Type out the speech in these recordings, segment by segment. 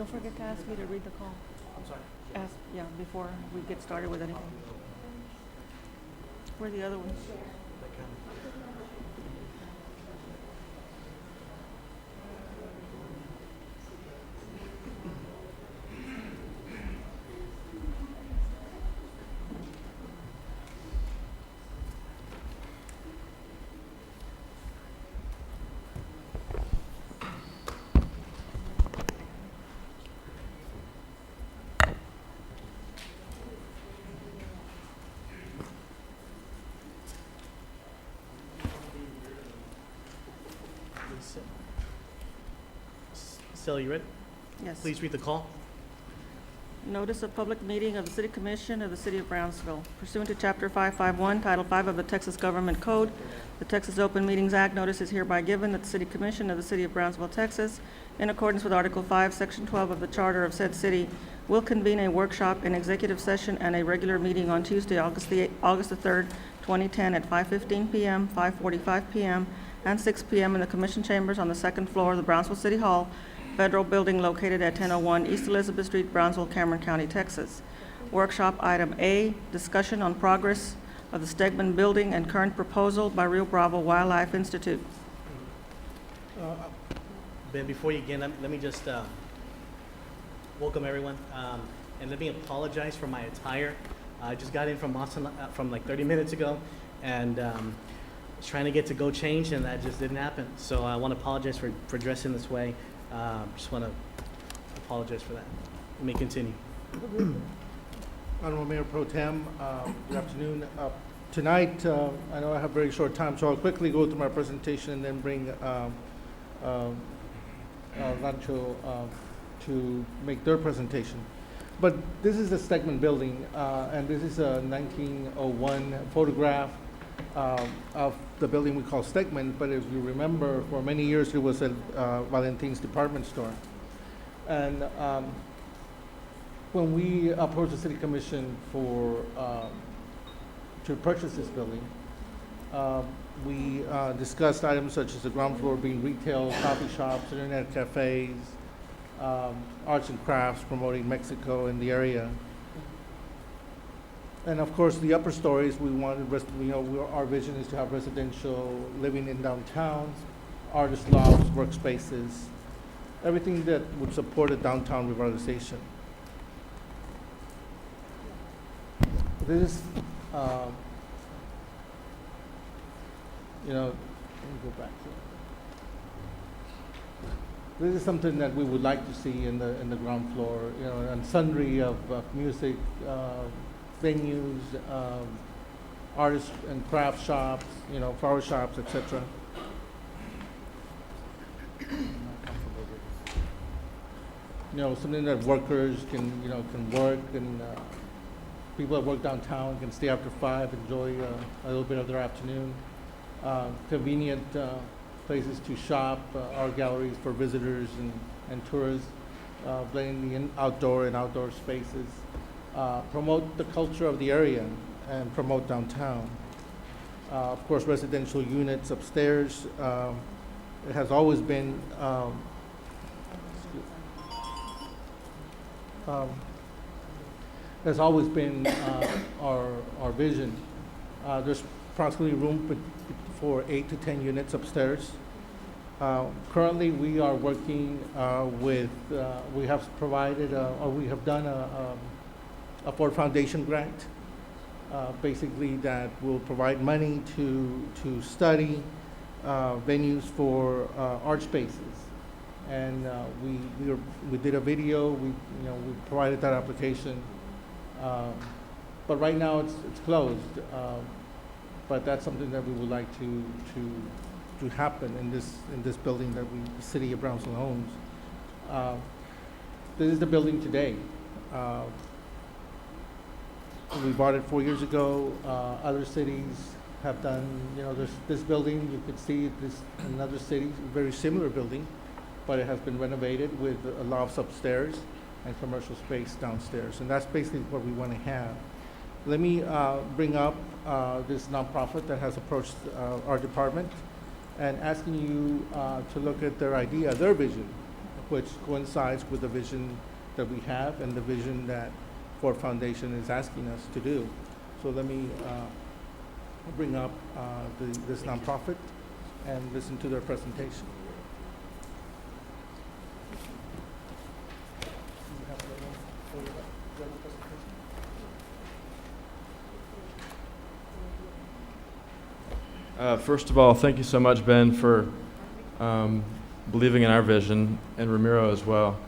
Don't forget to ask me to read the call. I'm sorry. Ask, yeah, before we get started with anything. Where are the other ones? Stella, you ready? Yes. Please read the call. Notice of public meeting of the City Commission of the City of Brownsville. Pursuant to Chapter 551, Title 5 of the Texas Government Code, the Texas Open Meetings Act, notice is hereby given that the City Commission of the City of Brownsville, Texas, in accordance with Article 5, Section 12 of the Charter of said city, will convene a workshop, an executive session, and a regular meeting on Tuesday, August the 3rd, 2010, at 5:15 p.m., 5:45 p.m., and 6 p.m. in the Commission Chambers on the second floor of the Brownsville City Hall, Federal Building located at 1001 East Elizabeth Street, Brownsville, Cameron County, Texas. Workshop item A, discussion on progress of the STEGMAN building and current proposal by Rio Bravo Wildlife Institute. Ben, before you begin, let me just welcome everyone. And let me apologize for my attire. I just got in from Boston from like 30 minutes ago, and was trying to get to go change, and that just didn't happen. So I want to apologize for dressing this way. Just want to apologize for that. Let me continue. Honorable Mayor Pro Tem, good afternoon. Tonight, I know I have very short time, so I'll quickly go through my presentation and then bring Rancho to make their presentation. But this is the Stegman building, and this is a 1901 photograph of the building we call Stegman, but if you remember, for many years it was a Valentin's department store. And when we approached the City Commission for to purchase this building, we discussed items such as the ground floor being retail, coffee shops, internet cafes, arts and crafts, promoting Mexico in the area. And of course, the upper stories, we wanted, our vision is to have residential living in downtown, artist lofts, workspaces, everything that would support a downtown revitalization. This is, let me go back here. This is something that we would like to see in the ground floor, and sundry of music, venues, artists and craft shops, flower shops, etc. Something that workers can work, and people that work downtown can stay after 5, enjoy a little bit of their afternoon. Convenient places to shop, art galleries for visitors and tourists, blending the outdoor and outdoor spaces. Promote the culture of the area and promote downtown. Of course, residential units upstairs. It has always been our vision. There's approximately room for 8 to 10 units upstairs. Currently, we are working we have provided or we have done a Ford Foundation grant, basically that will provide money to study venues for art spaces. And we did a video. We provided that application, but right now it's closed. But that's something that we would like to happen in this building that the City of Brownsville owns. This is the building today. We bought it 4 years ago. Other cities have done, there's this building, you could see this in another city, very similar building, but it has been renovated with lofts upstairs and commercial space downstairs. And that's basically what we want to have. Let me bring up this nonprofit that has approached our department and asking you to look at their idea, their vision. which coincides with the vision that we have and the vision that Ford Foundation is asking us to do. So let me bring up this nonprofit and listen to their presentation. First of all, thank you so much, Ben, for believing in our vision, and Ramiro as well.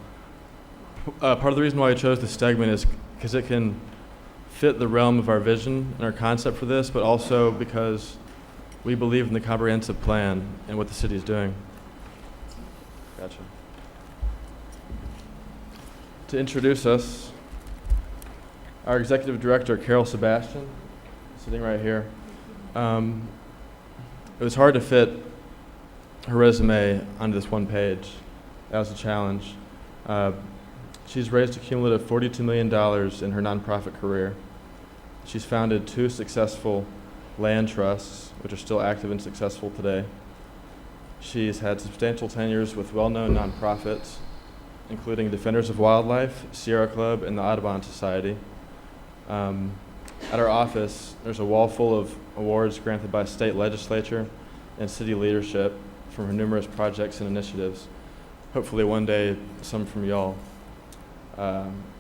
Part of the reason why I chose the STEGMAN is because it can fit the realm of our vision and our concept for this, but also because we believe in the comprehensive plan and what the city is doing. Gotcha. To introduce us, our executive director, Carol Sebastian, sitting right here. It was hard to fit her resume onto this one page. That was a challenge. She's raised a cumulative $42 million in her nonprofit career. She's founded 2 successful land trusts, which are still active and successful today. She's had substantial tenures with well-known nonprofits, including Defenders of Wildlife, Sierra Club, and the Audubon Society. At our office, there's a wall full of awards granted by state legislature and city leadership from her numerous projects and initiatives. Hopefully one day, some from y'all.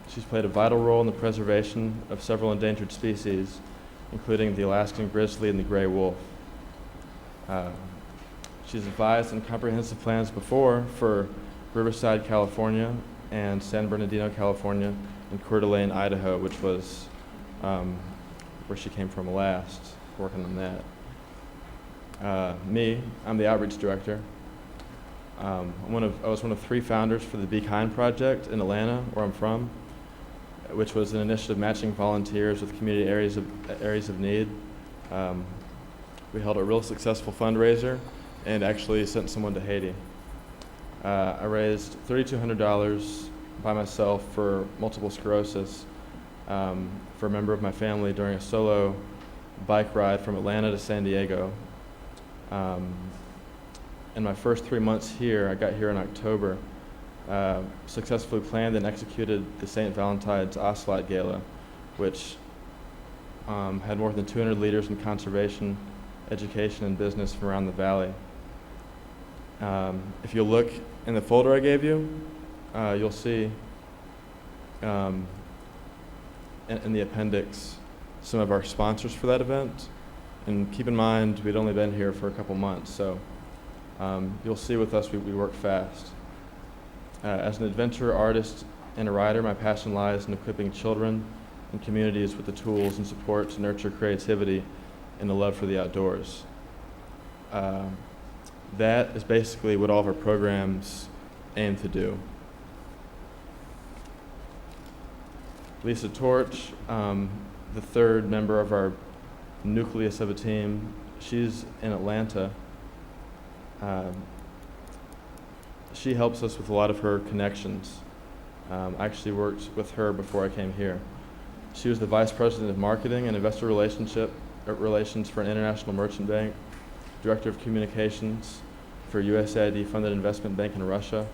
She's played a vital role in the preservation of several endangered species, including the Alaskan grizzly and the gray wolf. She's advised on comprehensive plans before for Riverside, California, and San Bernardino, California, and Coeur d'Alene, Idaho, which was where she came from last, working on that. I'm the outreach director. I was one of 3 founders for the Be Kind project in Atlanta, where I'm from, which was an initiative matching volunteers with community areas of need. We held a real successful fundraiser and actually sent someone to Haiti. I raised $3,200 by myself for multiple sclerosis for a member of my family during a solo bike ride from Atlanta to San Diego. In my first 3 months here, I got here in October, successfully planned and executed the St. Valentine's Ocelot Gala, which had more than 200 leaders in conservation, education, and business from around the valley. If you look in the folder I gave you, you'll see in the appendix some of our sponsors for that event. And keep in mind, we'd only been here for a couple months, so you'll see with us we work fast. As an adventurer, artist, and a writer, my passion lies in equipping children and communities with the tools and support to nurture creativity and a love for the outdoors. That is basically what all of our programs aim to do. Lisa Torch, the 3rd member of our nucleus of a team, she's in Atlanta. She helps us with a lot of her connections. I actually worked with her before I came here. She was the Vice President of Marketing and Investor Relations for an international merchant bank, Director of Communications for USAID-funded investment bank in Russia,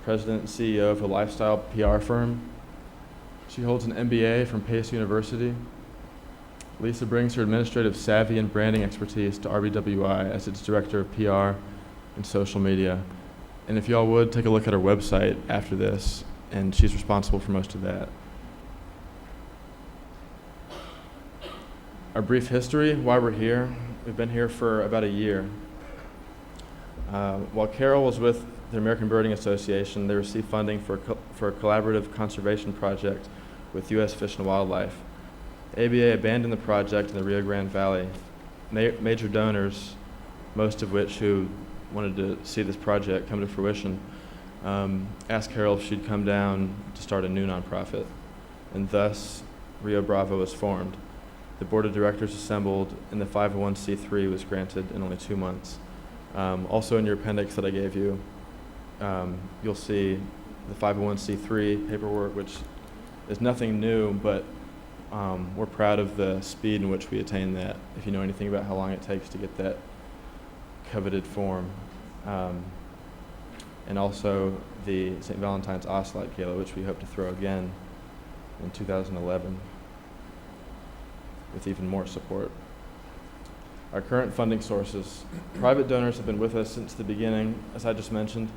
President and CEO of a lifestyle PR firm. She holds an MBA from Pace University. Lisa brings her administrative savvy and branding expertise to RBWI as its Director of PR and social media. And if y'all would, take a look at her website after this, and she's responsible for most of that. Our brief history, why we're here. We've been here for about a year. While Carol was with the American Birding Association, they received funding for a collaborative conservation project with U.S. Fish and Wildlife. ABA abandoned the project in the Rio Grande Valley. Major donors, most of which who wanted to see this project come to fruition, asked Carol if she'd come down to start a new nonprofit, and thus Rio Bravo was formed. The board of directors assembled, and the 501c3 was granted in only 2 months. Also in your appendix that I gave you, you'll see the 501c3 paperwork, which is nothing new, but we're proud of the speed in which we attain that, if you know anything about how long it takes to get that coveted form. and also the St. Valentine's Ocelot Gala, which we hope to throw again in 2011 with even more support. Our current funding sources. Private donors have been with us since the beginning, as I just mentioned,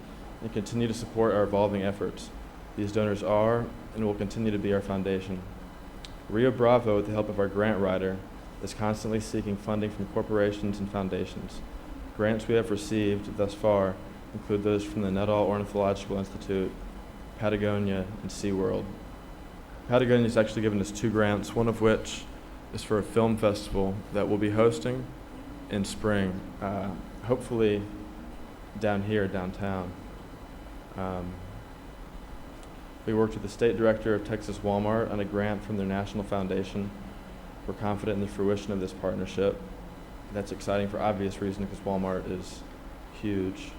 and continue to support our evolving efforts. These donors are and will continue to be our foundation. Rio Bravo, with the help of our grant writer, is constantly seeking funding from corporations and foundations. Grants we have received thus far include those from the Nuttall Ornithological Institute, Patagonia, and SeaWorld. Patagonia has actually given us 2 grants, one of which is for a film festival that we'll be hosting in spring, hopefully down here, downtown. We worked with the state director of Texas Walmart on a grant from their national foundation. We're confident in the fruition of this partnership. That's exciting for obvious reasons because Walmart is huge.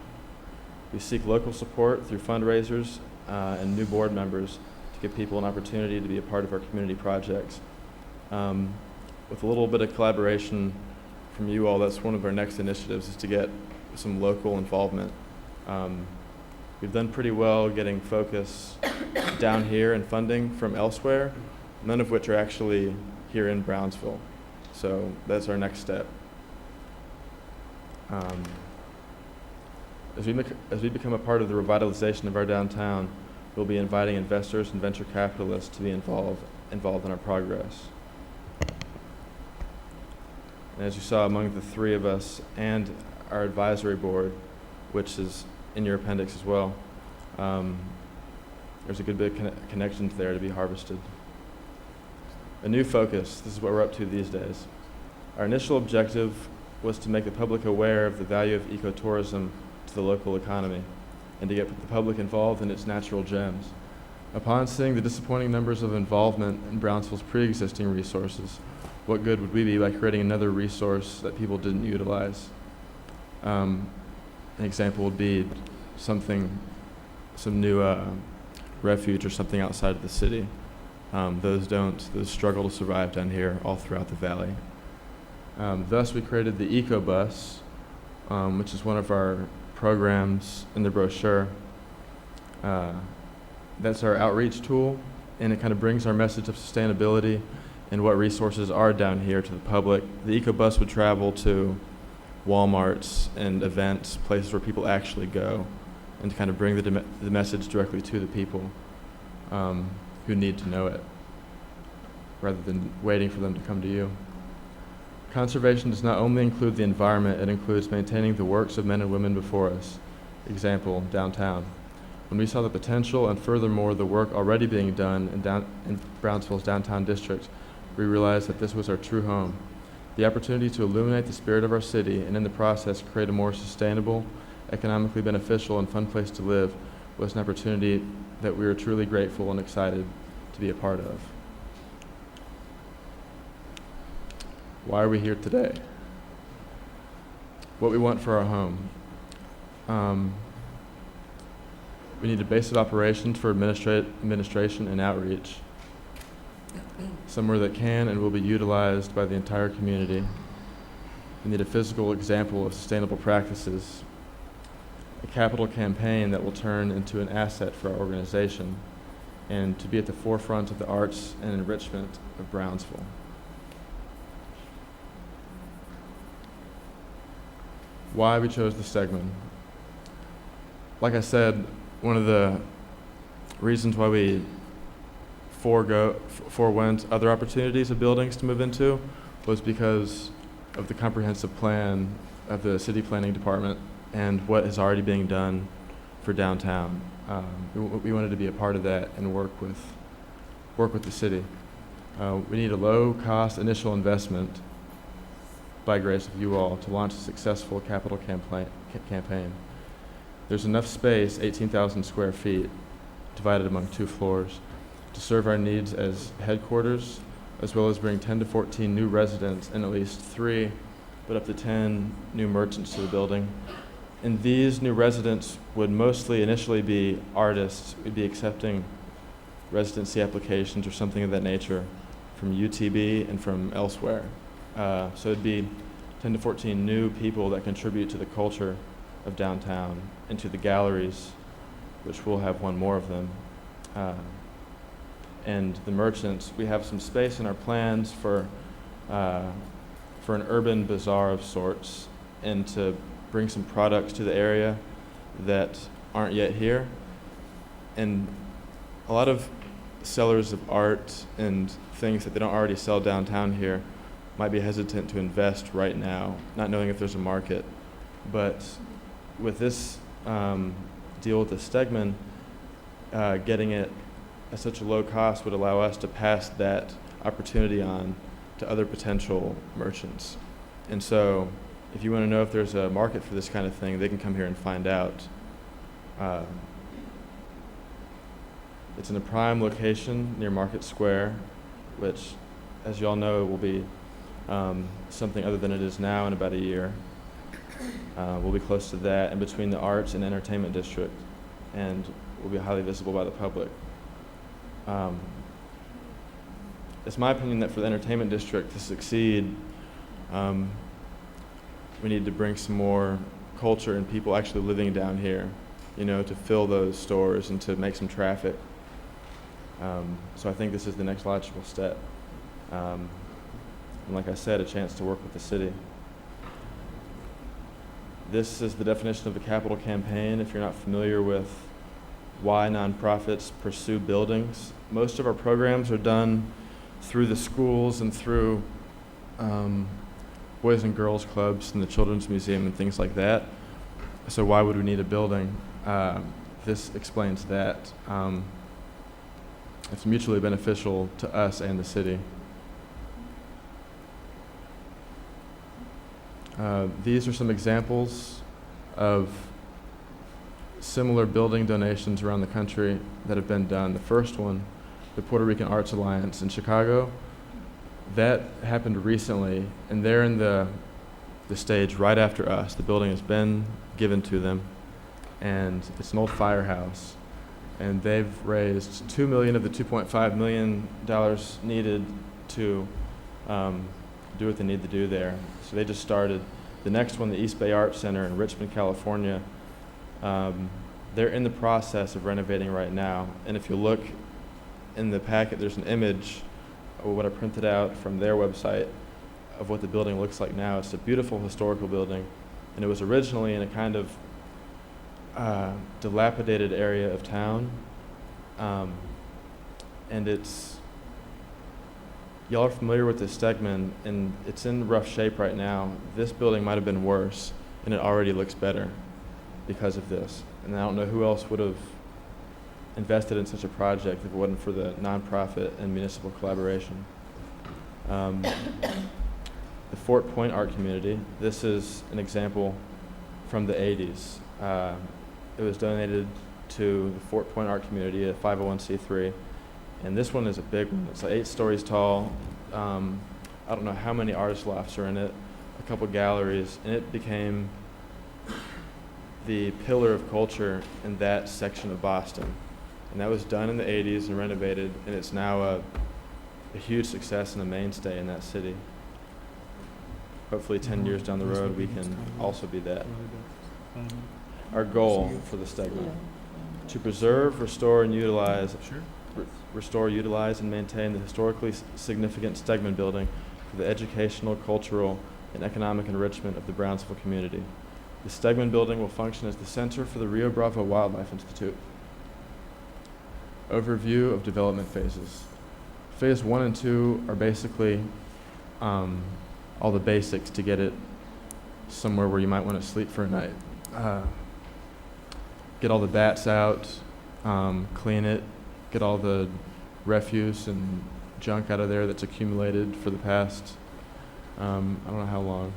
We seek local support through fundraisers and new board members to give people an opportunity to be a part of our community projects. With a little bit of collaboration from you all, that's one of our next initiatives, is to get some local involvement. We've done pretty well getting focus down here and funding from elsewhere, none of which are actually here in Brownsville. So that's our next step. As we become a part of the revitalization of our downtown, we'll be inviting investors and venture capitalists to be involved in our progress. And as you saw, among the 3 of us and our advisory board, which is in your appendix as well, there's a good bit of connections there to be harvested. A new focus, this is what we're up to these days. Our initial objective was to make the public aware of the value of ecotourism to the local economy and to get the public involved in its natural gems. Upon seeing the disappointing numbers of involvement in Brownsville's pre-existing resources, what good would we be by creating another resource that people didn't utilize? An example would be some new refuge or something outside of the city. Those struggle to survive down here all throughout the valley. Thus, we created the Eco Bus, which is one of our programs in the brochure. That's our outreach tool, and it kind of brings our message of sustainability and what resources are down here to the public. The Eco Bus would travel to Walmarts and events, places where people actually go, and to kind of bring the message directly to the people who need to know it, rather than waiting for them to come to you. Conservation does not only include the environment, it includes maintaining the works of men and women before us. Example, downtown. When we saw the potential and furthermore the work already being done in Brownsville's downtown district, we realized that this was our true home. The opportunity to illuminate the spirit of our city and in the process create a more sustainable, economically beneficial, and fun place to live was an opportunity that we were truly grateful and excited to be a part of. Why are we here today? What we want for our home. We need a base of operations for administration and outreach. Somewhere that can and will be utilized by the entire community. We need a physical example of sustainable practices. A capital campaign that will turn into an asset for our organization, and to be at the forefront of the arts and enrichment of Brownsville. Why we chose the STEGMAN. Like I said, one of the reasons why we forewent other opportunities of buildings to move into was because of the comprehensive plan of the city planning department and what is already being done for downtown. We wanted to be a part of that and work with the city. We need a low-cost initial investment by grace of you all to launch a successful capital campaign. There's enough space, 18,000 square feet, divided among 2 floors, to serve our needs as headquarters, as well as bring 10 to 14 new residents and at least 3, but up to 10 new merchants to the building. And these new residents would mostly initially be artists. We'd be accepting residency applications or something of that nature from UTB and from elsewhere. So it'd be 10 to 14 new people that contribute to the culture of downtown into the galleries, which we'll have one more of them. And the merchants, we have some space in our plans for an urban bazaar of sorts, and to bring some products to the area that aren't yet here. And a lot of sellers of art and things that they don't already sell downtown here might be hesitant to invest right now, not knowing if there's a market. But with this deal with the STEGMAN, getting it at such a low cost would allow us to pass that opportunity on to other potential merchants. And so if you want to know if there's a market for this kind of thing, they can come here and find out. It's in a prime location near Market Square, which, as you all know, will be something other than it is now in about a year. We'll be close to that, and between the arts and entertainment district, and will be highly visible by the public. It's my opinion that for the entertainment district to succeed, we need to bring some more culture and people actually living down here, you know, to fill those stores and to make some traffic. So I think this is the next logical step. And like I said, a chance to work with the city. This is the definition of a capital campaign. If you're not familiar with why nonprofits pursue buildings, most of our programs are done through the schools and through Boys and Girls Clubs and the Children's Museum and things like that. So why would we need a building? This explains that. It's mutually beneficial to us and the city. These are some examples of similar building donations around the country that have been done. The first one, the Puerto Rican Arts Alliance in Chicago, that happened recently, and they're in the stage right after us. The building has been given to them, and it's an old firehouse. And they've raised $2 million of the $2.5 million needed to do what they need to do there. So they just started. The next one, the East Bay Arts Center in Richmond, California, they're in the process of renovating right now. And if you look in the packet, there's an image of what I printed out from their website of what the building looks like now. It's a beautiful historical building, and it was originally in a kind of dilapidated area of town, and y'all are familiar with the STEGMAN, and it's in rough shape right now. This building might have been worse, and it already looks better because of this. And I don't know who else would have invested in such a project if it wasn't for the nonprofit and municipal collaboration. The Fort Point Art Community, this is an example from the 80s. It was donated to the Fort Point Art Community, a 501c3, and this one is a big one. It's like 8 stories tall. I don't know how many artist lofts are in it, a couple galleries, and it became the pillar of culture in that section of Boston. And that was done in the 80s and renovated, and it's now a huge success and a mainstay in that city. Hopefully 10 years down the road, we can also be that. Our goal for the STEGMAN: to preserve, restore, and utilize, and maintain the historically significant STEGMAN building for the educational, cultural, and economic enrichment of the Brownsville community. The STEGMAN building will function as the center for the Rio Bravo Wildlife Institute. Overview of development phases. Phase 1 and 2 are basically all the basics to get it somewhere where you might want to sleep for a night. Get all the bats out, clean it, get all the refuse and junk out of there that's accumulated for the past, I don't know how long.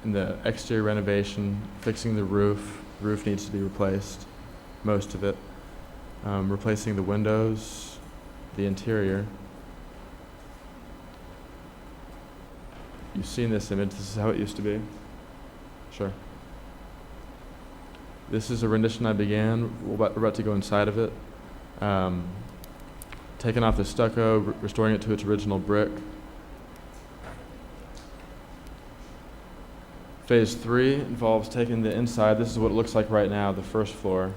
In the exterior renovation, fixing the roof. The roof needs to be replaced, most of it. Replacing the windows, the interior. You've seen this image. This is how it used to be. Sure. This is a rendition I began. We're about to go inside of it. Taking off the stucco, restoring it to its original brick. Phase 3 involves taking the inside. This is what it looks like right now, the first floor.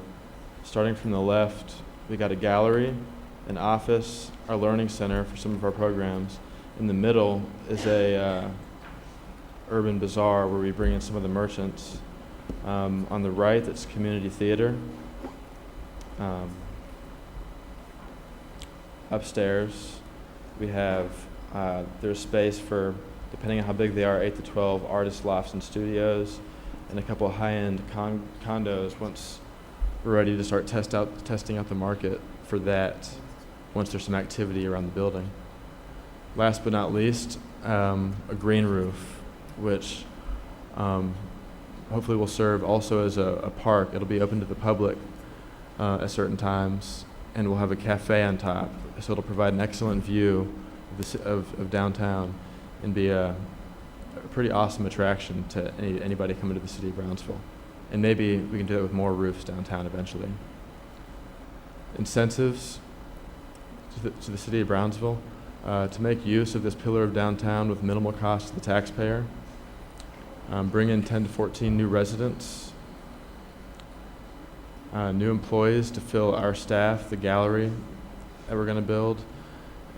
Starting from the left, we got a gallery, an office, our learning center for some of our programs. In the middle is a urban bazaar where we bring in some of the merchants. On the right, that's community theater. Upstairs, we have, there's space for, depending on how big they are, 8 to 12 artist lofts and studios, and a couple of high-end condos once we're ready to start testing out the market for that, once there's some activity around the building. Last but not least, a green roof, which hopefully will serve also as a park. It'll be open to the public at certain times, and we'll have a cafe on top, so it'll provide an excellent view of downtown and be a pretty awesome attraction to anybody coming to the city of Brownsville. And maybe we can do that with more roofs downtown eventually. Incentives to the city of Brownsville to make use of this pillar of downtown with minimal cost to the taxpayer. Bring in 10 to 14 new residents, new employees to fill our staff, the gallery that we're going to build,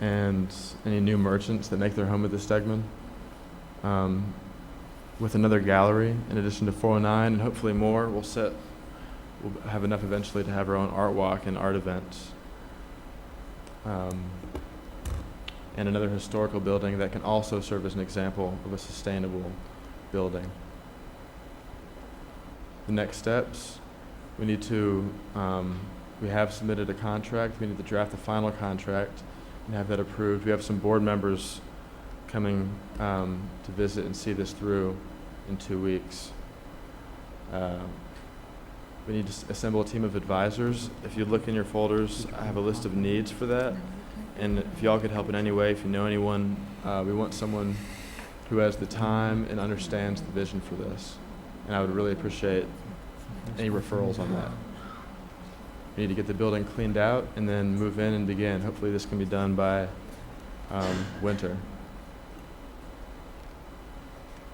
and any new merchants that make their home at the STEGMAN. With another gallery in addition to 409 and hopefully more, we'll have enough eventually to have our own art walk and art events. And another historical building that can also serve as an example of a sustainable building. The next steps, we need to, we have submitted a contract. We need to draft the final contract and have that approved. We have some board members coming to visit and see this through in 2 weeks. We need to assemble a team of advisors. If you look in your folders, I have a list of needs for that. And if y'all could help in any way, if you know anyone, we want someone who has the time and understands the vision for this. And I would really appreciate any referrals on that. We need to get the building cleaned out and then move in and begin. Hopefully this can be done by winter.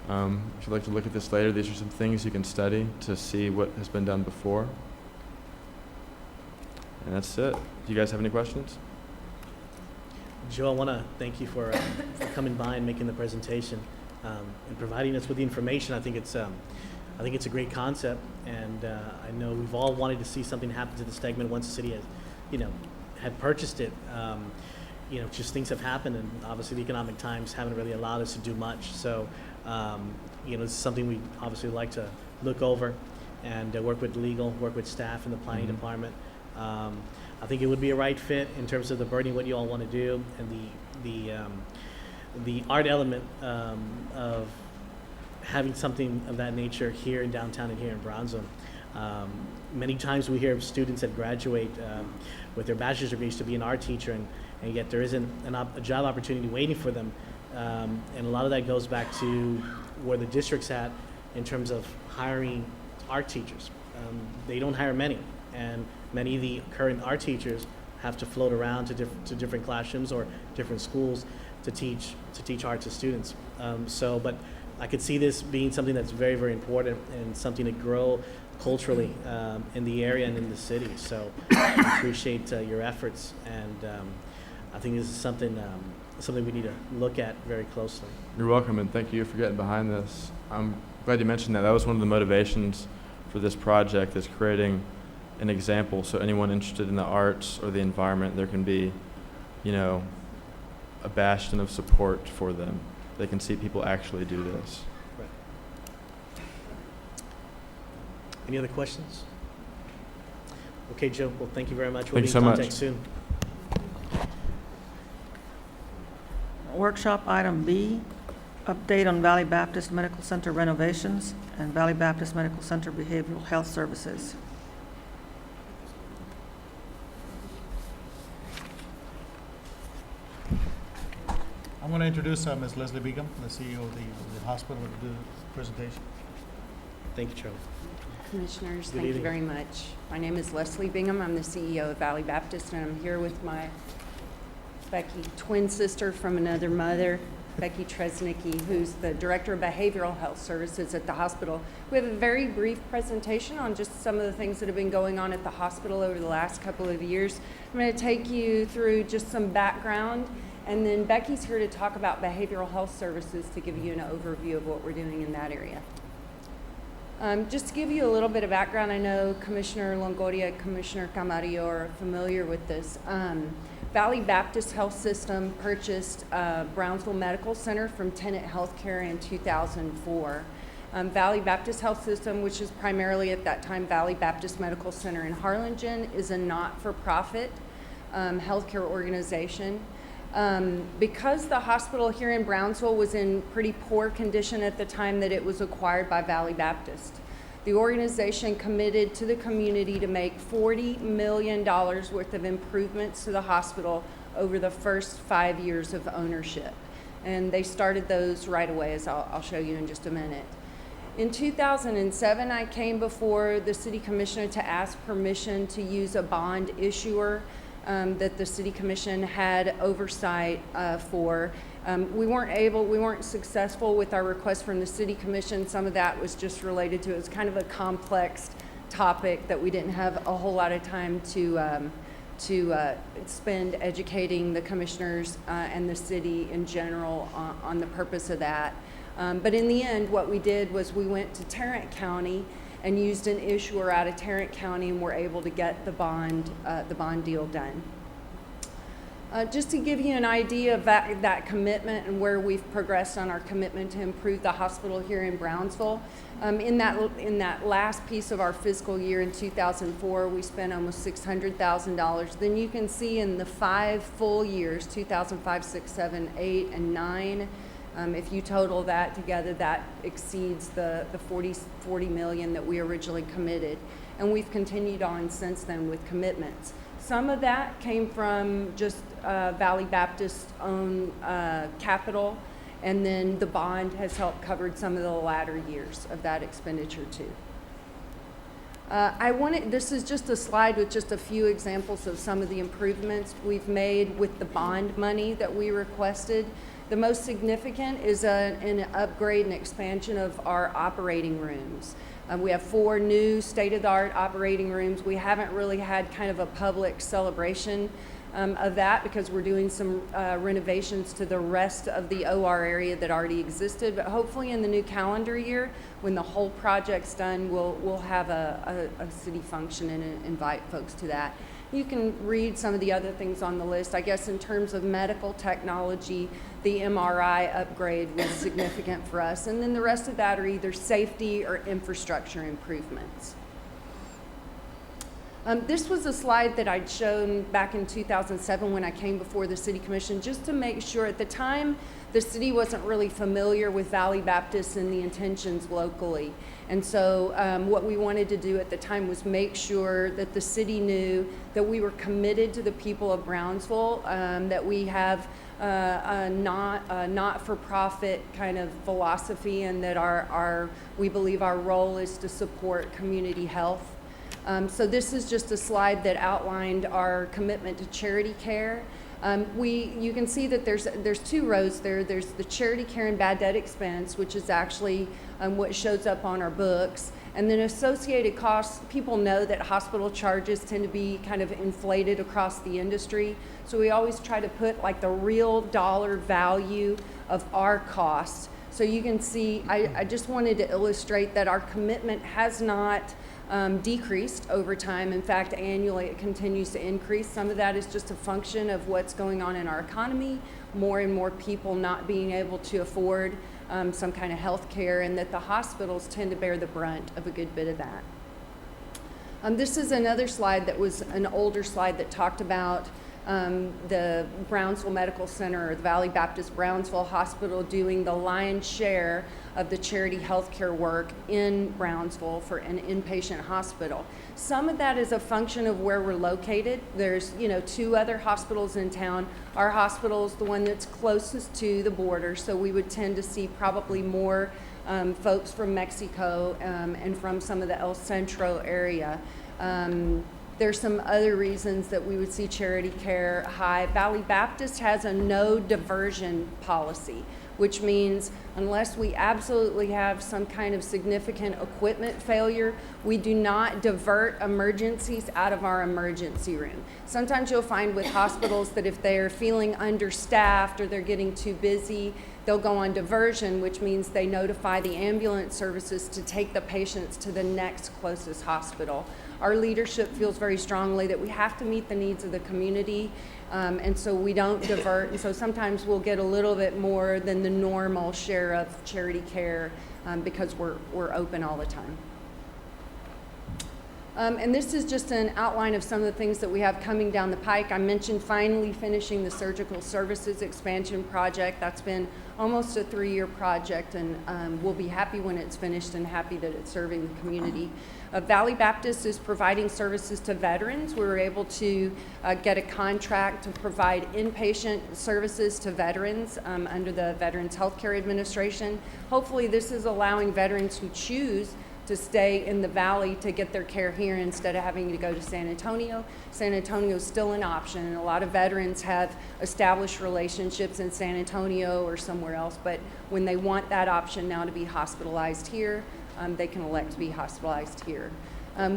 If you'd like to look at this later, these are some things you can study to see what has been done before. And that's it. Do you guys have any questions? Joe, I want to thank you for coming by and making the presentation and providing us with the information. I think it's a great concept, and I know we've all wanted to see something happen to the STEGMAN once the city has, had purchased it. Just things have happened, and obviously the economic times haven't really allowed us to do much. So, this is something we obviously like to look over and work with legal, work with staff in the planning department. I think it would be a right fit in terms of the burden, what you all want to do, and the art element of having something of that nature here in downtown and here in Brownsville. Many times we hear of students that graduate with their bachelor's degrees to be an art teacher, and yet there isn't a job opportunity waiting for them. And a lot of that goes back to where the district's at in terms of hiring art teachers. They don't hire many, and many of the current art teachers have to float around to different classrooms or different schools to teach art to students. But I could see this being something that's very, very important and something to grow culturally in the area and in the city. So I appreciate your efforts, and I think this is something we need to look at very closely. You're welcome, and thank you for getting behind this. I'm glad you mentioned that. That was one of the motivations for this project, is creating an example so anyone interested in the arts or the environment, there can be, a bastion of support for them. They can see people actually do this. Right. Any other questions? Okay, Joe. Well, thank you very much. Thank you so much. We'll be in contact soon. Workshop item B, update on Valley Baptist Medical Center renovations and Valley Baptist Medical Center Behavioral Health Services. I'm going to introduce Ms. Leslie Begum, the CEO of the hospital, to do the presentation. Thank you, Charlie. Commissioners, Good thank you evening. very much. My name is Leslie Bingham. I'm the CEO of Valley Baptist, and I'm here with my Becky, twin sister from another mother, Becky Tresnicki, who's the Director of Behavioral Health Services at the hospital. We have a very brief presentation on just some of the things that have been going on at the hospital over the last couple of years. I'm going to take you through just some background, and then Becky's here to talk about behavioral health services to give you an overview of what we're doing in that area. Just to give you a little bit of background, I know Commissioner Longoria, Commissioner Camarillo are familiar with this. Valley Baptist Health System purchased Brownsville Medical Center from Tenet Healthcare in 2004. Valley Baptist Health System, which is primarily at that time Valley Baptist Medical Center in Harlingen, is a not-for-profit healthcare organization. Because the hospital here in Brownsville was in pretty poor condition at the time that it was acquired by Valley Baptist, the organization committed to the community to make $40 million worth of improvements to the hospital over the first 5 years of ownership. And they started those right away, as I'll show you in just a minute. In 2007, I came before the city commissioner to ask permission to use a bond issuer that the city commission had oversight for. We weren't successful with our request from the city commission. Some of that was just related to, it was kind of a complex topic that we didn't have a whole lot of time to spend educating the commissioners and the city in general on the purpose of that. But in the end, what we did was we went to Tarrant County and used an issuer out of Tarrant County, and were able to get the bond deal done. Just to give you an idea of that commitment and where we've progressed on our commitment to improve the hospital here in Brownsville, in that last piece of our fiscal year in 2004, we spent almost $600,000. Then you can see in the 5 full years, 2005, 6, 7, 8, and 9, if you total that together, that exceeds the 40 million that we originally committed. And we've continued on since then with commitments. Some of that came from just Valley Baptist's own capital, and then the bond has helped cover some of the latter years of that expenditure too. This is just a slide with just a few examples of some of the improvements we've made with the bond money that we requested. The most significant is an upgrade and expansion of our operating rooms. We have 4 new state-of-the-art operating rooms. We haven't really had kind of a public celebration of that because we're doing some renovations to the rest of the OR area that already existed. But hopefully in the new calendar year, when the whole project's done, we'll have a city function and invite folks to that. You can read some of the other things on the list. I guess in terms of medical technology, the MRI upgrade was significant for us. And then the rest of that are either safety or infrastructure improvements. This was a slide that I'd shown back in 2007 when I came before the City Commission, just to make sure at the time the city wasn't really familiar with Valley Baptist and the intentions locally. And so what we wanted to do at the time was make sure that the city knew that we were committed to the people of Brownsville, that we have a not-for-profit kind of philosophy, and that we believe our role is to support community health. So this is just a slide that outlined our commitment to charity care. You can see that there's 2 rows there. There's the charity care and bad debt expense, which is actually what shows up on our books. And then associated costs, people know that hospital charges tend to be kind of inflated across the industry. So we always try to put like the real dollar value of our costs. So you can see, I just wanted to illustrate that our commitment has not decreased over time. In fact, annually it continues to increase. Some of that is just a function of what's going on in our economy, more and more people not being able to afford some kind of health care, and that the hospitals tend to bear the brunt of a good bit of that. This is another slide that was an older slide that talked about the Brownsville Medical Center, or the Valley Baptist Brownsville Hospital, doing the lion's share of the charity healthcare work in Brownsville for an inpatient hospital. Some of that is a function of where we're located. There's 2 other hospitals in town. Our hospital is the one that's closest to the border, so we would tend to see probably more folks from Mexico and from some of the El Centro area. There's some other reasons that we would see charity care high. Valley Baptist has a no diversion policy, which means unless we absolutely have some kind of significant equipment failure, we do not divert emergencies out of our emergency room. Sometimes you'll find with hospitals that if they're feeling understaffed or they're getting too busy, they'll go on diversion, which means they notify the ambulance services to take the patients to the next closest hospital. Our leadership feels very strongly that we have to meet the needs of the community, and so we don't divert. And so sometimes we'll get a little bit more than the normal share of charity care because we're open all the time. And this is just an outline of some of the things that we have coming down the pike. I mentioned finally finishing the surgical services expansion project. That's been almost a 3-year project, and we'll be happy when it's finished and happy that it's serving the community. Valley Baptist is providing services to veterans. We were able to get a contract to provide inpatient services to veterans under the Veterans Healthcare Administration. Hopefully this is allowing veterans who choose to stay in the Valley to get their care here instead of having to go to San Antonio. San Antonio is still an option, and a lot of veterans have established relationships in San Antonio or somewhere else, but when they want that option now to be hospitalized here, they can elect to be hospitalized here.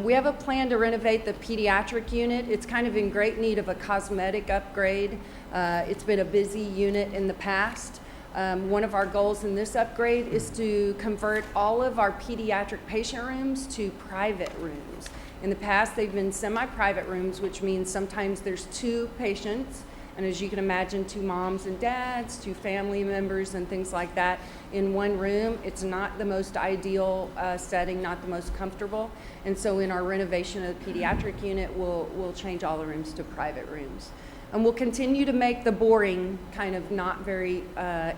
We have a plan to renovate the pediatric unit. It's kind of in great need of a cosmetic upgrade. It's been a busy unit in the past. One of our goals in this upgrade is to convert all of our pediatric patient rooms to private rooms. In the past, they've been semi-private rooms, which means sometimes there's 2 patients, and as you can imagine, 2 moms and dads, 2 family members, and things like that in one room. It's not the most ideal setting, not the most comfortable, and so in our renovation of the pediatric unit, we'll change all the rooms to private rooms. And we'll continue to make the boring, kind of not very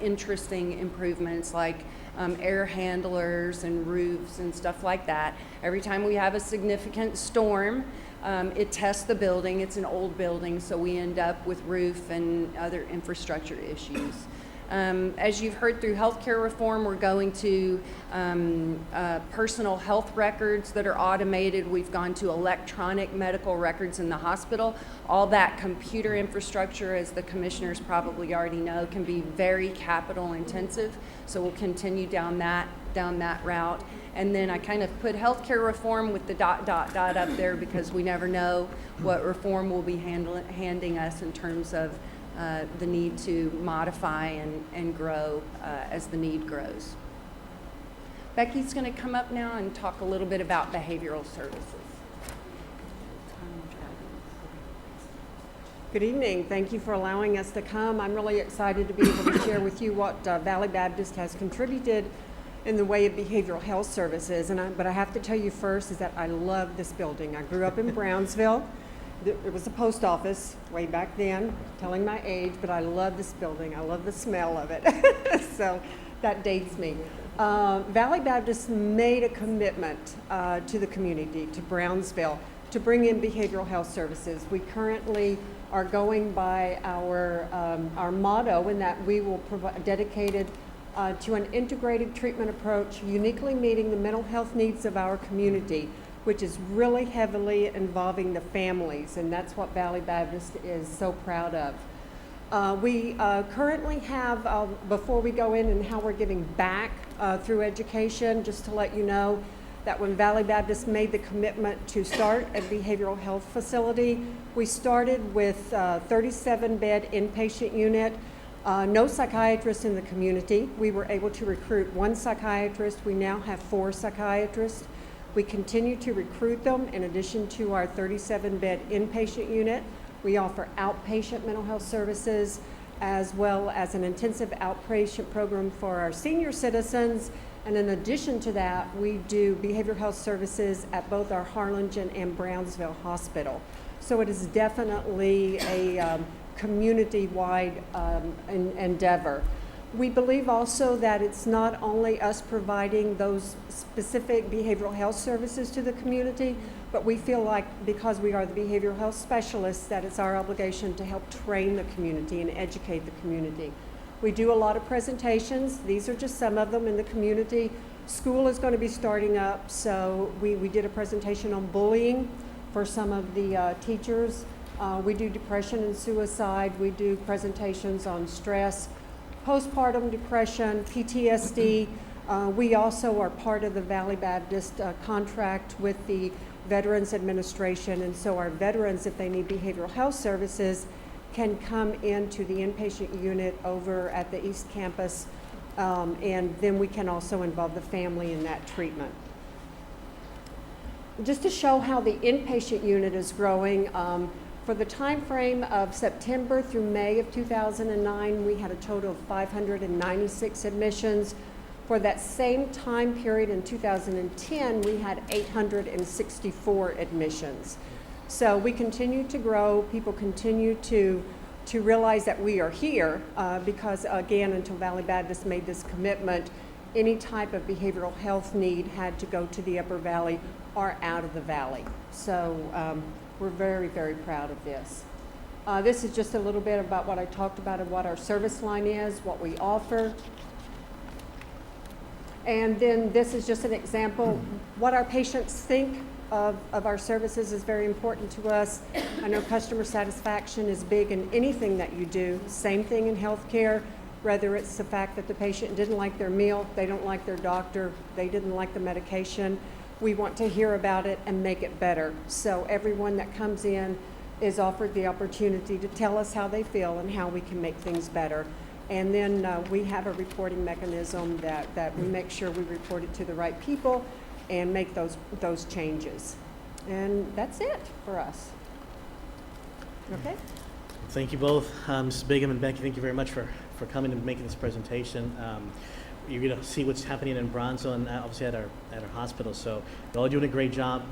interesting improvements like air handlers and roofs and stuff like that. Every time we have a significant storm, it tests the building. It's an old building, so we end up with roof and other infrastructure issues. As you've heard through healthcare reform, we're going to personal health records that are automated. We've gone to electronic medical records in the hospital. All that computer infrastructure, as the commissioners probably already know, can be very capital intensive. So we'll continue down that route. And then I kind of put healthcare reform with the ... up there because we never know what reform will be handing us in terms of the need to modify and grow as the need grows. Becky's going to come up now and talk a little bit about behavioral services. Good evening. Thank you for allowing us to come. I'm really excited to be able to share with you what Valley Baptist has contributed in the way of behavioral health services. But I have to tell you first is that I love this building. I grew up in Brownsville. It was a post office way back then, telling my age, but I love this building. I love the smell of it. So that dates me. Valley Baptist made a commitment to the community, to Brownsville, to bring in behavioral health services. We currently are going by our motto in that we will provide dedicated to an integrated treatment approach, uniquely meeting the mental health needs of our community, which is really heavily involving the families, and that's what Valley Baptist is so proud of. We currently have, before we go in and how we're giving back through education, just to let you know that when Valley Baptist made the commitment to start a behavioral health facility, we started with a 37-bed inpatient unit, no psychiatrists in the community. We were able to recruit 1 psychiatrist. We now have 4 psychiatrists. We continue to recruit them in addition to our 37-bed inpatient unit. We offer outpatient mental health services as well as an intensive outpatient program for our senior citizens. And in addition to that, we do behavioral health services at both our Harlingen and Brownsville hospital. So it is definitely a community-wide endeavor. We believe also that it's not only us providing those specific behavioral health services to the community, but we feel like because we are the behavioral health specialists that it's our obligation to help train the community and educate the community. We do a lot of presentations. These are just some of them in the community. School is going to be starting up, so we did a presentation on bullying for some of the teachers. We do depression and suicide. We do presentations on stress. postpartum depression, PTSD. We also are part of the Valley Baptist contract with the Veterans Administration, and so our veterans, if they need behavioral health services, can come into the inpatient unit over at the East Campus, and then we can also involve the family in that treatment. Just to show how the inpatient unit is growing, for the time frame of September through May of 2009, we had a total of 596 admissions. For that same time period in 2010, we had 864 admissions. So we continue to grow. People continue to realize that we are here because, again, until Valley Baptist made this commitment, any type of behavioral health need had to go to the Upper Valley or out of the Valley. So we're very, very proud of this. This is just a little bit about what I talked about and what our service line is, what we offer. And then this is just an example. What our patients think of our services is very important to us. I know customer satisfaction is big in anything that you do. Same thing in healthcare, whether it's the fact that the patient didn't like their meal, they don't like their doctor, they didn't like the medication. We want to hear about it and make it better. So everyone that comes in is offered the opportunity to tell us how they feel and how we can make things better. And then we have a reporting mechanism that we make sure we report it to the right people and make those changes. And that's it for us. Okay? Thank you both. Mrs. Bigham and Becky, thank you very much for coming and making this presentation. You're going to see what's happening in Bronzo and obviously at our hospital. So you're all doing a great job.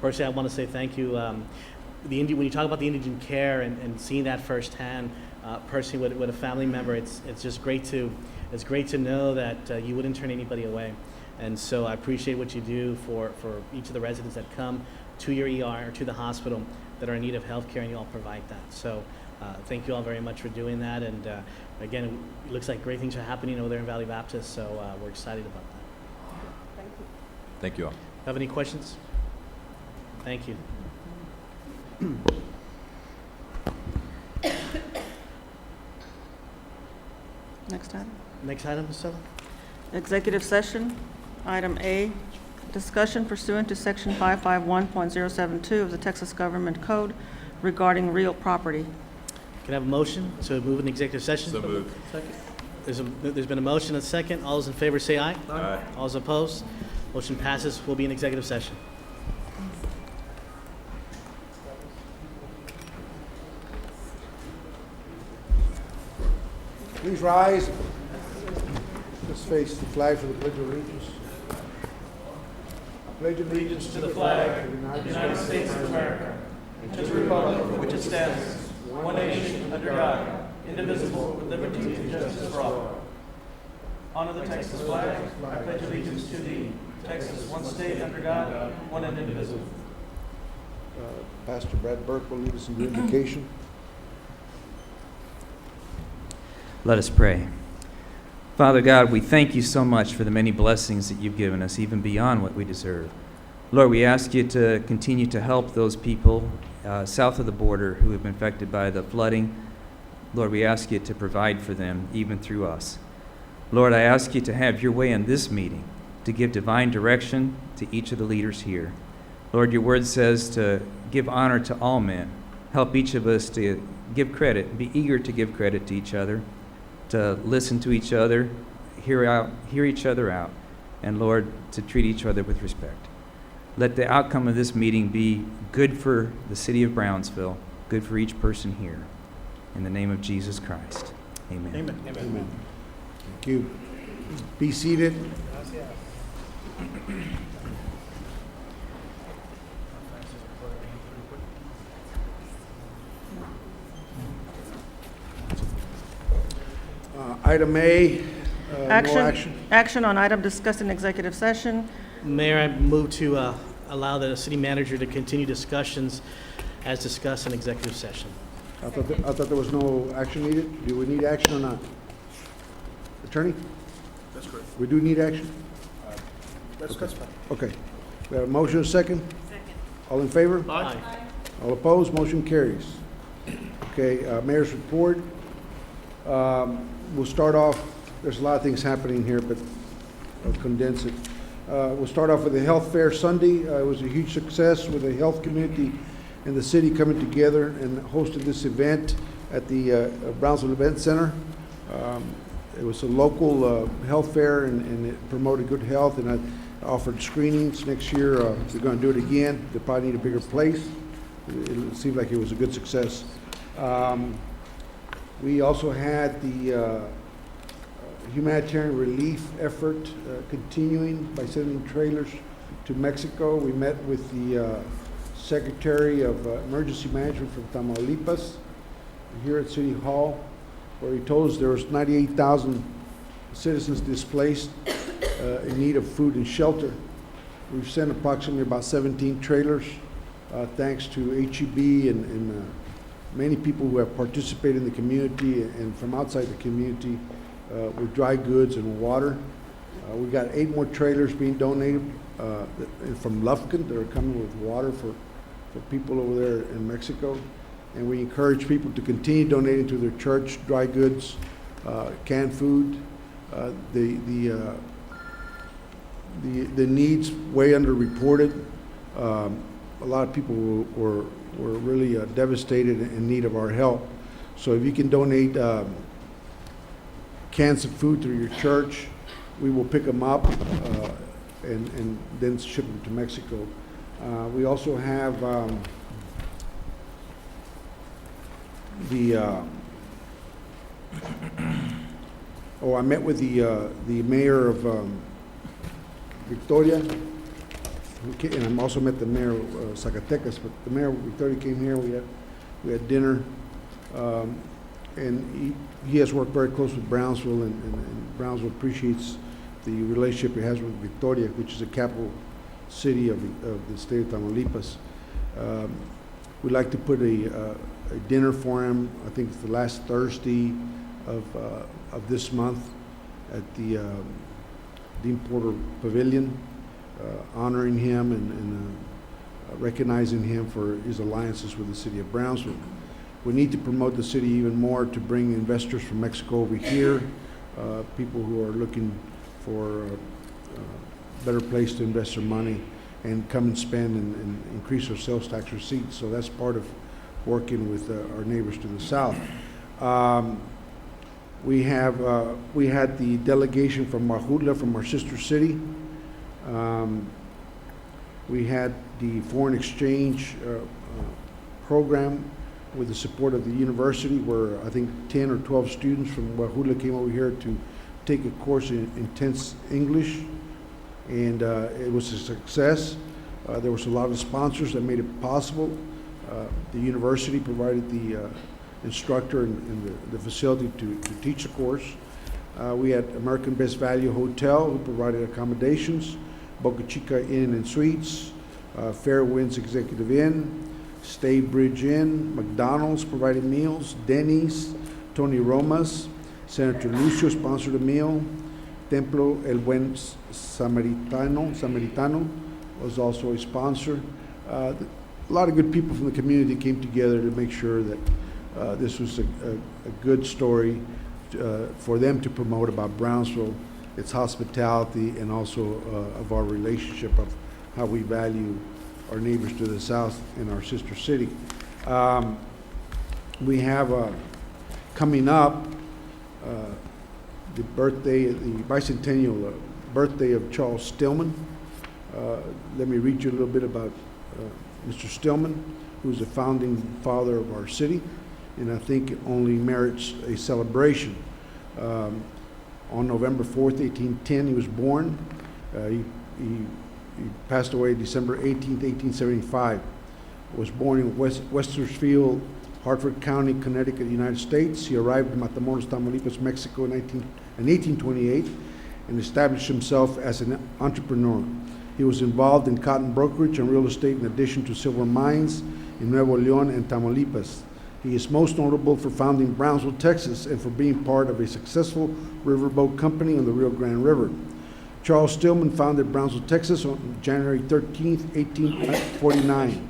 Personally, I want to say thank you. When you talk about the indigent care and seeing that firsthand, personally with a family member, it's just great to know that you wouldn't turn anybody away. And so I appreciate what you do for each of the residents that come to your ER or to the hospital that are in need of health care, and you all provide that. So thank you all very much for doing that. And again, it looks like great things are happening over there in Valley Baptist, so we're excited about that. Thank you. Thank you all. Have any questions? Thank you. Next item. Next item, Ms. Stella? Executive session, item A, discussion pursuant to section 551.072 of the Texas Government Code regarding real property. Can I have a motion to move in executive session? So moved. There's been a motion and a second. All those in favor say aye. Aye. All those opposed? Motion passes. We'll be in executive session. Please rise. Let's face the flag for the Pledge of Allegiance. Pledge allegiance to the flag of the United States of America and to the republic for which it stands, one nation, under God, indivisible, with liberty and justice for all. Honor the Texas flag. I pledge allegiance to thee, Texas, one state under God, one and indivisible. Pastor Brad Burke will lead us in the invocation. Let us pray. Father God, we thank you so much for the many blessings that you've given us, even beyond what we deserve. Lord, we ask you to continue to help those people south of the border who have been affected by the flooding. Lord, we ask you to provide for them, even through us. Lord, I ask you to have your way in this meeting, to give divine direction to each of the leaders here. Lord, your word says to give honor to all men. Help each of us to give credit, be eager to give credit to each other, to listen to each other, hear each other out, and Lord, to treat each other with respect. Let the outcome of this meeting be good for the city of Brownsville, good for each person here. In the name of Jesus Christ, amen. Amen. Amen. Thank you. Be seated. Item A, no action. Action on item discussed in executive session. Mayor, I move to allow the city manager to continue discussions as discussed in executive session. I thought there was no action needed. Do we need action or not? Attorney? That's correct. We do need action? That's fine. Okay. We have a motion, a second? Second. All in favor? Aye. All opposed? Motion carries. Okay, mayor's report. We'll start off, there's a lot of things happening here, but I'll condense it. We'll start off with the Health Fair Sunday. It was a huge success with the health community and the city coming together and hosted this event at the Brownsville Event Center. It was a local health fair, and it promoted good health, and I offered screenings. Next year, they're going to do it again. They probably need a bigger place. It seemed like it was a good success. We also had the humanitarian relief effort continuing by sending trailers to Mexico. We met with the Secretary of Emergency Management from Tamaulipas here at City Hall, where he told us there was 98,000 citizens displaced in need of food and shelter. We've sent approximately about 17 trailers, thanks to HEB and many people who have participated in the community and from outside the community with dry goods and water. We've got 8 more trailers being donated from Lufkin that are coming with water for people over there in Mexico. And we encourage people to continue donating to their church, dry goods, canned food. The needs way underreported. A lot of people were really devastated and in need of our help. So if you can donate cans of food through your church, we will pick them up and then ship them to Mexico. We also have I met with the mayor of Victoria, and I also met the mayor of Zacatecas, but the mayor of Victoria came here. We had dinner, and he has worked very close with Brownsville, and Brownsville appreciates the relationship it has with Victoria, which is the capital city of the state of Tamaulipas. We'd like to put a dinner for him. I think it's the last Thursday of this month at the Dean Porter Pavilion, honoring him and recognizing him for his alliances with the city of Brownsville. We need to promote the city even more to bring investors from Mexico over here, people who are looking for a better place to invest their money and come and spend and increase our sales tax receipts. So that's part of working with our neighbors to the south. We had the delegation from Huajutla, from our sister city. We had the foreign exchange program with the support of the university, where I think 10 or 12 students from Huajutla came over here to take a course in intense English, and it was a success. There was a lot of sponsors that made it possible. The university provided the instructor and the facility to teach the course. We had American Best Value Hotel, who provided accommodations, Boca Chica Inn and Suites, Fair Winds Executive Inn, Stay Bridge Inn, McDonald's provided meals, Denny's, Tony Roma's, Senator Lucio sponsored a meal, Templo El Buen Samaritano was also a sponsor. A lot of good people from the community came together to make sure that this was a good story for them to promote about Brownsville, its hospitality, and also of our relationship of how we value our neighbors to the south in our sister city. We have coming up the bicentennial birthday of Charles Stillman. Let me read you a little bit about Mr. Stillman, who's the founding father of our city, and I think it only merits a celebration. On November 4th, 1810, he was born. He passed away December 18th, 1875. Was born in Wethersfield, Hartford County, Connecticut, United States. He arrived in Matamoros, Tamaulipas, Mexico in 1828 and established himself as an entrepreneur. He was involved in cotton brokerage and real estate in addition to silver mines in Nuevo León and Tamaulipas. He is most notable for founding Brownsville, Texas, and for being part of a successful riverboat company on the Rio Grande River. Charles Stillman founded Brownsville, Texas on January 13th, 1849.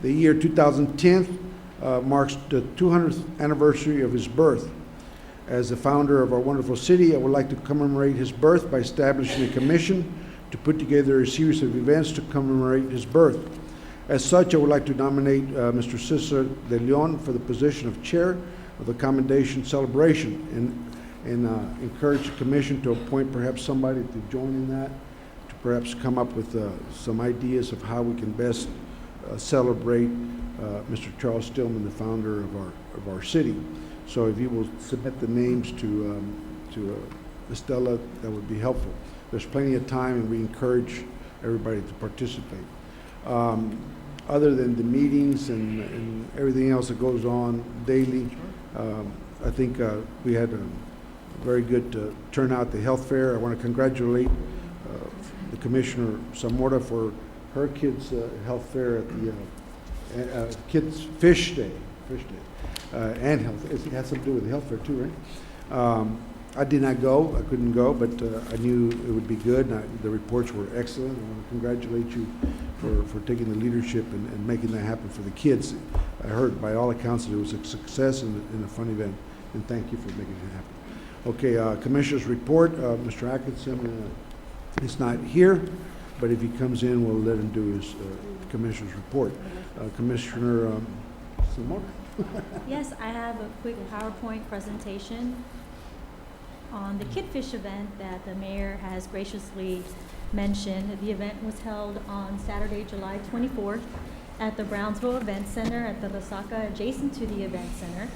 The year 2010 marks the 200th anniversary of his birth. As the founder of our wonderful city, I would like to commemorate his birth by establishing a commission to put together a series of events to commemorate his birth. As such, I would like to nominate Mr. Cesar de Leon for the position of chair of the commendation celebration and encourage the commission to appoint perhaps somebody to join in that, to perhaps come up with some ideas of how we can best celebrate Mr. Charles Stillman, the founder of our city. So if you will submit the names to Estella, that would be helpful. There's plenty of time, and we encourage everybody to participate. Other than the meetings and everything else that goes on daily, I think we had a very good turnout at the health fair. I want to congratulate the Commissioner Zamora for her kids' health fair at the Kids Fish Day, and health. It has something to do with the health fair too, right? I did not go. I couldn't go, but I knew it would be good. And the reports were excellent. I want to congratulate you for taking the leadership and making that happen for the kids. I heard by all accounts that it was a success and a fun event, and thank you for making it happen. Okay, Commissioner's report. Mr. Atkinson is not here, but if he comes in, we'll let him do his Commissioner's report. Commissioner Zamora. Yes, I have a quick PowerPoint presentation on the Kidfish event that the mayor has graciously mentioned. The event was held on Saturday, July 24th at the Brownsville Event Center at the Resaca adjacent to the event center.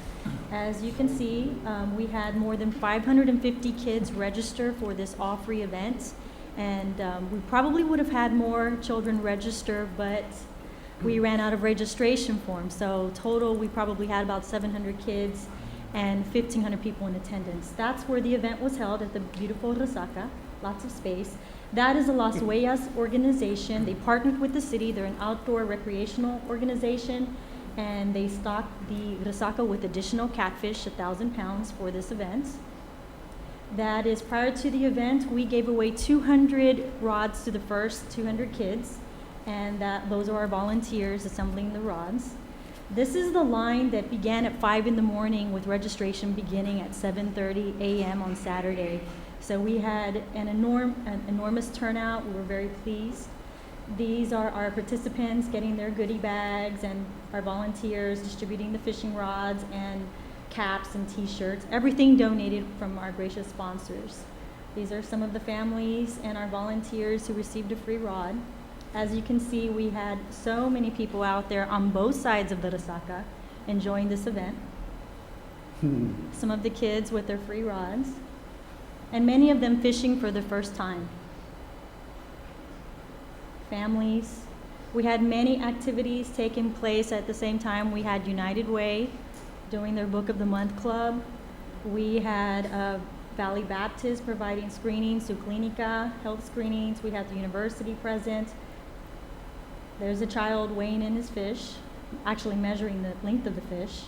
As you can see, we had more than 550 kids register for this all-free event, and we probably would have had more children register, but we ran out of registration forms. So total, we probably had about 700 kids and 1,500 people in attendance. That's where the event was held, at the beautiful Resaca, lots of space. That is a Las Huellas organization. They partnered with the city. They're an outdoor recreational organization, and they stocked the Resaca with additional catfish, 1,000 pounds, for this event. That is, prior to the event, we gave away 200 rods to the first 200 kids, and those are our volunteers assembling the rods. This is the line that began at 5 in the morning with registration beginning at 7:30 a.m. on Saturday. So we had an enormous turnout. We were very pleased. These are our participants getting their goodie bags, and our volunteers distributing the fishing rods and caps and t-shirts, everything donated from our gracious sponsors. These are some of the families and our volunteers who received a free rod. As you can see, we had so many people out there on both sides of the Resaca enjoying this event. Some of the kids with their free rods, and many of them fishing for the first time. Families. We had many activities taking place at the same time. We had United Way doing their Book of the Month Club. We had Valley Baptist providing screenings to Clinica, health screenings. We had the university present. There's a child weighing in his fish, actually measuring the length of the fish.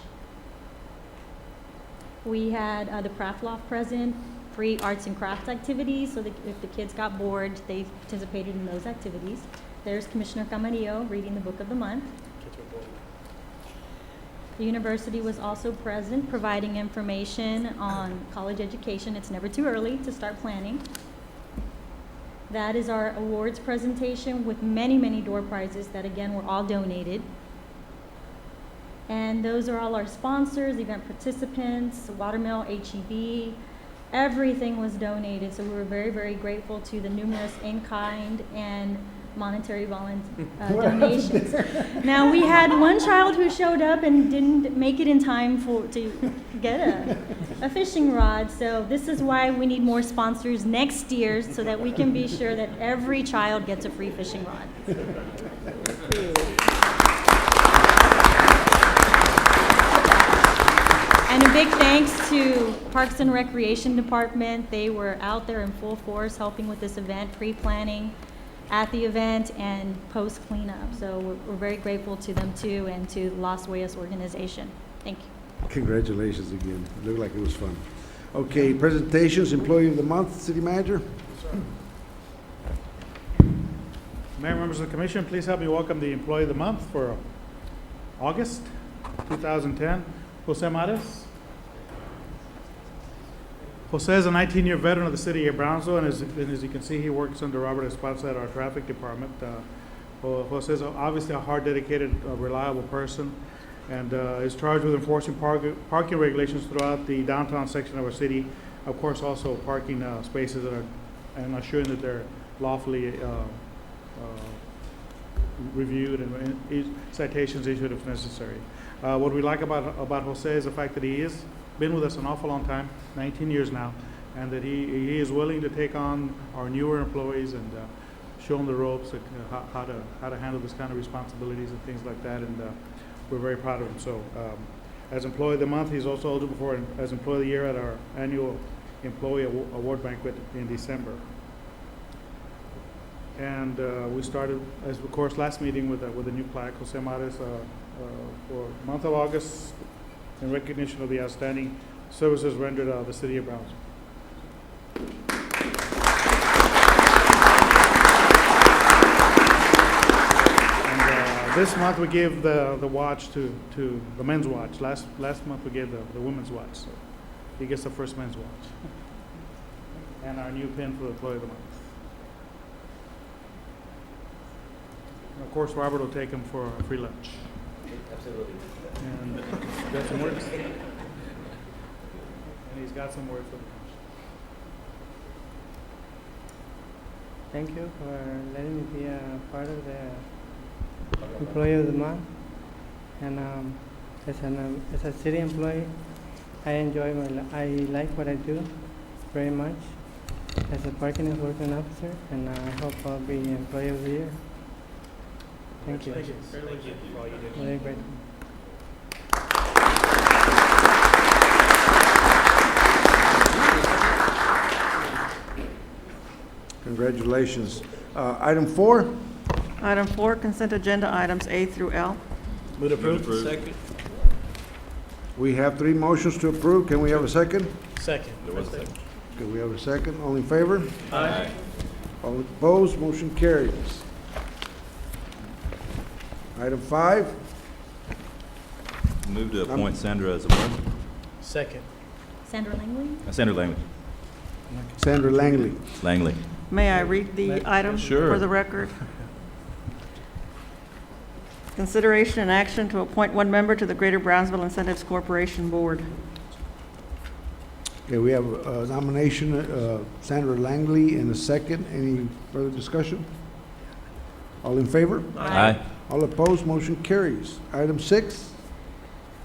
We had the craft loft present, free arts and crafts activities, so that if the kids got bored, they participated in those activities. There's Commissioner Camarillo reading the Book of the Month. The university was also present, providing information on college education. It's never too early to start planning. That is our awards presentation with many, many door prizes that, again, were all donated. And those are all our sponsors, event participants, Watermill, HEB. Everything was donated, so we were very, very grateful to the numerous in-kind and monetary donations. Now, we had one child who showed up and didn't make it in time to get a fishing rod, so this is why we need more sponsors next year, so that we can be sure that every child gets a free fishing rod. And a big thanks to Parks and Recreation Department. They were out there in full force helping with this event, pre-planning at the event and post cleanup. So we're very grateful to them too, and to Las Huellas organization. Thank you. Congratulations again. It looked like it was fun. Okay, presentations, Employee of the Month, City Manager. Mayor, members of the commission, please help me welcome the Employee of the Month for August. 2010. Jose Mares. Jose is a 19-year veteran of the city of Brownsville, and as you can see, he works under Robert Esparza at our traffic department. Jose is obviously a hard, dedicated, reliable person, and is charged with enforcing parking regulations throughout the downtown section of our city. Of course, also parking spaces that are, and assuring that they're lawfully reviewed and citations issued if necessary. What we like about Jose is the fact that he has been with us an awful long time, 19 years now, and that he is willing to take on our newer employees and show them the ropes, how to handle this kind of responsibilities and things like that, and we're very proud of him. So as Employee of the Month, he's also eligible for as Employee of the Year at our annual Employee Award Banquet in December. And we started, as of course, last meeting with a new plaque, Jose Mares, for the month of August, in recognition of the outstanding services rendered the city of Brownsville. And this month we gave the watch to the men's watch. Last month we gave the women's watch, so he gets the first men's watch. And our new pin for the Employee of the Month. And of course, Robert will take him for a free lunch. Absolutely. And got some words. And he's got some words for the Thank you for letting me be a part of the Employee of the Month. And as a city employee, I enjoy I like what I do very much as a parking enforcement officer, and I hope I'll be Employee of the Year. Thank you. Thank you for all you do. Very grateful. Congratulations. Item 4. Item 4, consent agenda items A through L. Move to approve. Second. We have 3 motions to approve. Can we have a second? Second. Okay, we have a second. All in favor? Aye. All opposed? Motion carries. Item 5. Move to appoint Sandra as a board. Second. Sandra Langley? Sandra Langley. Sandra Langley. Langley. May I read the item Sure. for the record? Consideration and action to appoint one member to the Greater Brownsville Incentives Corporation Board. Okay, we have a nomination, Sandra Langley, and a second. Any further discussion? All in favor? Aye. All opposed? Motion carries. Item 6.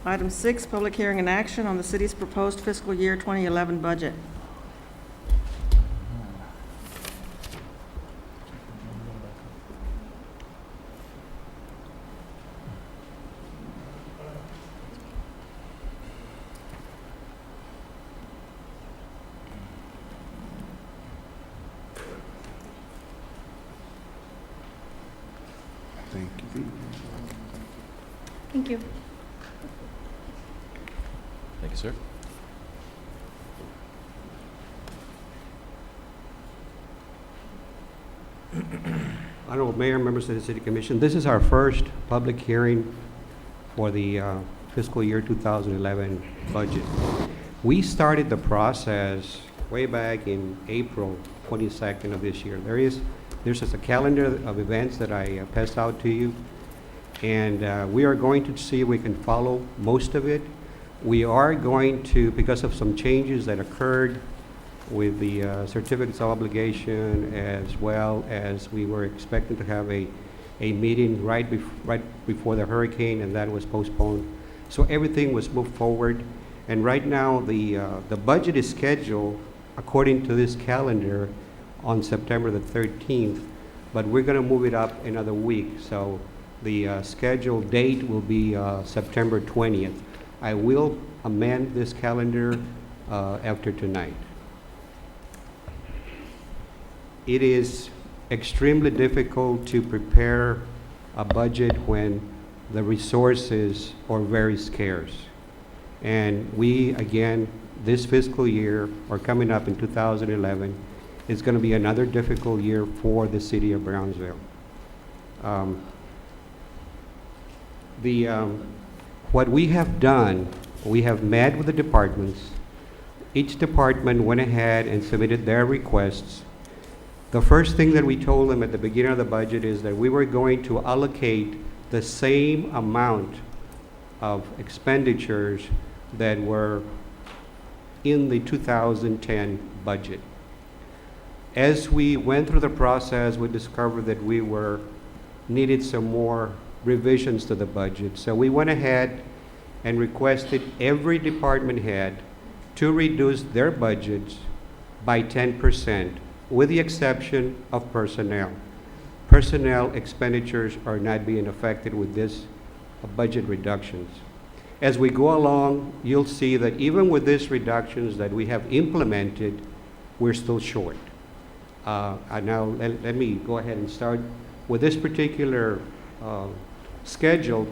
Item 6, public hearing and action on the city's proposed fiscal year 2011 budget. Thank you. Thank you. Thank you, sir. Honorable Mayor, members of the City Commission, this is our first public hearing for the fiscal year 2011 budget. We started the process way back in April 22nd of this year. There's just a calendar of events that I passed out to you, and we are going to see if we can follow most of it. We are going to, because of some changes that occurred with the certificates of obligation, as well as we were expecting to have a meeting right before the hurricane, and that was postponed. So everything was moved forward, and right now the budget is scheduled according to this calendar on September the 13th, but we're going to move it up another week. So the scheduled date will be September 20th. I will amend this calendar after tonight. It is extremely difficult to prepare a budget when the resources are very scarce. And we, again, this fiscal year, or coming up in 2011, is going to be another difficult year for the city of Brownsville. what we have done, we have met with the departments. Each department went ahead and submitted their requests. The first thing that we told them at the beginning of the budget is that we were going to allocate the same amount of expenditures that were in the 2010 budget. As we went through the process, we discovered that we needed some more revisions to the budget. So we went ahead and requested every department head to reduce their budgets by 10%, with the exception of personnel. Personnel expenditures are not being affected with this budget reductions. As we go along, you'll see that even with these reductions that we have implemented, we're still short. Now, let me go ahead and start with this particular schedule.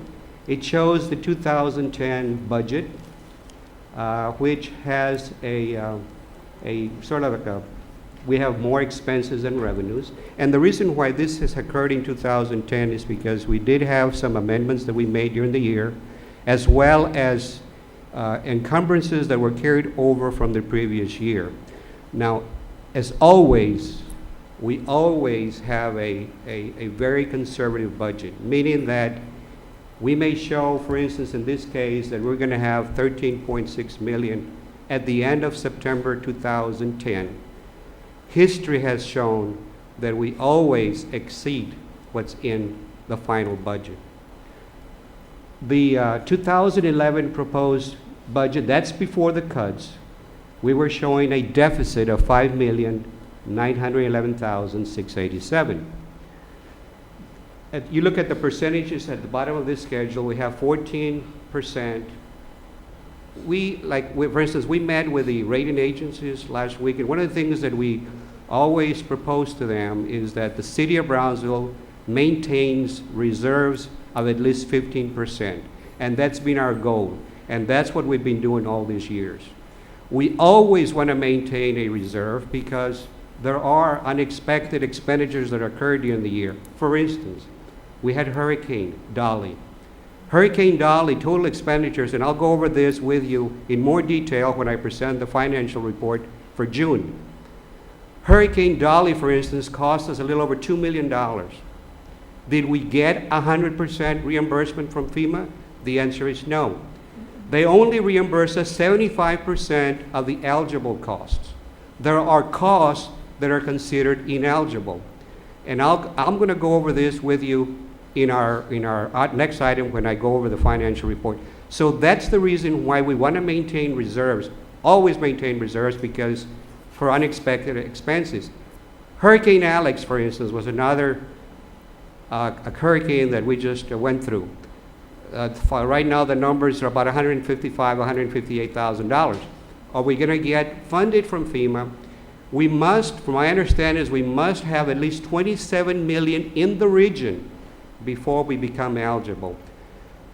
It shows the 2010 budget, which has a sort of like we have more expenses than revenues. And the reason why this has occurred in 2010 is because we did have some amendments that we made during the year, as well as encumbrances that were carried over from the previous year. Now, as always, we always have a very conservative budget, meaning that we may show, for instance, in this case, that we're going to have 13.6 million at the end of September 2010. History has shown that we always exceed what's in the final budget. The 2011 proposed budget, that's before the cuts, we were showing a deficit of 5,911,687. You look at the percentages at the bottom of this schedule, we have 14%. For instance, we met with the rating agencies last week, and one of the things that we always propose to them is that the city of Brownsville maintains reserves of at least 15%. And that's been our goal. And that's what we've been doing all these years. We always want to maintain a reserve because there are unexpected expenditures that occur during the year. For instance, we had Hurricane Dolly. Hurricane Dolly total expenditures, and I'll go over this with you in more detail when I present the financial report for June. Hurricane Dolly, for instance, cost us a little over $2 million. Did we get 100% reimbursement from FEMA? The answer is no. They only reimburse us 75% of the eligible costs. There are costs that are considered ineligible. And I'm going to go over this with you in our next item when I go over the financial report. So that's the reason why we want to maintain reserves, always maintain reserves, because for unexpected expenses. Hurricane Alex, for instance, was another a hurricane that we just went through. Right now, the numbers are about $155,000, $158,000. Are we going to get funded from FEMA? We must, from my understanding, is we must have at least 27 million in the region before we become eligible.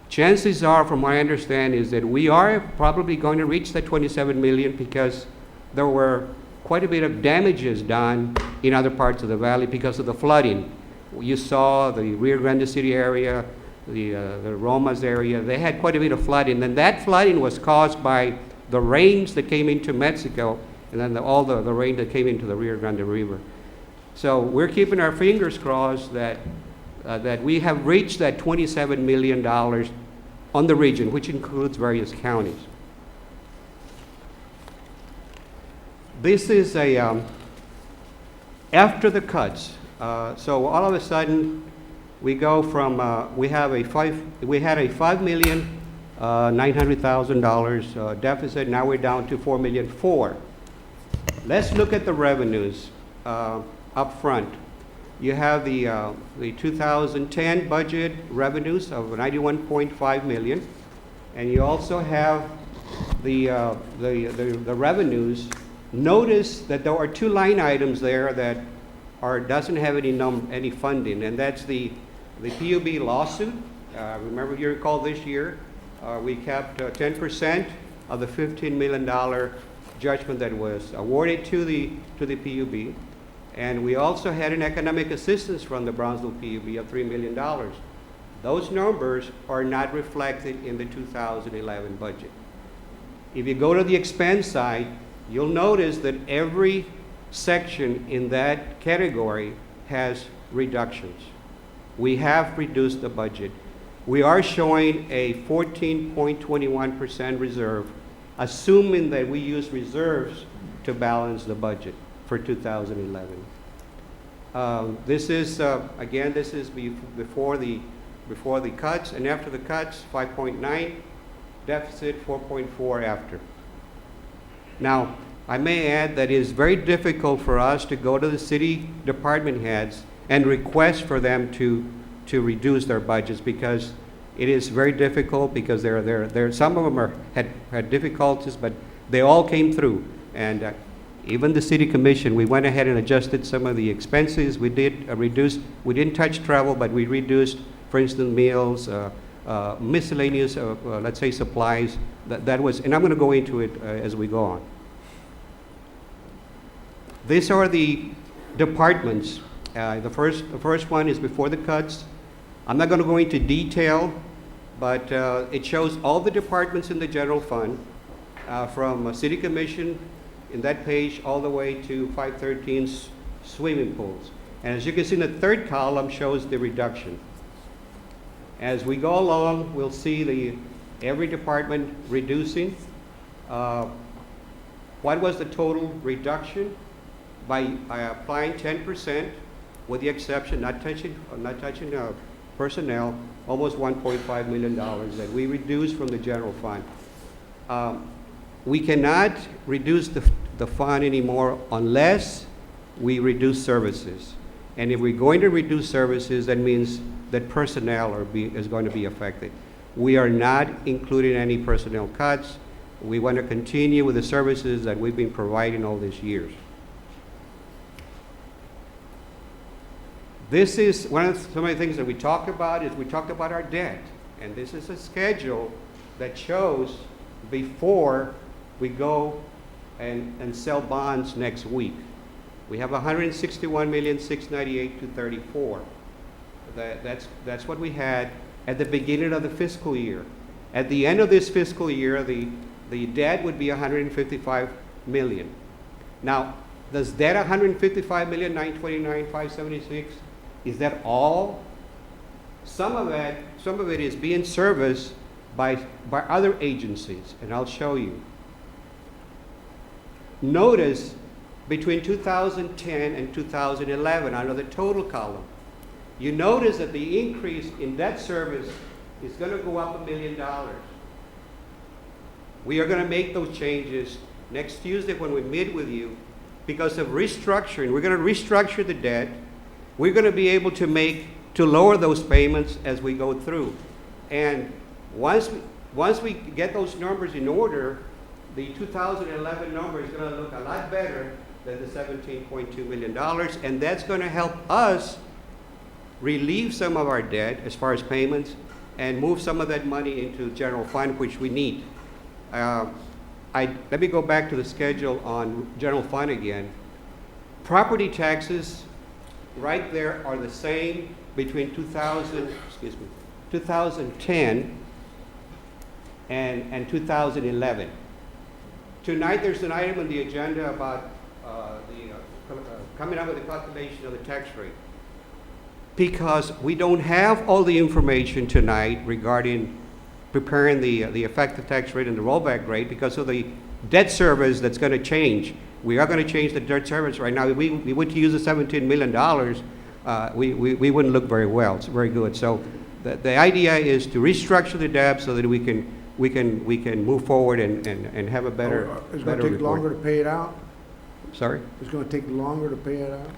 Chances are, from my understanding, is that we are probably going to reach that 27 million because there were quite a bit of damages done in other parts of the valley because of the flooding. You saw the Rio Grande City area, the Romas area, they had quite a bit of flooding. And that flooding was caused by the rains that came into Mexico and then all the rain that came into the Rio Grande River. So we're keeping our fingers crossed that we have reached that $27 million on the region, which includes various counties. This is after the cuts. So all of a sudden, we go from we had a $5,900,000 deficit. Now we're down to $4.4 million. Let's look at the revenues up front. You have the 2010 budget revenues of $91.5 million, and you also have the revenues. Notice that there are two line items there that doesn't have any funding, and that's the PUB lawsuit. Remember, you recall this year we kept 10% of the $15 million judgment that was awarded to the PUB. And we also had an economic assistance from the Brownsville PUB of $3 million. Those numbers are not reflected in the 2011 budget. If you go to the expense side, you'll notice that every section in that category has reductions. We have reduced the budget. We are showing a 14.21% reserve, assuming that we use reserves to balance the budget for 2011. This is, again, this is before the cuts, and after the cuts, 5.9, deficit 4.4 after. Now, I may add that it is very difficult for us to go to the city department heads and request for them to reduce their budgets, because it is very difficult, because some of them had difficulties, but they all came through. And even the city commission, we went ahead and adjusted some of the expenses. We did reduce, we didn't touch travel, but we reduced, for instance, meals, miscellaneous, let's say supplies. That was, and I'm going to go into it as we go on. These are the departments. The first one is before the cuts. I'm not going to go into detail, but it shows all the departments in the general fund, from city commission in that page all the way to 513 swimming pools. And as you can see, in the third column shows the reduction. As we go along, we'll see every department reducing. What was the total reduction? By applying 10%, with the exception, not touching personnel, almost $1.5 million that we reduced from the general fund. We cannot reduce the fund anymore unless we reduce services. And if we're going to reduce services, that means that personnel is going to be affected. We are not including any personnel cuts. We want to continue with the services that we've been providing all these years. This is some of the things that we talk about our debt. And this is a schedule that shows before we go and sell bonds next week. We have $161,698,234. That's what we had at the beginning of the fiscal year. At the end of this fiscal year, the debt would be $155 million. Now, does that $155,929,576, is that all? Some of it is being serviced by other agencies, and I'll show you. Notice between 2010 and 2011, under the total column, you notice that the increase in debt service is going to go up $1 million. We are going to make those changes next Tuesday when we meet with you because of restructuring. We're going to restructure the debt. We're going to be able to lower those payments as we go through. And once we get those numbers in order, the 2011 number is going to look a lot better than the $17.2 million, and that's going to help us relieve some of our debt as far as payments and move some of that money into general fund, which we need. Let me go back to the schedule on general fund again. Property taxes right there are the same between 2010 and 2011. Tonight there's an item on the agenda about coming up with a calculation of the tax rate. Because we don't have all the information tonight regarding preparing the effective tax rate and the rollback rate because of the debt service that's going to change. We are going to change the debt service right now. If we were to use the $17 million, we wouldn't look very well. It's very good. So the idea is to restructure the debt so that we can move forward and have a better It's going to take longer to pay it out? Sorry? It's going to take longer to pay it out?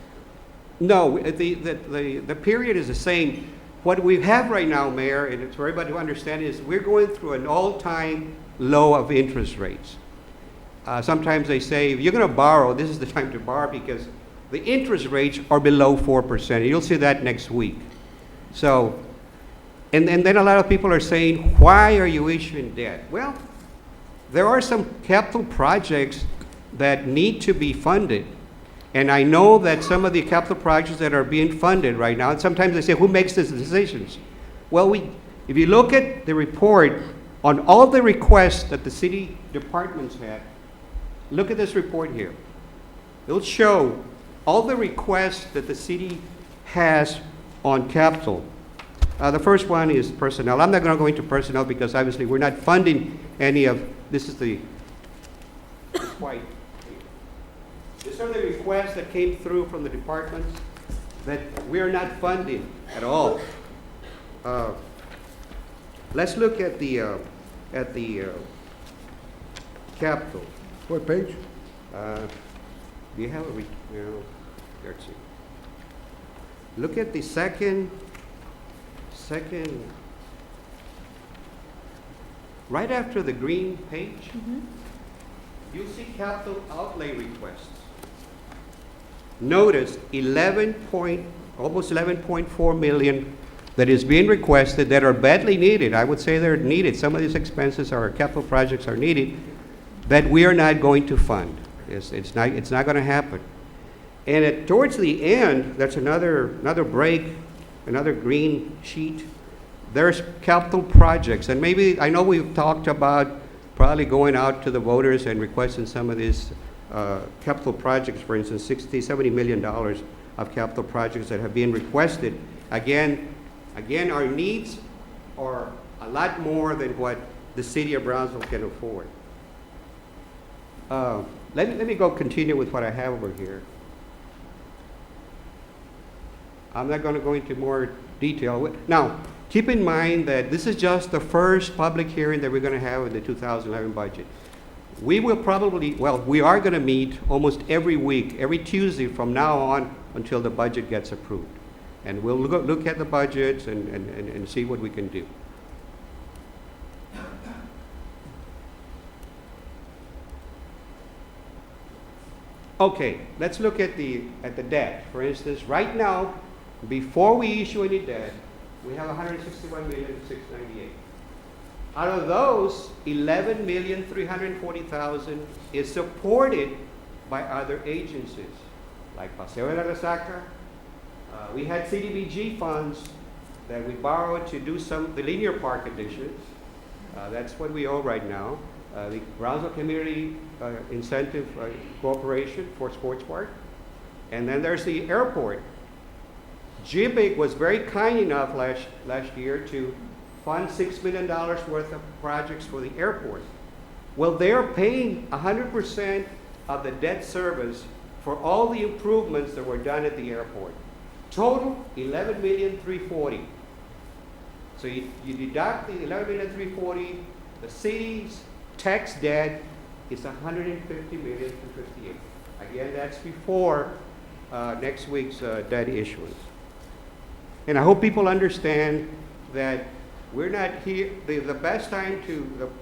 No, the period is the same. What we have right now, Mayor, and it's for everybody to understand, is we're going through an all-time low of interest rates. Sometimes they say, if you're going to borrow, this is the time to borrow because the interest rates are below 4%. You'll see that next week. So, and then a lot of people are saying, why are you issuing debt? Well, there are some capital projects that need to be funded. And I know that some of the capital projects that are being funded right now, and sometimes they say, who makes these decisions? Well, if you look at the report on all the requests that the city departments had, look at this report here. It'll show all the requests that the city has on capital. The first one is personnel. I'm not going to go into personnel because obviously we're not funding any of, this is the, this white. These are the requests that came through from the departments that we're not funding at all. Let's look at the capital. What page? Do you have a, no, let's see. Look at the second, right after the green page, you'll see capital outlay requests. Notice almost 11.4 million that is being requested that are badly needed. I would say they're needed. Some of these expenses are capital projects are needed that we are not going to fund. It's not going to happen. And towards the end, that's another break, another green sheet. There's capital projects, and maybe I know we've talked about probably going out to the voters and requesting some of these capital projects, for instance, $60–70 million of capital projects that have been requested. Again, our needs are a lot more than what the city of Brownsville can afford. Let me go continue with what I have over here. I'm not going to go into more detail. Now, keep in mind that this is just the first public hearing that we're going to have in the 2011 budget. We will probably, well, we are going to meet almost every week, every Tuesday from now on until the budget gets approved. And we'll look at the budgets and see what we can do. Okay, let's look at the debt. For instance, right now, before we issue any debt, we have $161,698,000. Out of those, $11,340,000 is supported by other agencies, like Paseo de la Resaca. We had CDBG funds that we borrowed to do the linear park additions. That's what we owe right now. The Brownsville Community Incentive Corporation for Sports Park. And then there's the airport. GBIC was very kind enough last year to fund $6 million worth of projects for the airport. Well, they're paying 100% of the debt service for all the improvements that were done at the airport. Total, $11,340,000. So you deduct the $11,340,000, the city's tax debt is $150,258,000. Again, that's before next week's debt issuance. And I hope people understand that we're not here, the best time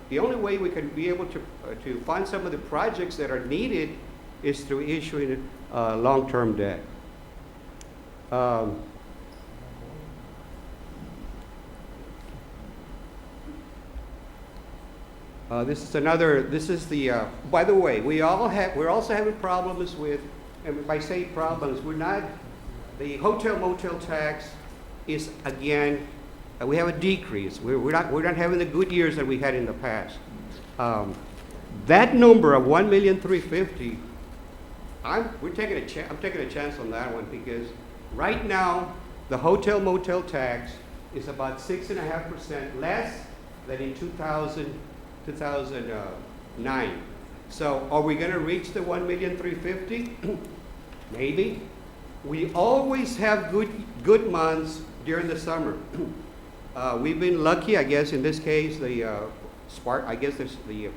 the only way we can be able to fund some of the projects that are needed is through issuing long-term debt. This is the, by the way, we're also having problems with, and by saying problems, the hotel motel tax is again, we have a decrease. We're not having the good years that we had in the past. That number of $1,350,000, I'm taking a chance on that one because right now the hotel motel tax is about 6.5% less than in 2009. So are we going to reach the $1,350,000? Maybe. We always have good months during the summer. We've been lucky, I guess, in this case, the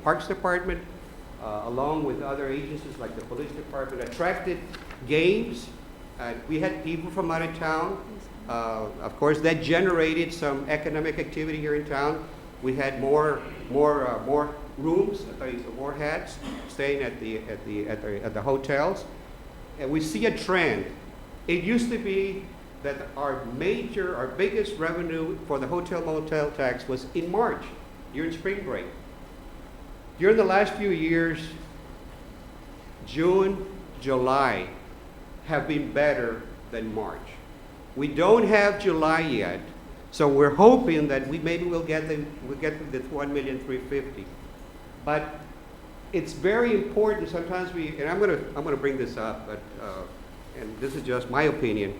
Parks Department, along with other agencies like the Police Department, attracted games. We had people from out of town. Of course, that generated some economic activity here in town. We had more rooms, more heads staying at the hotels, and we see a trend. It used to be that our biggest revenue for the hotel motel tax was in March, during spring break. During the last few years, June, July have been better than March. We don't have July yet, So we're hoping that maybe we'll get to the 1,350,000. But it's very important, sometimes and I'm gonna bring this up, but, and this is just my opinion,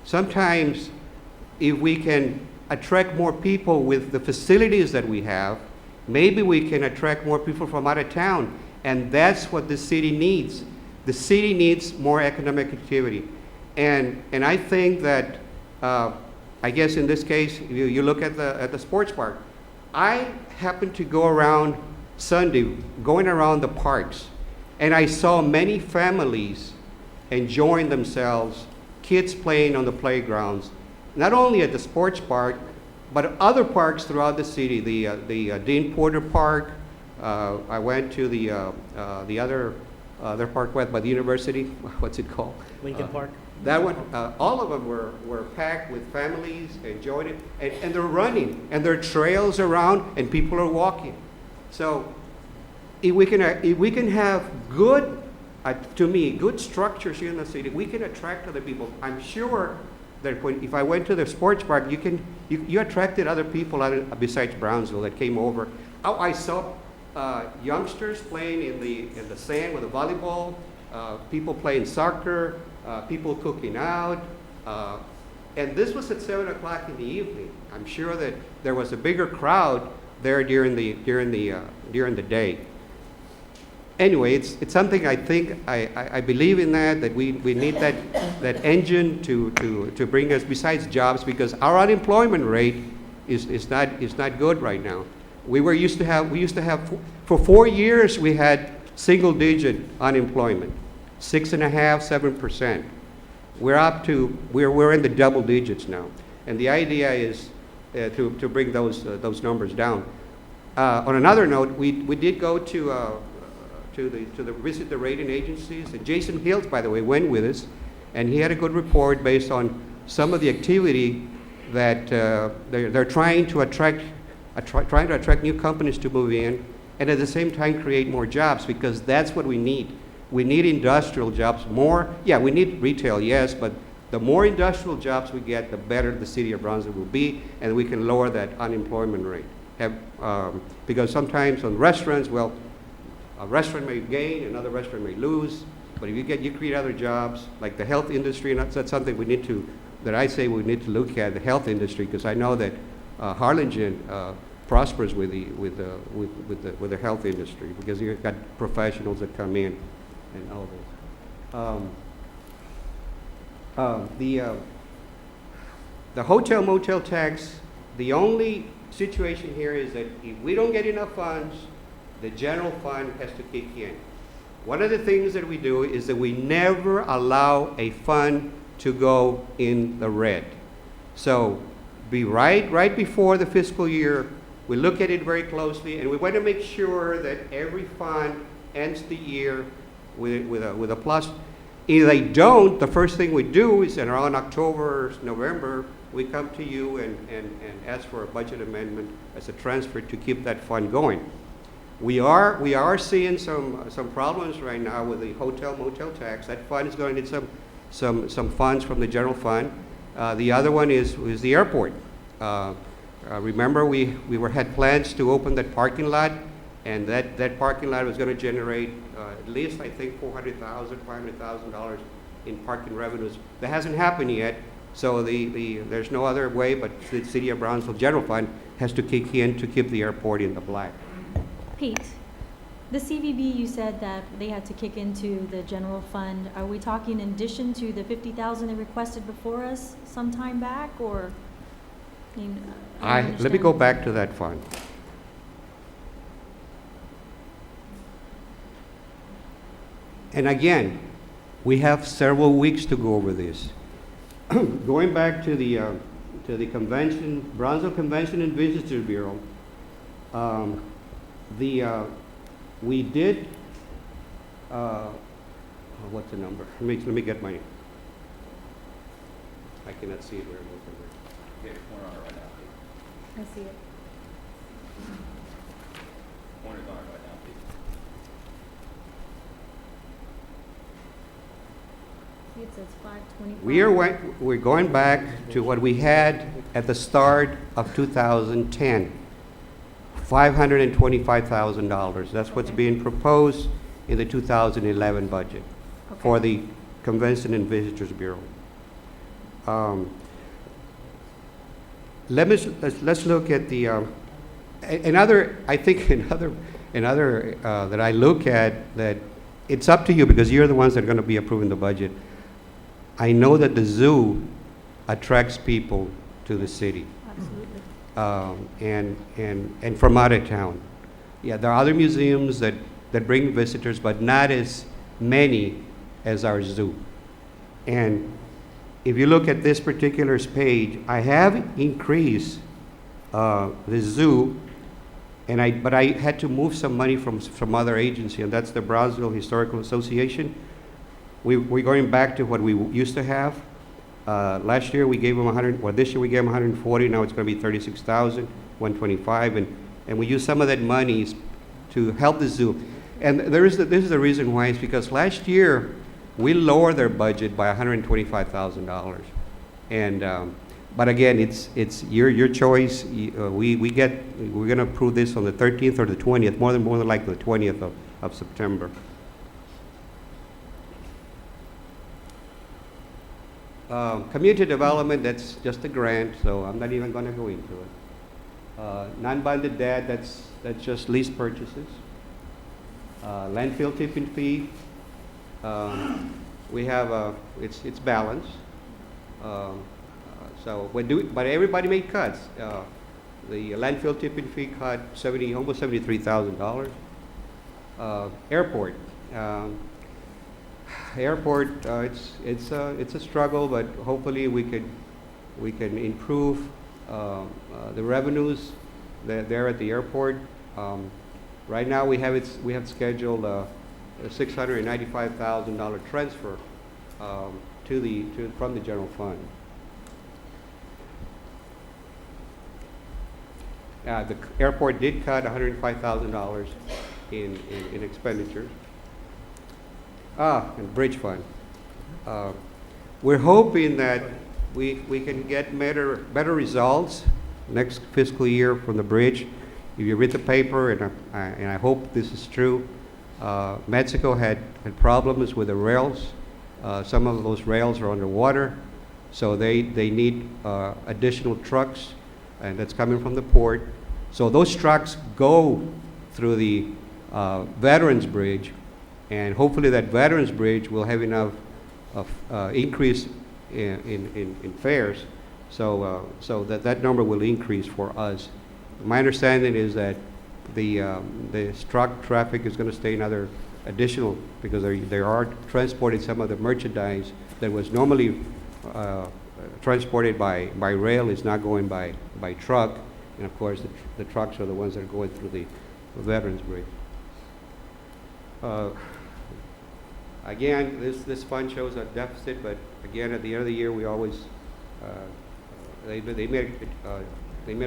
sometimes if we can attract more people with the facilities that we have, maybe we can attract more people from out of town, and that's what the city needs. The city needs more economic activity. And I think that, I guess in this case, you look at the sports park. I happened to go around Sunday, going around the parks, and I saw many families enjoying themselves, kids playing on the playgrounds, not only at the sports park, but other parks throughout the city. The Dean Porter Park. I went to the other park by the university. What's it called? Lincoln Park. That one. All of them were packed with families, enjoying it, and they're running, and there are trails around, and people are walking. So, if we can have good, to me, good structures here in the city, we can attract other people. I'm sure that if I went to the sports park, you attracted other people besides Brownsville that came over. Oh, I saw youngsters playing in the sand with a volleyball, people playing soccer, people cooking out, and this was at 7 o'clock in the evening. I'm sure that there was a bigger crowd there during the day. Anyway, it's something I think I believe in that we need that engine to bring us besides jobs, because our unemployment rate is not good right now. We used to have for 4 years we had single digit unemployment, 6.5%, 7%. We're in the double digits now, and the idea is to bring those numbers down. On another note, we did go to visit the rating agencies, and Jason Hills, by the way, went with us, and he had a good report based on some of the activity that they're trying to attract new companies to move in, and at the same time create more jobs, because that's what we need. We need industrial jobs more. Yeah, we need retail, yes, but the more industrial jobs we get, the better the city of Brownsville will be, and we can lower that unemployment rate. Because sometimes on restaurants, well, a restaurant may gain, another restaurant may lose, but if you create other jobs, like the health industry, and that's something that I say we need to look at, the health industry, because I know that Harlingen prospers with the health industry, because you've got professionals that come in and all this. The hotel motel tax, the only situation here is that if we don't get enough funds, the general fund has to kick in. One of the things that we do is that we never allow a fund to go in the red. So right before the fiscal year, we look at it very closely, and we want to make sure that every fund ends the year with a plus. If they don't, the first thing we do is around October, November, we come to you and ask for a budget amendment as a transfer to keep that fund going. We are seeing some problems right now with the hotel motel tax. That fund is going to need some funds from the general fund. The other one is the airport. Remember, we had plans to open that parking lot, and that parking lot was going to generate at least, I think, $500,000 in parking revenues. That hasn't happened yet, so there's no other way but the City of Brownsville General Fund has to kick in to keep the airport in the black. Pete, the CVB, you said that they had to kick into the general fund. Are we talking in addition to the $50,000 they requested before us some time back, or? I mean, Let me go back to that fund. And again, we have several weeks to go over this. Going back to the convention, Brownsville Convention and Visitors Bureau, we did, what's the number? Let me get my, I cannot see it very well from there. Okay, corner on it right now, Pete. I see it. Corner's on it right now, Pete. see it says 525. We're going back to what we had at the start of 2010, $525,000. That's what's Okay. being proposed in the 2011 budget for the Convention and Visitors Bureau. Let's look at the another. I think another that I look at, that it's up to you because you're the ones that are going to be approving the budget. I know that the zoo attracts people to the city, Absolutely. and from out of town. Yeah, there are other museums that bring visitors, but not as many as our zoo. And if you look at this particular page, I have increased the zoo, but I had to move some money from other agency, and that's the Brownsville Historical Association. We're going back to what we used to have. Last year we gave them 100. Well, this year we gave them 140. Now it's going to be 36,125, and we use some of that money to help the zoo. And this is the reason why. It's because last year we lowered their budget by $125,000, and but again, it's your choice. We're going to approve this on the 13th or the 20th, more than likely the 20th of September. Community development, that's just a grant, so I'm not even going to go into it. Non-bonded debt, that's just lease purchases. Landfill tipping fee, we have it's balanced. But everybody made cuts. The landfill tipping fee cut almost $73,000. Airport. It's a struggle, but hopefully we can improve the revenues there at the airport. Right now we have scheduled a $695,000 transfer from the general fund. The airport did cut $105,000 in expenditures. And bridge fund. We're hoping that we can get better results next fiscal year from the bridge. If you read the paper, and I hope this is true, Mexico had problems with the rails. Some of those rails are underwater, so they need additional trucks, and that's coming from the port. So those trucks go through the Veterans Bridge, and hopefully that Veterans Bridge will have enough of increase in fares, so that number will increase for us. My understanding is that the truck traffic is going to stay another additional, because they are transporting some of the merchandise that was normally transported by rail is now going by truck, and of course the trucks are the ones that are going through the Veterans Bridge. Again, this fund shows a deficit, but again, at the end of the year, we always they made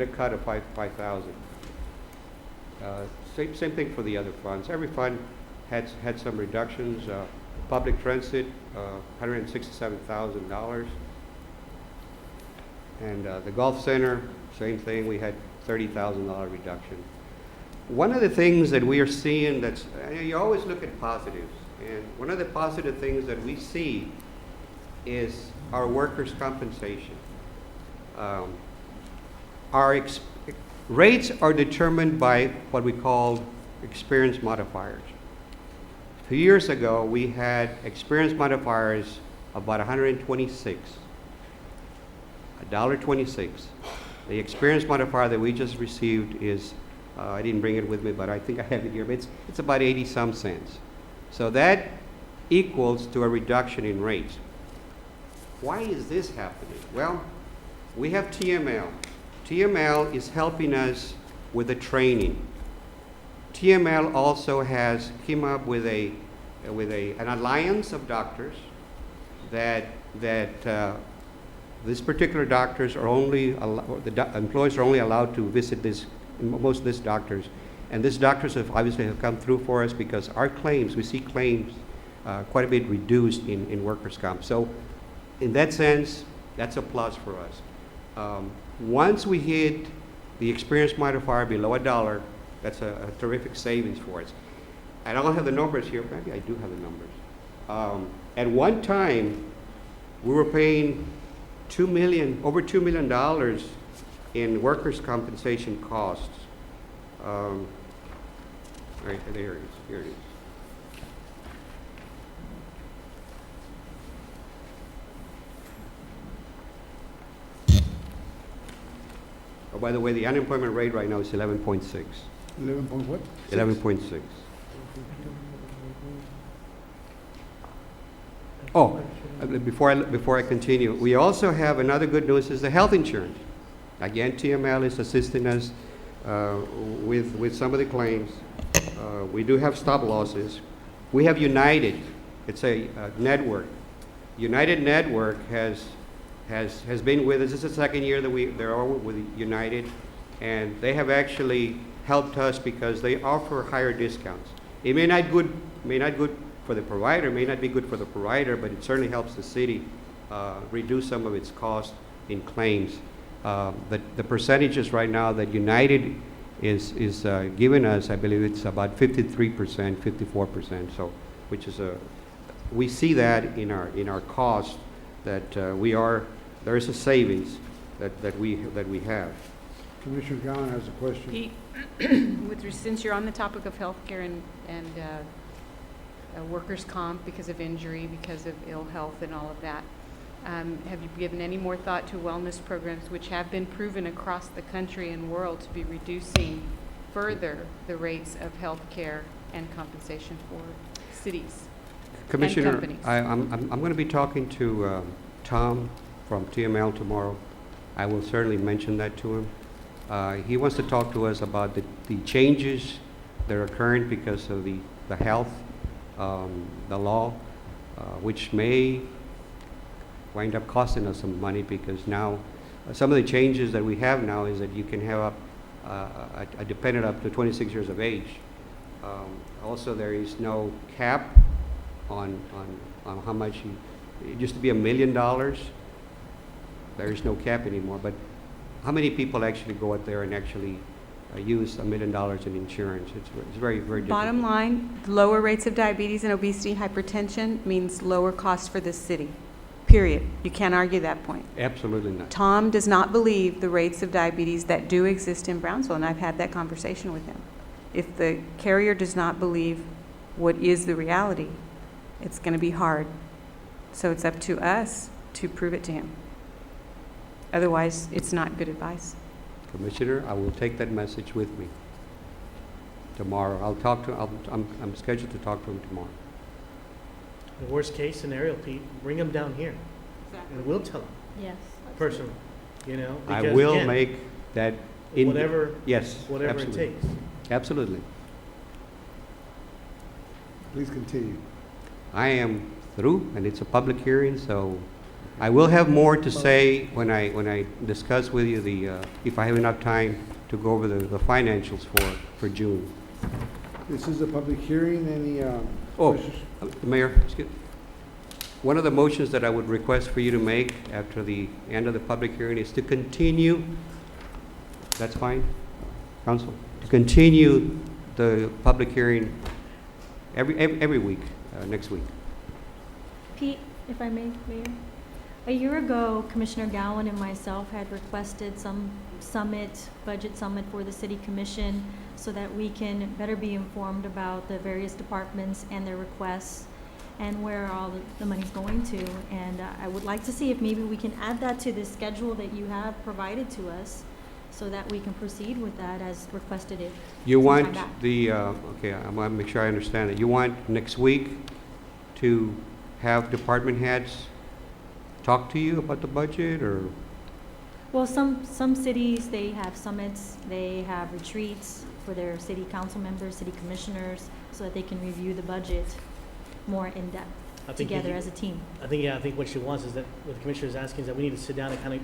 a cut of $5,000. Same thing for the other funds. Every fund had some reductions. Public transit, $167,000, and the golf center, same thing. We had $30,000 reduction. One of the things that we are seeing, you always look at positives. And one of the positive things that we see is our workers' compensation. Our rates are determined by what we call experience modifiers. 2 years ago, we had experience modifiers about 126, $1.26. The experience modifier that we just received is, I didn't bring it with me, but I think I have it here, but it's about 80-some cents. So that equals to a reduction in rates. Why is this happening? Well, we have TML. TML is helping us with the training. TML also came up with an alliance of doctors that these particular doctors are only employees are only allowed to visit most of these doctors. And these doctors have obviously come through for us, because our claims, we see claims quite a bit reduced in workers' comp. So in that sense, that's a plus for us. Once we hit the experience modifier below $1, that's a terrific savings for us. I don't have the numbers here, maybe I do have the numbers. At one time, we were paying over $2 million in workers' compensation costs. Right, there it is, here it is. Oh, by the way, the unemployment rate right now is 11.6. 11 point what? 11.6. Oh, before I continue, we also have another good news is the health insurance. Again, TML is assisting us with some of the claims. We do have stop losses. We have United. It's a network. United Network has been with us. This is the second year that they're all with United, and they have actually helped us because they offer higher discounts. It may not good for the provider, may not be good for the provider, but it certainly helps the city reduce some of its costs in claims. The percentages right now that United is giving us, I believe it's about 53%, 54%. So, which is we see that in our cost that there is a savings that we have. Commissioner Gowan has a question. Since you're on the topic of healthcare and workers' comp because of injury, because of ill health and all of that, have you given any more thought to wellness programs which have been proven across the country and world to be reducing further the rates of health care and compensation for cities Commissioner, and companies? I'm going to be talking to Tom from TML tomorrow. I will certainly mention that to him. He wants to talk to us about the changes that are occurring because of the health, the law, which may wind up costing us some money because now some of the changes that we have now is that you can have a dependent up to 26 years of age. Also, there is no cap on how much it used to be $1 million. There is no cap anymore, but how many people actually go out there and actually use $1 million in insurance? It's very, very difficult. Bottom line, lower rates of diabetes and obesity, hypertension means lower costs for the city. Period. You can't argue that point. Absolutely not. Tom does not believe the rates of diabetes that do exist in Brownsville, and I've had that conversation with him. If the carrier does not believe what is the reality, it's going to be hard. So it's up to us to prove it to him. Otherwise, it's not good advice. Commissioner, I will take that message with me tomorrow. I'm scheduled to talk to him tomorrow. The worst case scenario, Pete, bring them down here. Exactly. And we'll tell them Yes. personally, I because, will again, make that whatever absolutely. it takes. Absolutely. Please continue. I am through, and it's a public hearing, so I will have more to say when I discuss with you if I have enough time to go over the financials for June. This is a public hearing. Any questions? Mayor, one of the motions that I would request for you to make after the end of the public hearing is to continue, that's fine, Council, to continue the public hearing every week, next week. Pete, if I may, Mayor. A year ago, Commissioner Gowan and myself had requested some budget summit for the City Commission so that we can better be informed about the various departments and their requests and where all the money's going to. And I would like to see if maybe we can add that to the schedule that you have provided to us so that we can proceed with that as requested. You want okay, I want to make sure I understand it. You want next week to have department heads talk to you about the budget, or? Well, some cities, they have summits, they have retreats for their city council members, city commissioners, so that they can review the budget more in depth together as a team. I think what she wants is that what the commissioner is asking is that we need to sit down and kind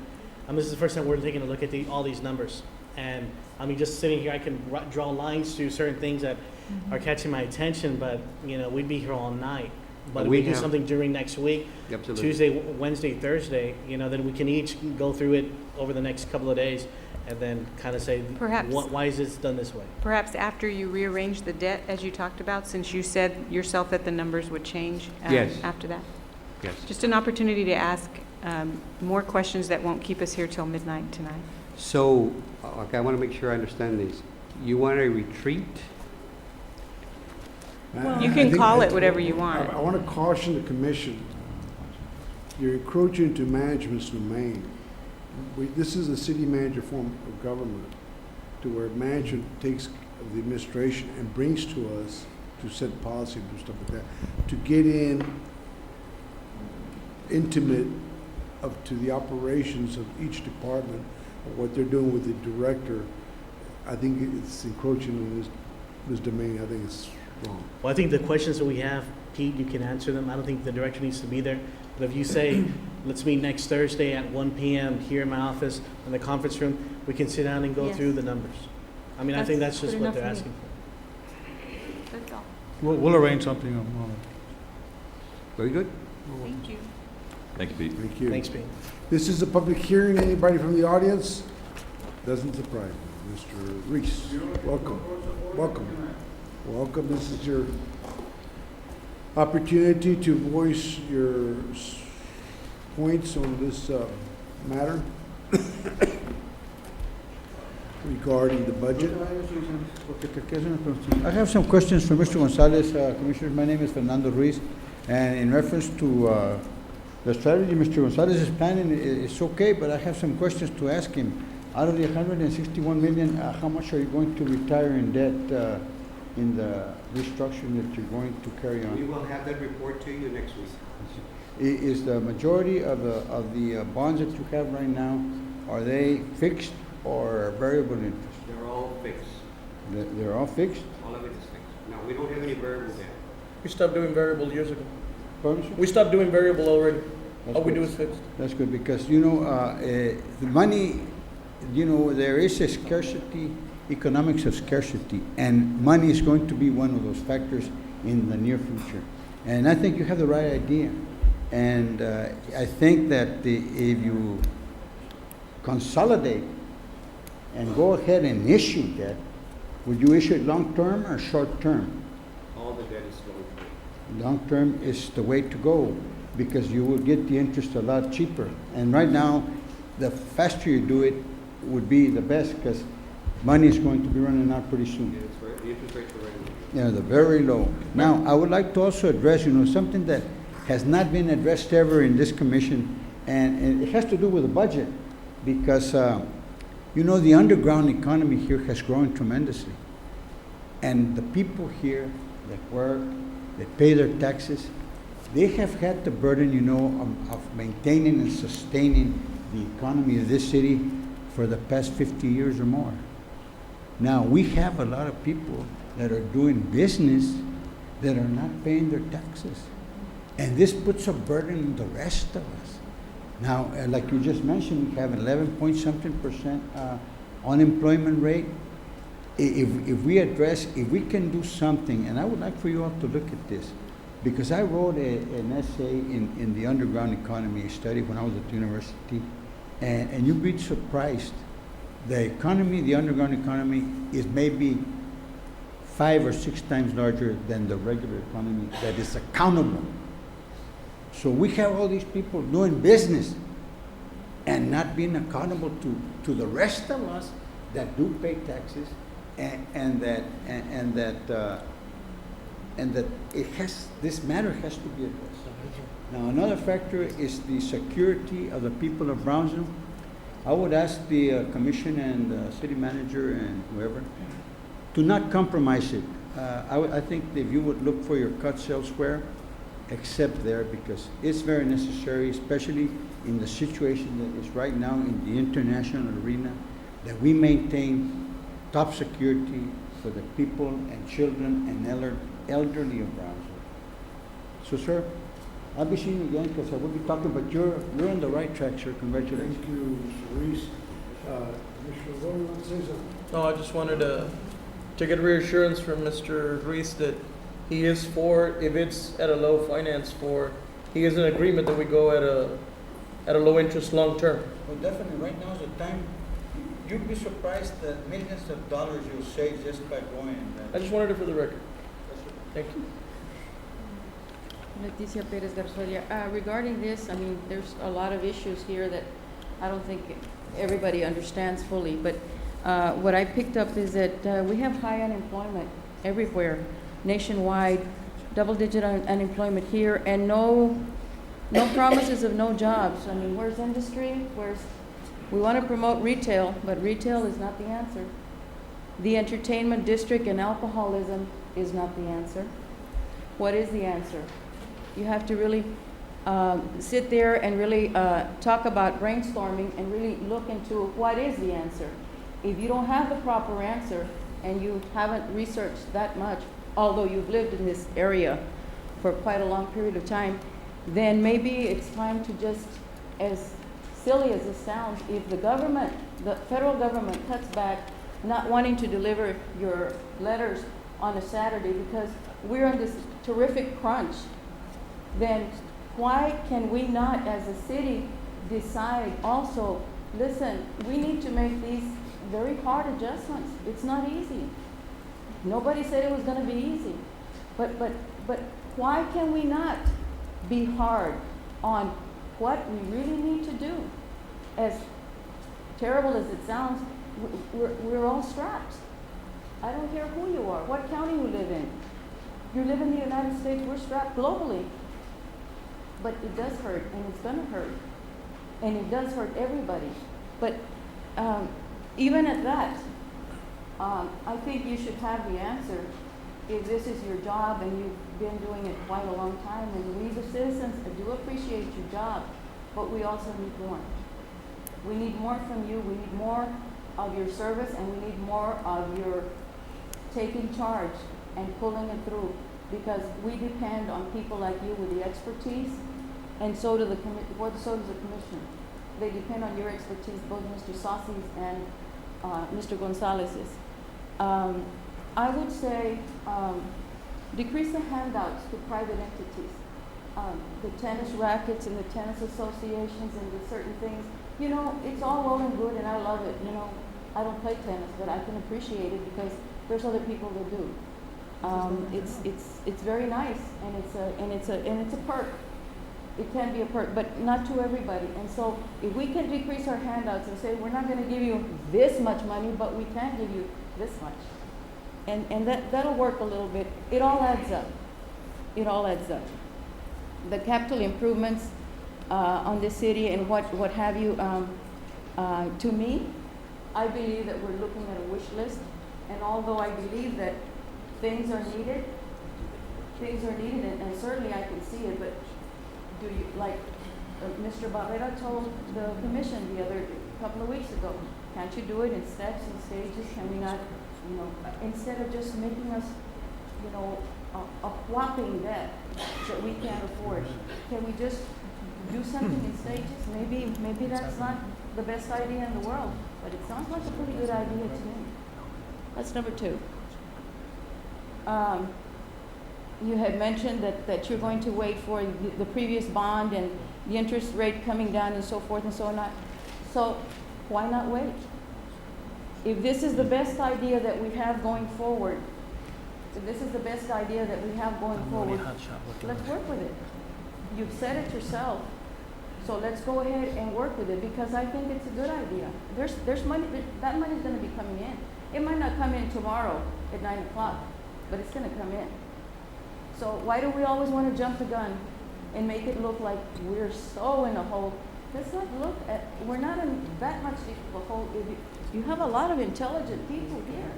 of, this is the first time we're taking a look at all these numbers. And just sitting here, I can draw lines to certain things that are catching my attention, but we'd be here all night. But if We we do have- something during next week, Absolutely. Tuesday, Wednesday, Thursday, then we can each go through it over the next couple of days and then kind of say, Perhaps. why is this done this way? Perhaps after you rearrange the debt, as you talked about, since you said yourself that the numbers would change Yes. after that. Yes. Just an opportunity to ask more questions that won't keep us here till midnight tonight. So, okay, I want to make sure I understand this. You want a retreat? You can call it whatever you want. I want to caution the commission. You're encroaching into management's domain. This is a city manager form of government, to where management takes of the administration and brings to us to set policy and do stuff like that. To get intimate up to the operations of each department, of what they're doing with the director, I think it's encroaching in this domain. I think it's wrong. Well, I think the questions that we have, Pete, you can answer them. I don't think the director needs to be there. But if you say, let's meet next Thursday at 1 p.m. here in my office in the conference room, we can sit down and go Yes. through the numbers. I mean, I think that's That's just good what they're enough asking for. That's all. We'll arrange something on it. Very good. Thank you. Thank you, Pete. Thank you. Thanks, Pete. This is a public hearing. Anybody from the audience? Doesn't surprise me. Mr. Reese, welcome. Welcome. Welcome. This is your opportunity to voice your points on this matter regarding the budget. I have some questions for Mr. Gonzalez. Commissioner, my name is Fernando Ruiz, and in reference to the strategy Mr. Gonzalez is planning, it's okay, but I have some questions to ask him. Out of the 161 million, how much are you going to retire in debt in the restructuring that you're going to carry on? We will have that report to you next week. Is the majority of the bonds that you have right now, are they fixed or variable interest? They're all fixed. They're all fixed? All of it is fixed. No, we don't have any variable debt. We stopped doing variable years ago. Pardon, sir? We stopped doing variable already. That's All we good. do is fixed. That's good, because, the money, there is a scarcity, economics of scarcity, and money is going to be one of those factors in the near future. And I think you have the right idea. And I think that if you consolidate and go ahead and issue debt, would you issue it long-term or short-term? All the debt is long-term. Long-term is the way to go, because you will get the interest a lot cheaper. And right now, the faster you do it would be the best, because money is going to be running out pretty soon. Yeah, it's very, the interest rates are very low. Yeah, they're very low. Now, I would like to also address, something that has not been addressed ever in this commission, and it has to do with the budget, because, the underground economy here has grown tremendously. And the people here that work, that pay their taxes, they have had the burden, of maintaining and sustaining the economy of this city for the past 50 years or more. Now, we have a lot of people that are doing business that are not paying their taxes. And this puts a burden on the rest of us. Now, like you just mentioned, we have 11-point-something% unemployment rate. If we can do something, and I would like for you all to look at this, because I wrote an essay in the underground economy study when I was at the university, and you'd be surprised. The underground economy is maybe 5 or 6 times larger than the regular economy that is accountable. So we have all these people doing business and not being accountable to the rest of us that do pay taxes, and that this matter has to be addressed. Now, another factor is the security of the people of Brownsville. I would ask the commission and the city manager and whoever to not compromise it. I think if you would look for your cuts elsewhere, except there, because it's very necessary, especially in the situation that is right now in the international arena, that we maintain top security for the people and children and elderly of Brownsville. So, sir, I'll be seeing you again, because I will be talking, but you're on the right track, sir. Congratulations. Thank you, Mr. Reese. Commissioner Gold, you want to say something? No, I just wanted to get reassurance from Mr. Ruiz that he is for, if it's at a low finance for, he is in agreement that we go at a low interest long term. Well, definitely, right now is the time, you'd be surprised the millions of dollars you'll save just by going. I just wanted it for the record. Thank you. Leticia Perez Garzolia. Regarding this, I mean, there's a lot of issues here that I don't think everybody understands fully, but what I picked up is that we have high unemployment everywhere, nationwide, double-digit unemployment here, and no promises of no jobs. I mean, where's industry? We want to promote retail, but retail is not the answer. The entertainment district and alcoholism is not the answer. What is the answer? You have to really sit there and really talk about brainstorming and really look into what is the answer. If you don't have the proper answer and you haven't researched that much, although you've lived in this area for quite a long period of time, then maybe it's time to just, as silly as this sounds, if the government, the federal government cuts back not wanting to deliver your letters on a Saturday because we're on this terrific crunch, then why can we not, as a city, decide also, listen, we need to make these very hard adjustments. It's not easy. Nobody said it was going to be easy. But why can we not be hard on what we really need to do? As terrible as it sounds, we're all strapped. I don't care who you are, what county you live in. You live in the United States, we're strapped globally. But it does hurt, and it's going to hurt. And it does hurt everybody. But even at that, I think you should have the answer if this is your job and you've been doing it quite a long time. And we, the citizens, do appreciate your job, but we also need more. We need more from you. We need more of your service, and we need more of your taking charge and pulling it through, because we depend on people like you with the expertise, and so does the commission. They depend on your expertise, both Mr. Sasi's and Mr. Gonzalez's. I would say decrease the handouts to private entities. The tennis rackets and the tennis associations and the certain things. You know, it's all well and good, and I love it. You know, I don't play tennis, but I can appreciate it because there's other people that do. It's very nice, and it's a perk. It can be a perk, but not to everybody. And so, if we can decrease our handouts and say we're not going to give you this much money, but we can give you this much, and that'll work a little bit. It all adds up. It all adds up. The capital improvements on this city and what have you. To me, I believe that we're looking at a wish list, and although I believe that things are needed, and certainly I can see it, but do you, like Mr. Barrera told the commission the other couple of weeks ago, can't you do it in steps and stages? Can we not, you know, instead of just making us, you know, a whopping debt that we can't afford, can we just do something in stages? Maybe that's not the best idea in the world, but it sounds like a pretty good idea to me. That's number two. You had mentioned that you're going to wait for the previous bond and the interest rate coming down and so forth and so on. So why not wait? If this is the best idea that we have going forward, let's work with it. You've said it yourself. So let's go ahead and work with it, because I think it's a good idea. There's money, that money's going to be coming in. It might not come in tomorrow at 9 o'clock, but it's going to come in. So why do we always want to jump the gun and make it look like we're so in a hole? Let's not look at, we're not in that much of a hole. You have a lot of intelligent people here.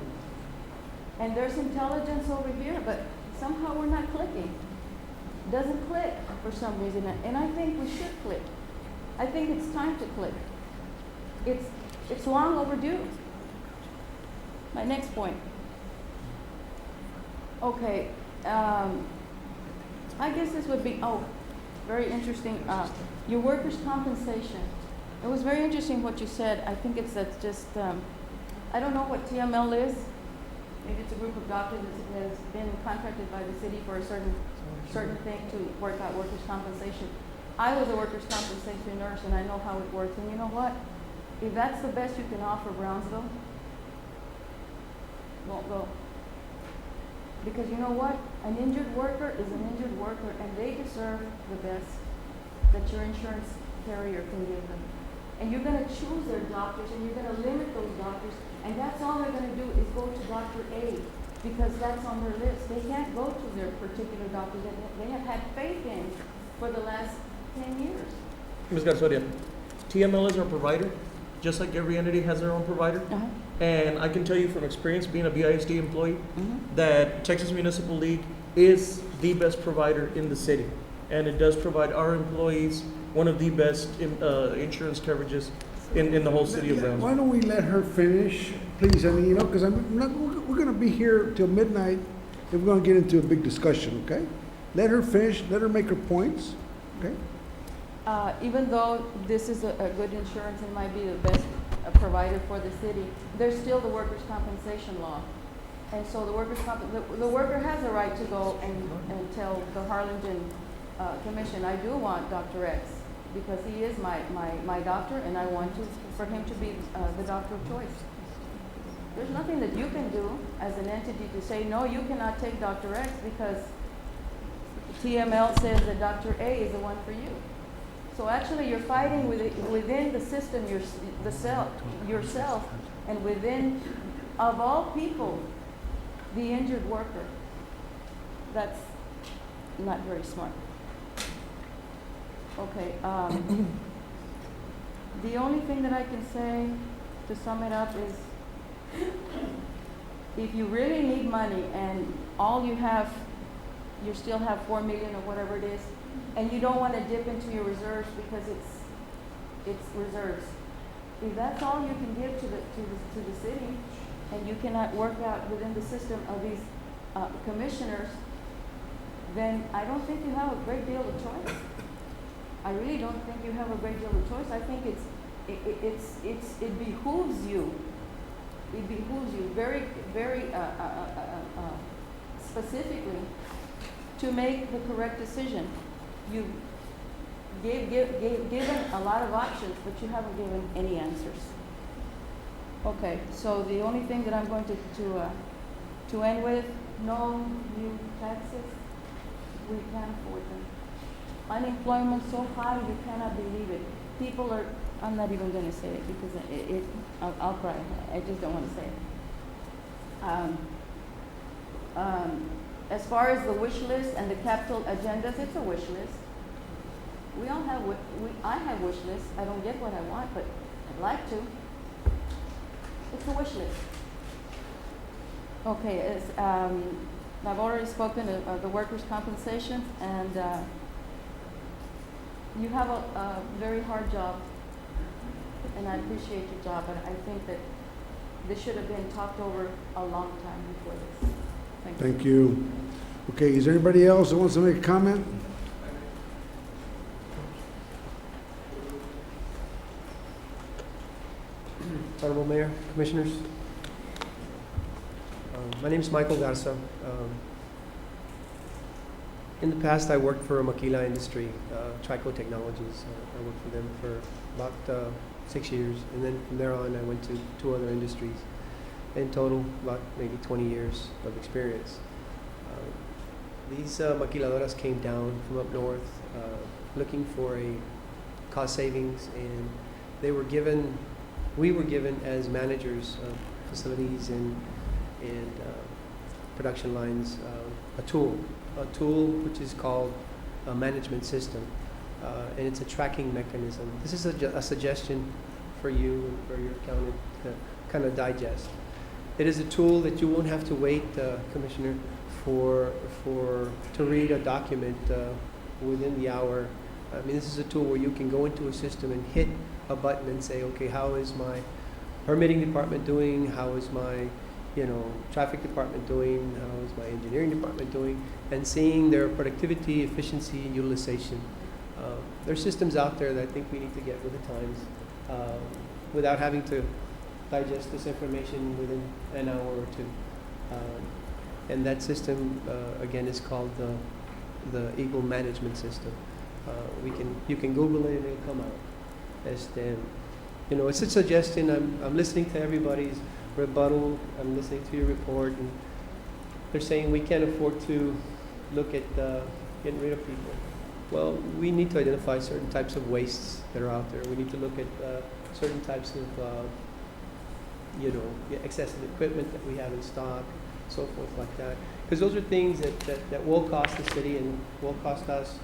And there's intelligence over here, but somehow we're not clicking. It doesn't click for some reason, and I think we should click. I think it's time to click. It's long overdue. My next point. Okay, I guess this would be, very interesting. Your workers' compensation. It was very interesting what you said. I think it's just, I don't know what TML is, maybe it's a group of doctors that has been contracted by the city for a certain thing to work out workers' compensation. I was a workers' compensation nurse, and I know how it works. And you know what? If that's the best you can offer Brownsville, won't go. Because you know what? An injured worker is an injured worker, and they deserve the best that your insurance carrier can give them. And you're going to choose their doctors, and you're going to limit those doctors, and that's all they're going to do is go to Dr. A, because that's on their list. They can't go to their particular doctor that they have had faith in for the last 10 years. Ms. Garzonia, TML is our provider, just like every entity has their own provider. And I can tell you from experience, being a BISD employee, that Texas Municipal League is the best provider in the city. And it does provide our employees one of the best insurance coverages in the whole city of Brownsville. Why don't we let her finish, please? I mean, you know, because we're going to be here till midnight, and we're going to get into a big discussion, okay? Let her finish, let her make her points, okay? Even though this is a good insurance and might be the best provider for the city, there's still the workers' compensation law. And so the worker has a right to go and tell the Harlingen Commission, I do want Dr. X, because he is my doctor, and I want for him to be the doctor of choice. There's nothing that you can do as an entity to say, no, you cannot take Dr. X because TML says that Dr. A is the one for you. So actually you're fighting within the system, yourself, and within, of all people, the injured worker. That's not very smart. Okay, the only thing that I can say to sum it up is, if you really need money and all you have, you still have $4 million or whatever it is, and you don't want to dip into your reserves because it's reserves. If that's all you can give to the city, and you cannot work out within the system of these commissioners, then I don't think you have a great deal of choice. I really don't think you have a great deal of choice. I think it behooves you. It behooves you very, very specifically to make the correct decision. You given a lot of options, but you haven't given any answers. Okay, so the only thing that I'm going to end with, no new taxes. We can't afford them. Unemployment so high, you cannot believe it. People are, I'm not even going to say it because I'll cry. I just don't want to say it. As far as the wish list and the capital agendas, it's a wish list. We all have, I have wish lists. I don't get what I want, but I'd like to. It's a wish list. Okay, I've already spoken of the workers' compensation, and you have a very hard job, and I appreciate your job, but I think that this should have been talked over a long time before this. Thank you. Okay, is there anybody else that wants to make a comment? Honorable Mayor, Commissioners. My name is Michael Garza. In the past, I worked for a Maquila industry, Trico Technologies. I worked for them for about 6 years, and then from there on, I went to 2 other industries. In total, about maybe 20 years of experience. These maquiladoras came down from up north looking for a cost savings, and we were given as managers of facilities and production lines a tool which is called a management system, and it's a tracking mechanism. This is a suggestion for you and for your accountant to kind of digest. It is a tool that you won't have to wait, Commissioner, to read a document within the hour. I mean, this is a tool where you can go into a system and hit a button and say, okay, how is my permitting department doing? How is my, traffic department doing? How is my engineering department doing? And seeing their productivity, efficiency, and utilization. There are systems out there that I think we need to get with the times without having to digest this information within an hour or two. And that system, again, is called the Eagle Management System. You can Google it and it'll come out. It's a suggestion. I'm listening to everybody's rebuttal. I'm listening to your report, and they're saying we can't afford to look at getting rid of people. Well, we need to identify certain types of wastes that are out there. We need to look at certain types of excessive equipment that we have in stock, so forth like that. Because those are things that will cost the city and will cost us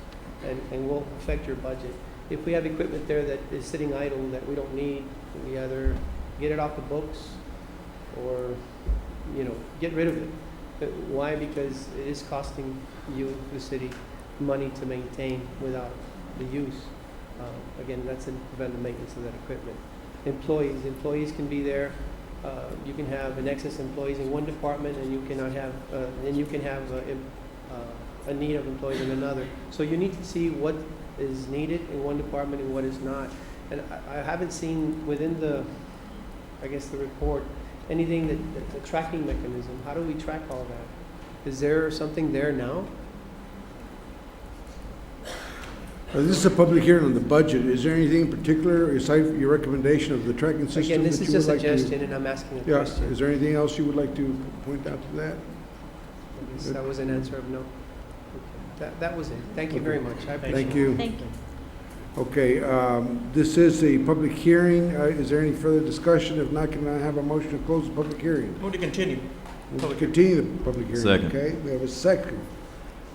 and will affect your budget. If we have equipment there that is sitting idle that we don't need, we either get it off the books or, get rid of it. Why? Because it is costing you, the city, money to maintain without the use. Again, that's in preventive maintenance of that equipment. Employees can be there. You can have an excess employees in one department, and you cannot have, a need of employees in another. So you need to see what is needed in one department and what is not. And I haven't seen within the report, anything that's a tracking mechanism. How do we track all that? Is there something there now? This is a public hearing on the budget. Is there anything in particular, aside your recommendation of the tracking system? Again, this that is you would just a like to- suggestion, and I'm asking a Yeah, question. is there anything else you would like to point out to that? I guess that was an answer of no. Okay. That was it. Thank you very much. I appreciate Thank you. Thank you. Okay, this is a public hearing. Is there any further discussion? If not, can I have a motion to close the public hearing? Move to continue. We'll continue the public hearing. Second. Okay, we have a second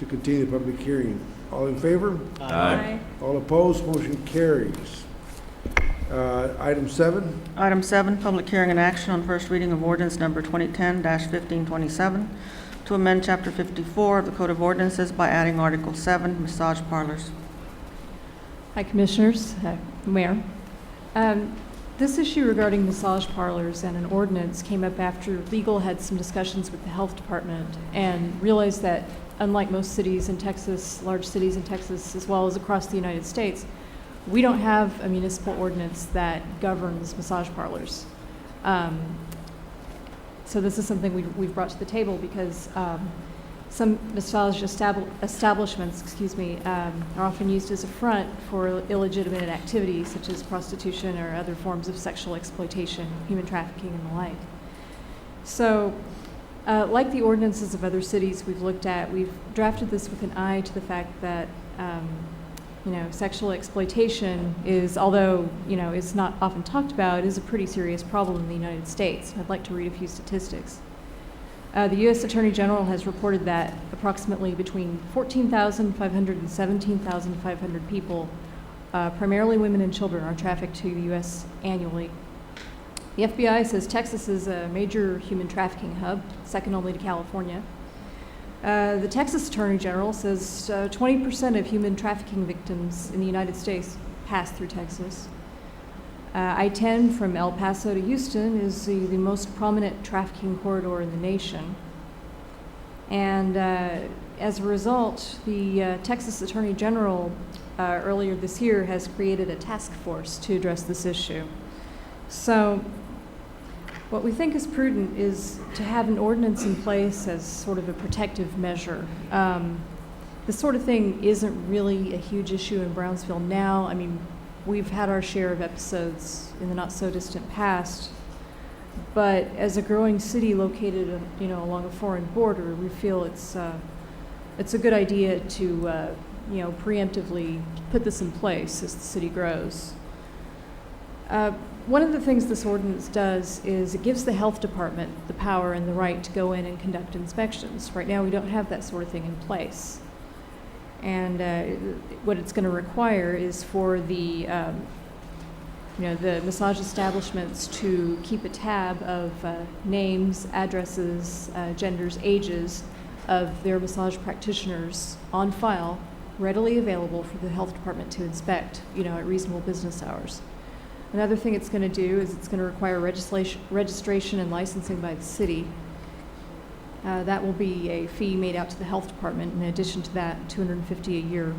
to continue the public hearing. All in favor? Aye. All opposed? Motion carries. Item 7. Item 7, public hearing and action on first reading of ordinance number 2010-1527 to amend Chapter 54 of the Code of Ordinances by adding Article 7, massage parlors. Hi, Commissioners, Mayor. This issue regarding massage parlors and an ordinance came up after legal had some discussions with the health department and realized that unlike most cities in Texas, large cities in Texas, as well as across the United States, we don't have a municipal ordinance that governs massage parlors. So this is something we've brought to the table because some massage establishments, are often used as a front for illegitimate activities such as prostitution or other forms of sexual exploitation, human trafficking, and the like. So, like the ordinances of other cities we've drafted this with an eye to the fact that, sexual exploitation is, although, it's not often talked about, is a pretty serious problem in the United States. I'd like to read a few statistics. The U.S. Attorney General has reported that approximately between 14,500 and 17,500 people, primarily women and children, are trafficked to the U.S. annually. The FBI says Texas is a major human trafficking hub, second only to California. The Texas Attorney General says 20% of human trafficking victims in the United States pass through Texas. I-10 from El Paso to Houston is the most prominent trafficking corridor in the nation. And as a result, the Texas Attorney General earlier this year has created a task force to address this issue. So what we think is prudent is to have an ordinance in place as sort of a protective measure. This sort of thing isn't really a huge issue in Brownsville now. I mean, we've had our share of episodes in the not-so-distant past, but as a growing city located, along a foreign border, we feel it's a good idea to, preemptively put this in place as the city grows. One of the things this ordinance does is it gives the health department the power and the right to go in and conduct inspections. Right now, we don't have that sort of thing in place. And what it's going to require is for the massage establishments to keep a tab of names, addresses, genders, ages of their massage practitioners on file, readily available for the health department to inspect, at reasonable business hours. Another thing it's going to do is it's going to require registration and licensing by the city. That will be a fee made out to the health department. In addition to that, $250 a year.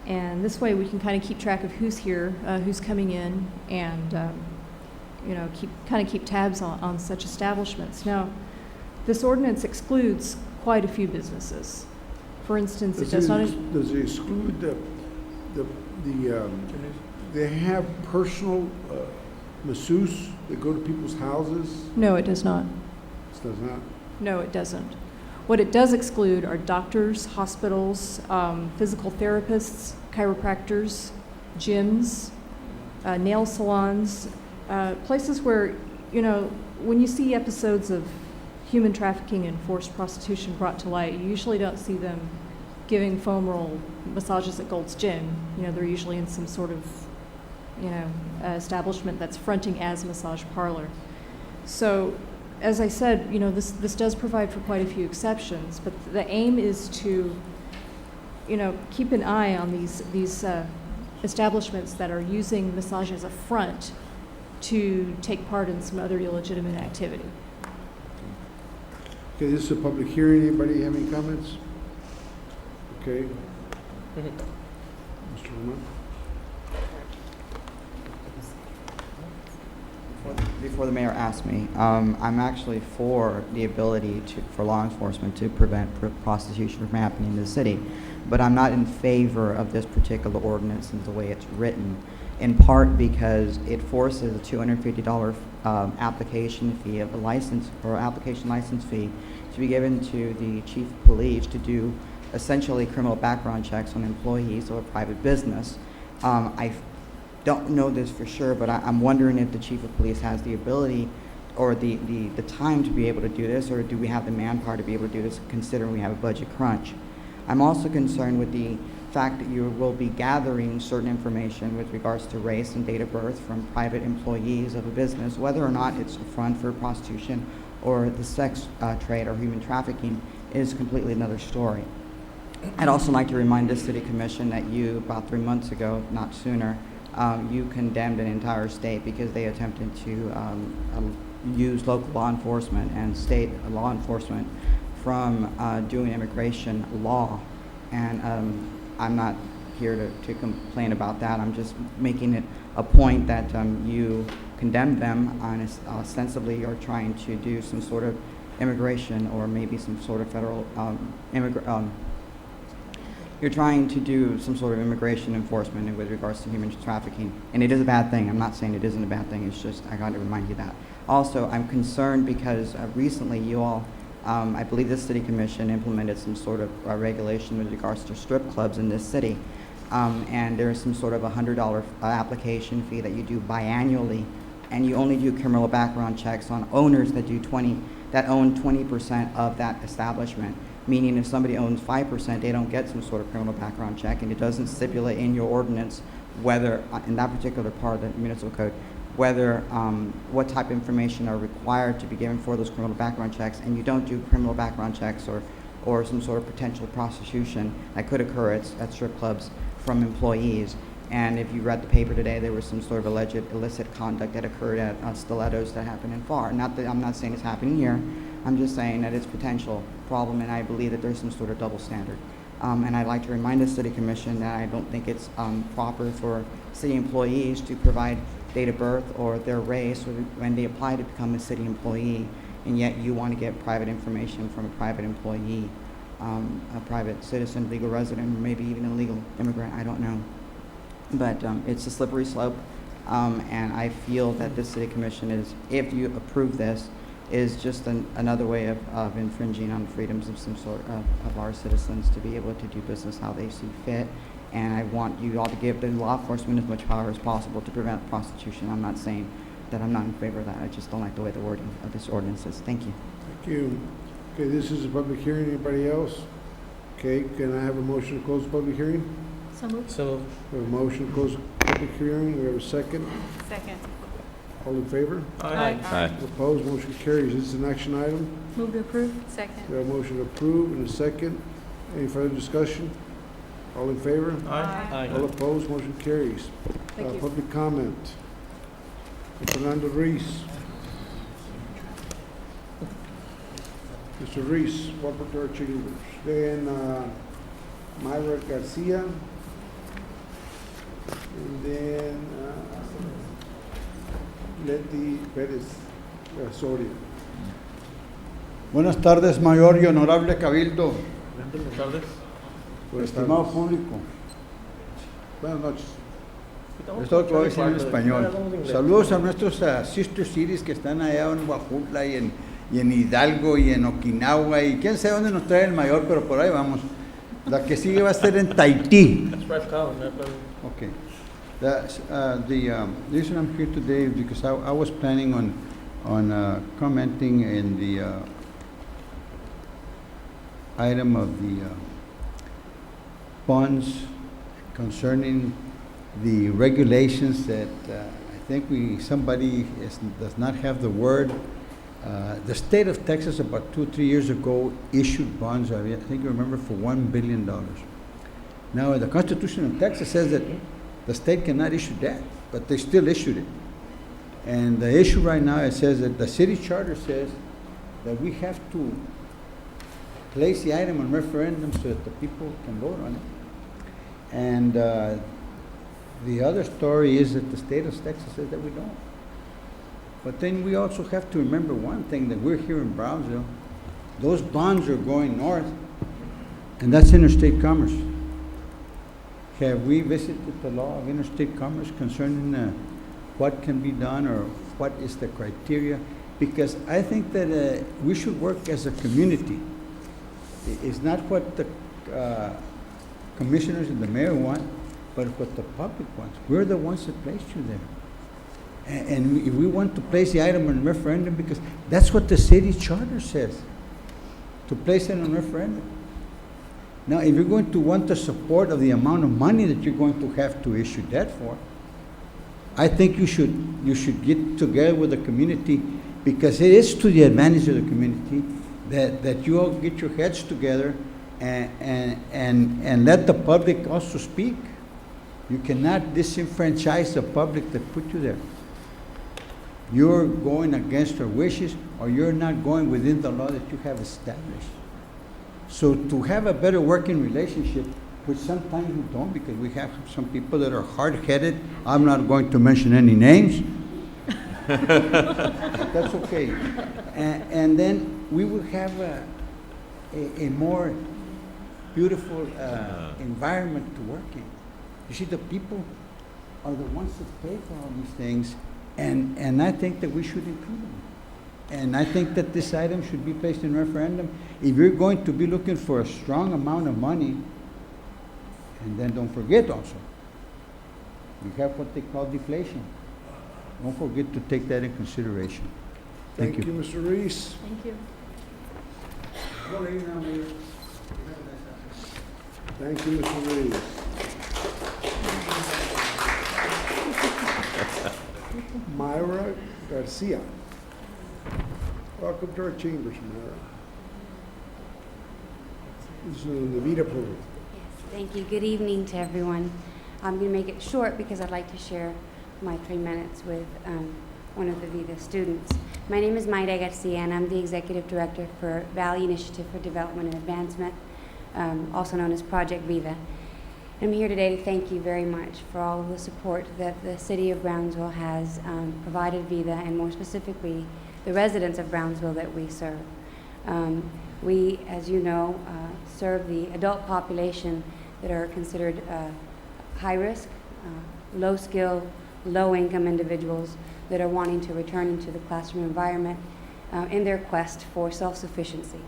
And this way we can kind of keep track of who's here, who's coming in, and keep tabs on such establishments. Now, This ordinance excludes quite a few businesses. For instance, it does not. Does it exclude they have personal masseuse that go to people's houses? No, it does not. It does not? No, it doesn't. What it does exclude are doctors, hospitals, physical therapists, chiropractors, gyms, nail salons, places where, when you see episodes of human trafficking and forced prostitution brought to light, you usually don't see them giving foam roll massages at Gold's Gym. They're usually in some sort of, establishment that's fronting as a massage parlor. So, as I said, this does provide for quite a few exceptions, but the aim is to, keep an eye on these establishments that are using massage as a front to take part in some other illegitimate activity. Okay, this is a public hearing. Anybody have any comments? Okay. Mr. Roman? Before the mayor asked me, I'm actually for the ability for law enforcement to prevent prostitution from happening in the city, but I'm not in favor of this particular ordinance and the way it's written, in part because it forces a $250 application fee of a license or application license fee to be given to the chief of police to do essentially criminal background checks on employees of a private business. I don't know this for sure, but I'm wondering if the chief of police has the ability or the time to be able to do this, or do we have the manpower to be able to do this considering we have a budget crunch. I'm also concerned with the fact that you will be gathering certain information with regards to race and date of birth from private employees of a business, whether or not it's a front for prostitution or the sex trade or human trafficking is completely another story. I'd also like to remind the City Commission that you, about 3 months ago, not sooner, you condemned an entire state because they attempted to use local law enforcement and state law enforcement from doing immigration law. And I'm not here to complain about that. I'm just making it a point that you condemned them on ostensibly you're trying to do some sort of immigration or maybe some sort of federal you're trying to do some sort of immigration enforcement with regards to human trafficking. And it is a bad thing. I'm not saying it isn't a bad thing. It's just I got to remind you that. Also, I'm concerned because recently you all, I believe the City Commission implemented some sort of regulation with regards to strip clubs in this city. And there's some sort of $100 application fee that you do biannually, and you only do criminal background checks on owners that own 20% of that establishment. Meaning if somebody owns 5%, they don't get some sort of criminal background check, and it doesn't stipulate in your ordinance whether, in that particular part of the municipal code, whether what type of information are required to be given for those criminal background checks, and you don't do criminal background checks or some sort of potential prostitution that could occur at strip clubs from employees. And if you read the paper today, there was some sort of alleged illicit conduct that occurred at Stilettos that happened in FAR. Not that I'm not saying it's happening here. I'm just saying that it's a potential problem, and I believe that there's some sort of double standard. And I'd like to remind the City Commission that I don't think it's proper for city employees to provide date of birth or their race when they apply to become a city employee, and yet you want to get private information from a private employee, a private citizen, legal resident, or maybe even a legal immigrant, I don't know. But it's a slippery slope, and I feel that the City Commission is, if you approve this, is just another way of infringing on freedoms of some sort of our citizens to be able to do business how they see fit. And I want you all to give the law enforcement as much power as possible to prevent prostitution. I'm not saying that I'm not in favor of that. I just don't like the way the wording of this ordinance is. Thank you. Thank you. Okay, this is a public hearing. Anybody else? Okay, can I have a motion to close the public hearing? So moved. So We have a motion to close the public hearing. We have a second. Second. All in favor? Aye. Aye. Opposed? Motion carries. This is an action item. Move to approve. Second. We have a motion to approve and a second. Any further discussion? All in favor? Aye. All opposed? Motion carries. Thank you. Public comment. Fernando Reese. Mr. Reese, Rapporteur Chambers. Then Myra Garcia. And then Letty Perez Soria. Buenas tardes, mayor y honorable cabildo. Buenas tardes. Estimado público. Buenas noches. Esto lo voy a decir en español. Saludos a nuestros sister cities que están allá en Huajutla y en Hidalgo y en Okinawa y quién sabe dónde nos trae el mayor, pero por ahí vamos. La que sigue va a ser en Tahití. That's where I've come. Okay. The reason I'm here today is because I was planning on commenting in the item of the funds concerning the regulations that I think somebody does not have the word. The state of Texas about 2 or 3 years ago issued bonds, I think you remember, for $1 billion. Now, the Constitution of Texas says that the state cannot issue debt, but they still issued it. And the issue right now, it says that the city charter says that we have to place the item on referendum so that the people can vote on it. And the other story is that the state of Texas says that we don't. But then we also have to remember one thing, that we're here in Brownsville. Those bonds are going north, and that's interstate commerce. Have we visited the law of interstate commerce concerning what can be done or what is the criteria? Because I think that we should work as a community. It's not what the commissioners and the mayor want, but what the public wants. We're the ones that placed you there. And if we want to place the item on referendum, because that's what the city charter says, to place it on referendum. Now, if you're going to want the support of the amount of money that you're going to have to issue debt for, I think you should get together with the community, because it is to the advantage of the community that you all get your heads together and let the public also speak. You cannot disenfranchise the public that put you there. You're going against our wishes, or you're not going within the law that you have established. So to have a better working relationship, which sometimes we don't, because we have some people that are hard-headed. I'm not going to mention any names. That's okay. And then we will have a more beautiful environment to work in. You see, the people are the ones that pay for all these things, and I think that we should include them. And I think that this item should be placed in referendum. If you're going to be looking for a strong amount of money, and then don't forget also, you have what they call deflation. Don't forget to take that in consideration. Thank you. Mr. Reese. Thank you. Thank you, Mr. Reese. Myra Garcia. Welcome to our chambers, Myra. This is the Vida program. Thank you. Good evening to everyone. I'm going to make it short because I'd like to share my 3 minutes with one of the VIDA students. My name is Mayra Garcia, and I'm the Executive Director for Valley Initiative for Development and Advancement, also known as Project VIDA. I'm here today to thank you very much for all of the support that the City of Brownsville has provided VIDA, and more specifically, the residents of Brownsville that we serve. We, as you know, serve the adult population that are considered high risk, low skill, low income individuals that are wanting to return into the classroom environment in their quest for self-sufficiency,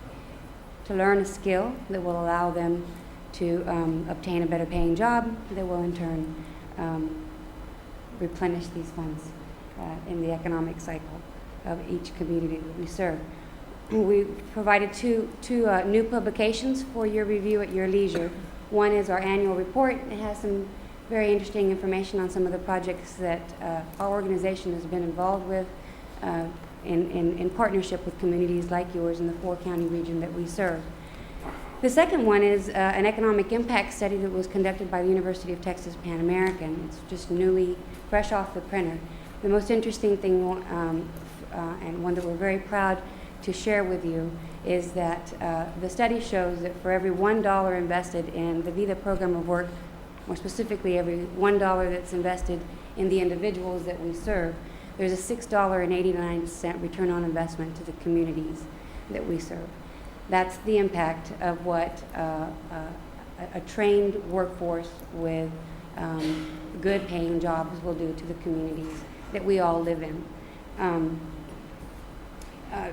to learn a skill that will allow them to obtain a better paying job that will in turn replenish these funds in the economic cycle of each community that we serve. We provided two new publications for your review at your leisure. One is our annual report. It has some very interesting information on some of the projects that our organization has been involved with in partnership with communities like yours in the 4-county region that we serve. The second one is an economic impact study that was conducted by the University of Texas Pan American. It's just newly, fresh off the printer. The most interesting thing, and one that we're very proud to share with you, is that the study shows that for every $1 invested in the VIDA program of work, more specifically every $1 that's invested in the individuals that we serve, there's a $6.89 return on investment to the communities that we serve. That's the impact of what a trained workforce with good paying jobs will do to the communities that we all live in.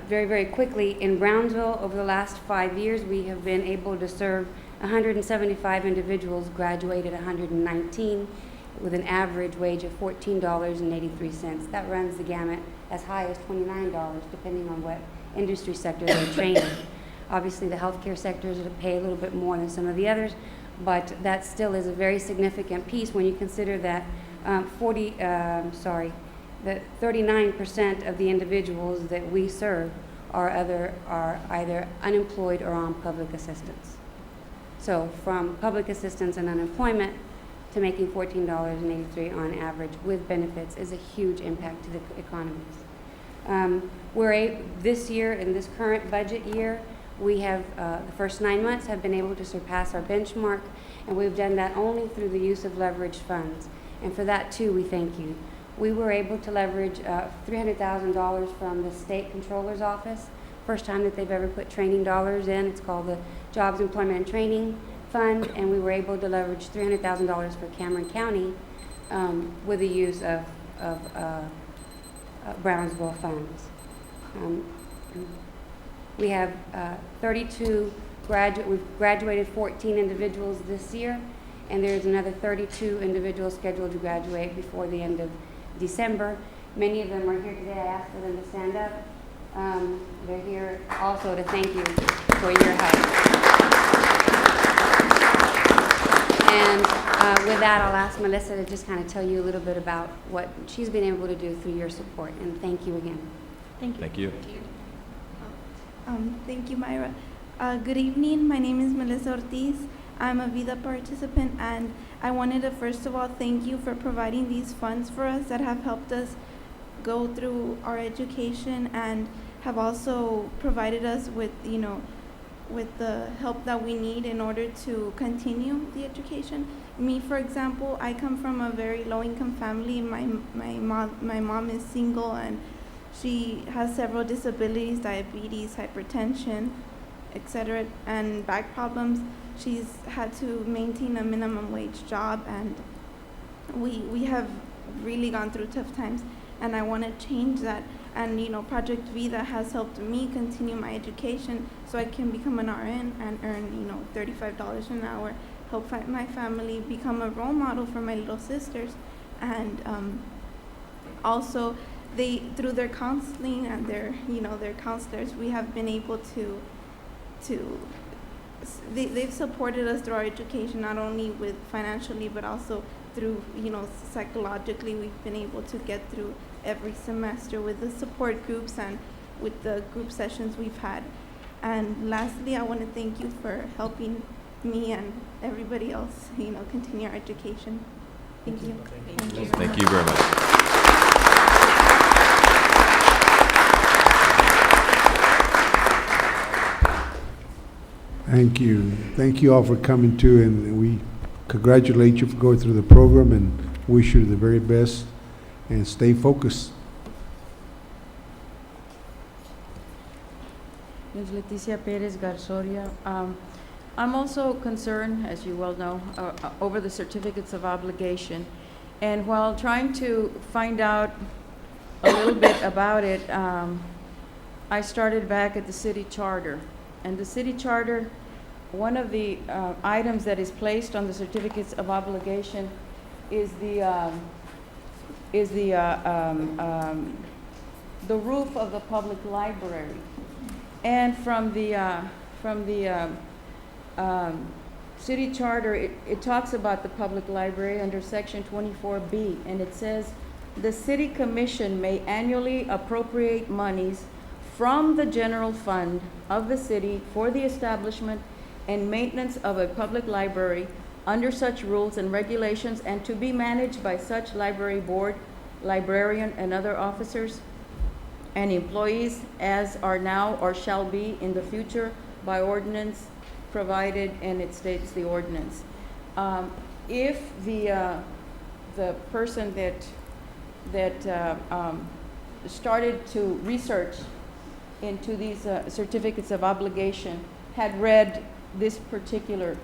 Very, very quickly, in Brownsville, over the last 5 years, we have been able to serve 175 individuals, graduated 119, with an average wage of $14.83. That runs the gamut as high as $29, depending on what industry sector they're trained in. Obviously, the healthcare sectors pay a little bit more than some of the others, but that still is a very significant piece when you consider that that 39% of the individuals that we serve are either unemployed or on public assistance. So from public assistance and unemployment to making $14.83 on average with benefits is a huge impact to the economies. This year, in this current budget year, we have, the first 9 months have been able to surpass our benchmark, and we've done that only through the use of leveraged funds. And for that too, we thank you. We were able to leverage $300,000 from the state controller's office. First time that they've ever put training dollars in. It's called the Jobs, Employment, and Training Fund, and we were able to leverage $300,000 for Cameron County with the use of Brownsville funds. We have 32 we've graduated 14 individuals this year, and there's another 32 individuals scheduled to graduate before the end of December. Many of them are here today. I asked for them to stand up. They're here also to thank you for your help. And with that, I'll ask Melissa to just kind of tell you a little bit about what she's been able to do through your support. And thank you again. Thank you. Thank you. Thank you, Myra. Good evening. My name is Melissa Ortiz. I'm a VIDA participant, and I wanted to first of all thank you for providing these funds for us that have helped us go through our education and have also provided us with, with the help that we need in order to continue the education. Me, for example, I come from a very low-income family. My mom is single, and she has several disabilities, diabetes, hypertension, etc., and back problems. She's had to maintain a minimum wage job, and we have really gone through tough times, and I want to change that. And Project Vida has helped me continue my education so I can become an RN and earn $35 an hour, help my family, become a role model for my little sisters, and also through their counseling and their counselors, we have been able to they've supported us through our education, not only with financially but also through psychologically. We've been able to get through every semester with the support groups and with the group sessions we've had. And lastly, I want to thank you for helping me and everybody else continue our education. Thank you. Thank you. Thank you very much. Thank you. Thank you all for coming too, and we congratulate you for going through the program and wish you the very best and stay focused. Ms. Leticia Perez Garzoria. I'm also concerned, as you well know, over the certificates of obligation. And while trying to find out a little bit about it, I started back at the city charter. And the city charter, one of the items that is placed on the certificates of obligation is the roof of the public library. And from the city charter, it talks about the public library under section 24B, and it says, the city commission may annually appropriate monies from the general fund of the city for the establishment and maintenance of a public library under such rules and regulations, and to be managed by such library board, librarian, and other officers and employees as are now or shall be in the future by ordinance provided, and it states the ordinance. If the person that started to research into these certificates of obligation had read this particular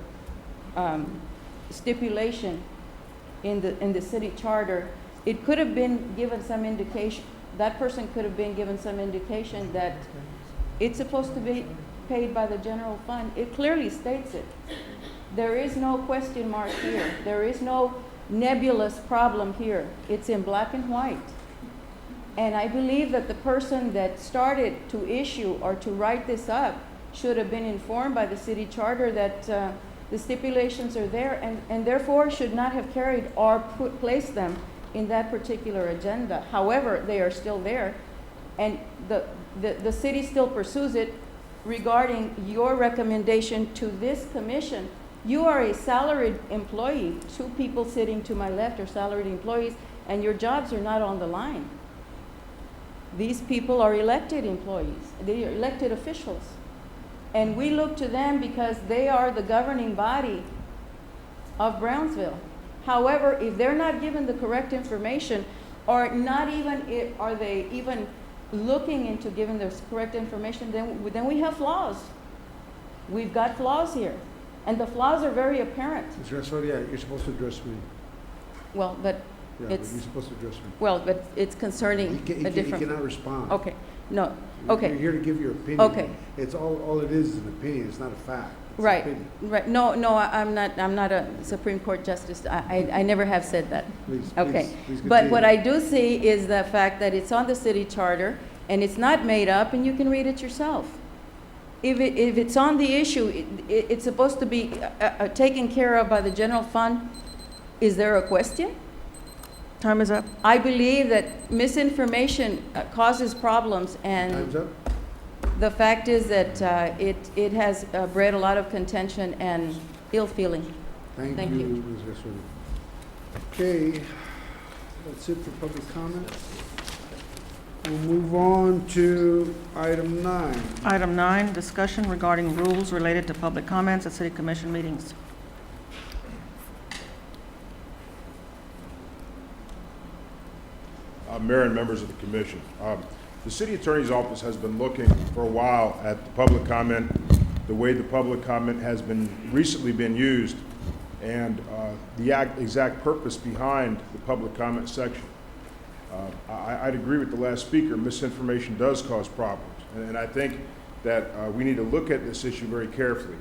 stipulation in the city charter, it could have been given some indication, that person could have been given some indication that it's supposed to be paid by the general fund. It clearly states it. There is no question mark here. There is no nebulous problem here. It's in black and white. And I believe that the person that started to issue or to write this up should have been informed by the city charter that the stipulations are there, and therefore should not have carried or placed them in that particular agenda. However, they are still there, and the city still pursues it. Regarding your recommendation to this commission, you are a salaried employee. 2 people sitting to my left are salaried employees, and your jobs are not on the line. These people are elected employees. They are elected officials. And we look to them because they are the governing body of Brownsville. However, if they're not given the correct information, or not even are they even looking into giving the correct information, then we have flaws. We've got flaws here. And the flaws are very apparent. Mr. Soria, you're supposed to address me. Well, but Yeah, but you're supposed to address me. well, but it's concerning a different. You cannot respond. Okay, no, okay. You're here to give your opinion. Okay. It's all it is an opinion. It's not a fact. It's an Right, opinion. right. No, I'm not a Supreme Court justice. I never have said that. Please, Okay. please But continue. what I do see is the fact that it's on the city charter and it's not made up, and you can read it yourself. If it's on the issue, it's supposed to be taken care of by the general fund. Is there a question? Time is up. I believe that misinformation causes problems, and Time's up. the fact is that it has bred a lot of contention and ill feeling. Thank you, Ms. Garcia. Okay, that's it for public comment. We'll move on to item 9. Item 9, discussion regarding rules related to public comments at city commission meetings. Mayor and members of the commission. The city attorney's office has been looking for a while at the public comment, the way the public comment has been recently been used, and the exact purpose behind the public comment section. I'd agree with the last speaker. Misinformation does cause problems, and I think that we need to look at this issue very carefully.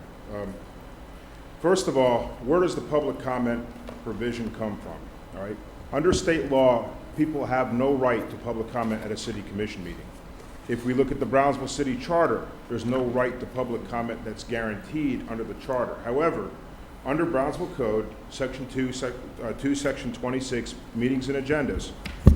First of all, where does the public comment provision come from? All right, under state law, people have no right to public comment at a city commission meeting. If we look at the Brownsville City Charter, there's no right to public comment that's guaranteed under the charter. However, under Brownsville Code, Section 2, Section 26, Meetings and Agendas,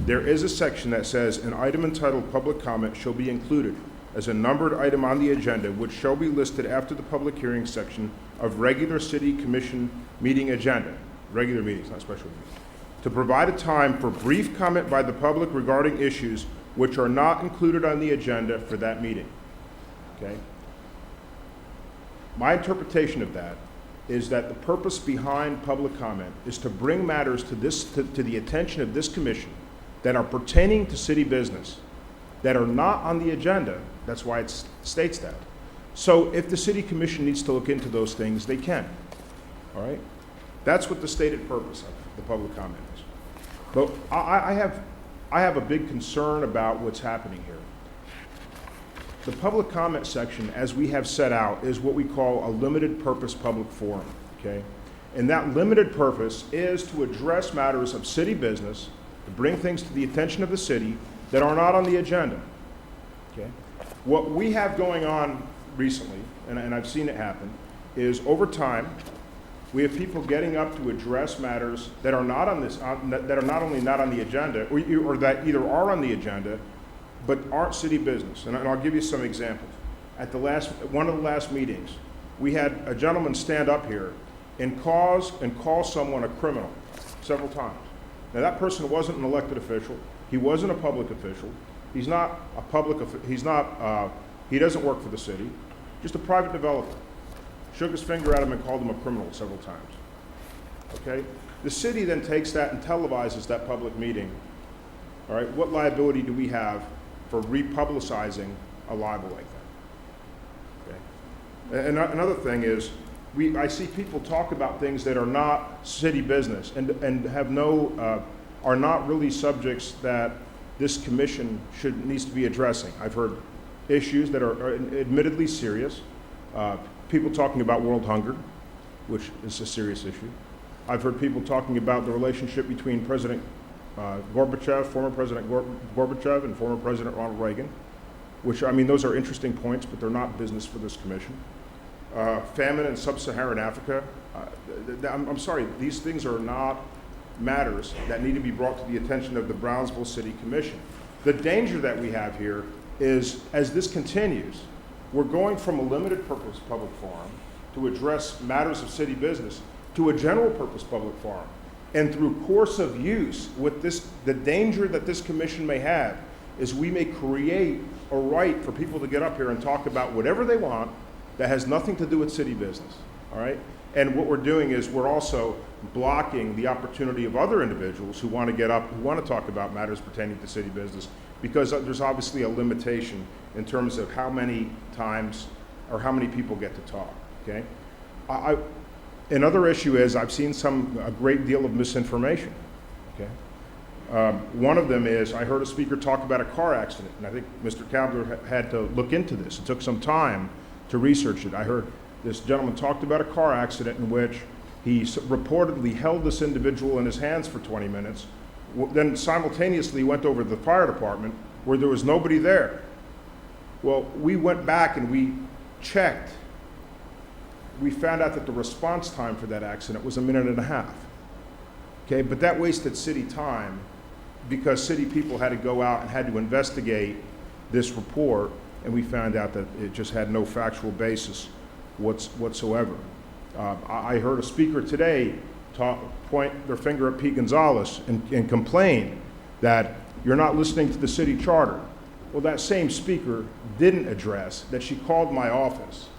there is a section that says an item entitled Public Comment shall be included as a numbered item on the agenda, which shall be listed after the public hearing section of regular city commission meeting agenda, regular meetings, not special meetings, to provide a time for brief comment by the public regarding issues which are not included on the agenda for that meeting. Okay? My interpretation of that is that the purpose behind public comment is to bring matters to the attention of this commission that are pertaining to city business, that are not on the agenda. That's why it states that. So if the city commission needs to look into those things, they can. All right? That's what the stated purpose of the public comment is. But I have a big concern about what's happening here. The public comment section, as we have set out, is what we call a limited purpose public forum, okay? And that limited purpose is to address matters of city business, to bring things to the attention of the city that are not on the agenda, okay? What we have going on recently, and I've seen it happen, is over time, we have people getting up to address matters that are not on this, that are not only not on the agenda, or that either are on the agenda, but aren't city business. And I'll give you some examples. At one of the last meetings, we had a gentleman stand up here and call someone a criminal several times. Now that person wasn't an elected official. He wasn't a public official. He doesn't work for the city, just a private developer. Shook his finger at him and called him a criminal several times. Okay? The city then takes that and televises that public meeting. All right? What liability do we have for republicizing a libel like that. Okay? And another thing is, I see people talk about things that are not city business and have no, are not really subjects that this commission needs to be addressing. I've heard issues that are admittedly serious. People talking about world hunger, which is a serious issue. I've heard people talking about the relationship between President Gorbachev, former President Gorbachev, and former President Ronald Reagan, which, I mean, those are interesting points, but they're not business for this commission. Famine in sub-Saharan Africa. I'm sorry, these things are not matters that need to be brought to the attention of the Brownsville City Commission. The danger that we have here is, as this continues, we're going from a limited purpose public forum to address matters of city business to a general purpose public forum. And through course of use, with this, the danger that this commission may have is we may create a right for people to get up here and talk about whatever they want that has nothing to do with city business, all right? And what we're doing is we're also blocking the opportunity of other individuals who want to get up, who want to talk about matters pertaining to city business, because there's obviously a limitation in terms of how many times or how many people get to talk, okay? Another issue is I've seen a great deal of misinformation, okay? One of them is I heard a speaker talk about a car accident, and I think Mr. Cavler had to look into this. It took some time to research it. I heard this gentleman talked about a car accident in which he reportedly held this individual in his hands for 20 minutes, then simultaneously went over to the fire department where there was nobody there. Well, we went back and we checked. We found out that the response time for that accident was 1.5 minutes. Okay, but that wasted city time because city people had to go out and had to investigate this report, and we found out that it just had no factual basis whatsoever. I heard a speaker today point their finger at Pete Gonzalez and complain that you're not listening to the city charter. Well, that same speaker didn't address that she called my office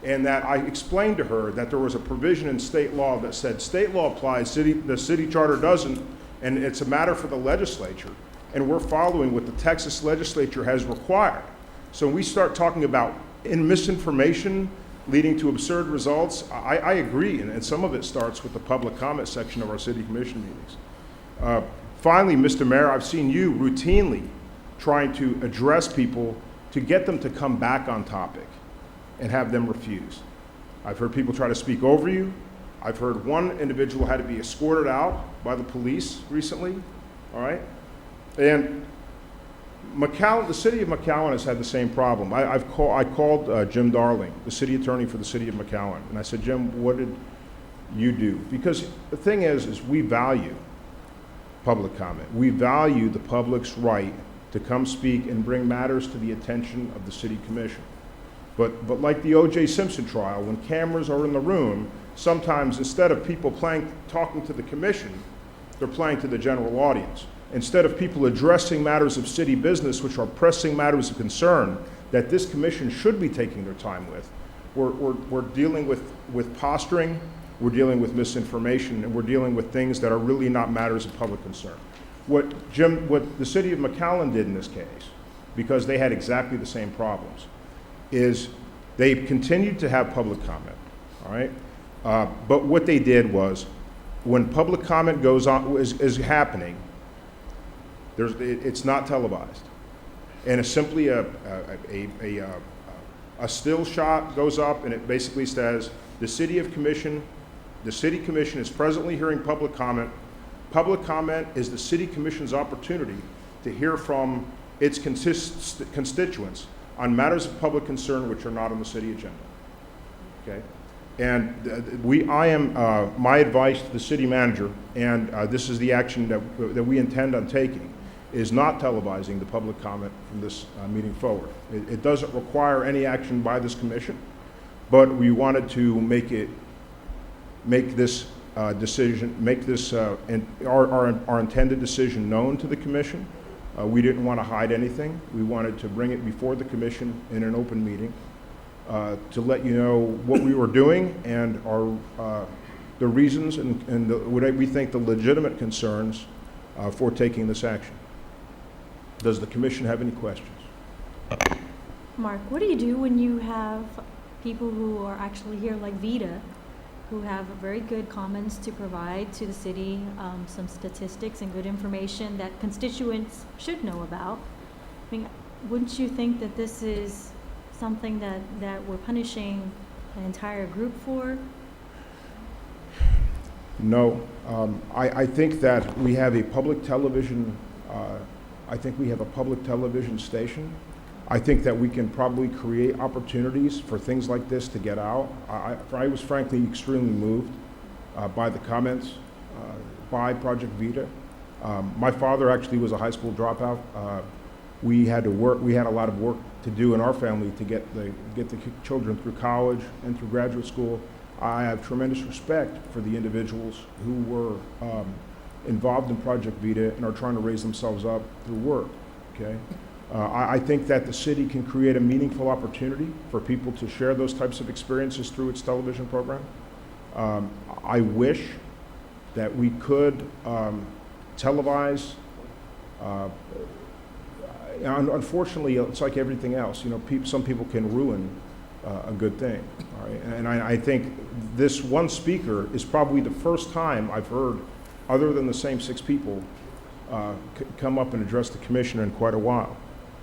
and that I explained to her that there was a provision in state law that said state law applies, the city charter doesn't, and it's a matter for the legislature, and we're following what the Texas legislature has required. So when we start talking about misinformation leading to absurd results, I agree, and some of it starts with the public comment section of our city commission meetings. Finally, Mr. Mayor, I've seen you routinely trying to address people to get them to come back on topic and have them refuse. I've heard people try to speak over you. I've heard one individual had to be escorted out by the police recently, all right? And the city of McAllen has had the same problem. I called Jim Darling, the city attorney for the city of McAllen, and I said, Jim, what did you do? Because the thing is we value public comment. We value the public's right to come speak and bring matters to the attention of the city commission. But like the O.J. Simpson trial, when cameras are in the room, sometimes instead of people talking to the commission, they're playing to the general audience. Instead of people addressing matters of city business, which are pressing matters of concern that this commission should be taking their time with, we're dealing with posturing, we're dealing with misinformation, and we're dealing with things that are really not matters of public concern. What the city of McAllen did in this case, because they had exactly the same problems, is they continued to have public comment, all right? But what they did was, when public comment goes on, is happening, it's not televised. And it's simply a still shot goes up, and it basically says, the city commission is presently hearing public comment. Public comment is the city commission's opportunity to hear from its constituents on matters of public concern which are not on the city agenda, okay? And my advice to the city manager, and this is the action that we intend on taking, is not televising the public comment from this meeting forward. It doesn't require any action by this commission, but we wanted to make this decision, our intended decision known to the commission. We didn't want to hide anything. We wanted to bring it before the commission in an open meeting to let you know what we were doing and the reasons and what we think the legitimate concerns for taking this action. Does the commission have any questions? Mark, what do you do when you have people who are actually here, like Vida, who have very good comments to provide to the city, some statistics and good information that constituents should know about? I mean, wouldn't you think that this is something that we're punishing an entire group for? No, I think that we have a public television, station. I think that we can probably create opportunities for things like this to get out. I was frankly extremely moved by the comments by Project Vita. My father actually was a high school dropout. We had a lot of work to do in our family to get the children through college and through graduate school. I have tremendous respect for the individuals who were involved in Project Vita and are trying to raise themselves up through work, okay? I think that the city can create a meaningful opportunity for people to share those types of experiences through its television program. I wish that we could televise. Unfortunately, it's like everything else. You know, some people can ruin a good thing. All right? And I think this one speaker is probably the first time I've heard, other than the same 6 people, come up and address the commission in quite a while.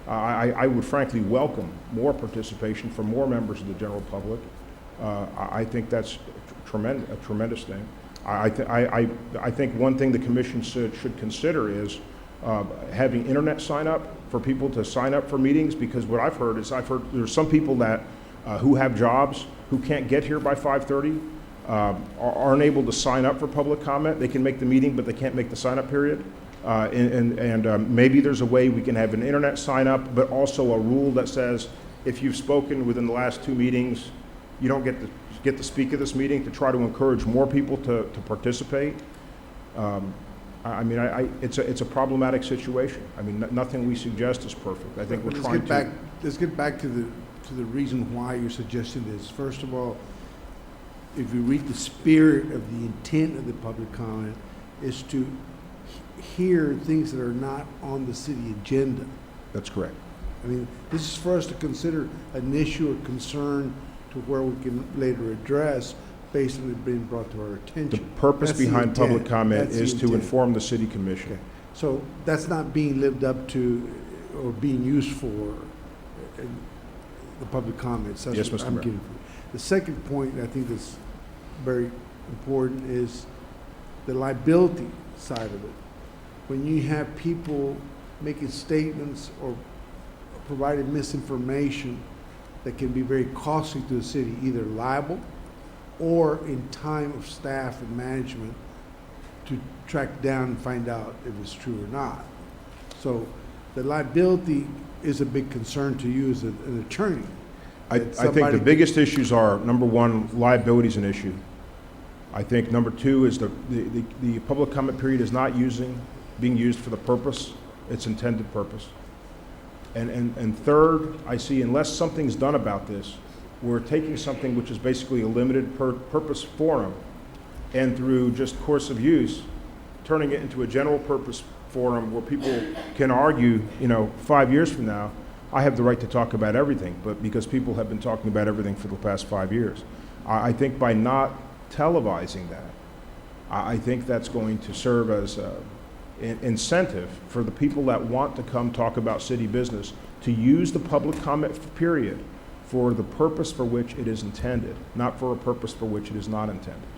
I would frankly welcome more participation from more members of the general public. I think that's a tremendous thing. I think one thing the commission should consider is having internet sign up for people to sign up for meetings, because what I've heard there's some people that who have jobs who can't get here by 5:30 aren't able to sign up for public comment. They can make the meeting, but they can't make the sign up period. Maybe there's a way we can have an internet sign up, but also a rule that says if you've spoken within the last 2 meetings, you don't get to speak at this meeting, to try to encourage more people to participate. It's a problematic situation. I mean, nothing we suggest is perfect. I think we're trying to. Let's get back to the reason why you're suggesting this. First of all, if you read the spirit of the intent of the public comment, is to hear things that are not on the city agenda. That's correct. I mean, this is for us to consider an issue or concern to where we can later address based on it being brought to our attention. The purpose behind public comment is to inform the city commission. Okay. So that's not being lived up to or being used for the public comments. That's Yes, what Mr. I'm Mayor. getting from. The second point I think that's very important is the liability side of it. When you have people making statements or providing misinformation that can be very costly to the city, either liable or in time of staff and management to track down and find out if it's true or not. So the liability is a big concern to you as an attorney. I think the biggest issues are, number one, liability is an issue. I think number 2 is the public comment period is not being used for the purpose, its intended purpose. And third, I see unless something's done about this, we're taking something which is basically a limited purpose forum, and through just course of use, turning it into a general purpose forum where people can argue, 5 years from now, I have the right to talk about everything, but because people have been talking about everything for the past 5 years. I think by not televising that, I think that's going to serve as an incentive for the people that want to come talk about city business to use the public comment period for the purpose for which it is intended, not for a purpose for which it is not intended.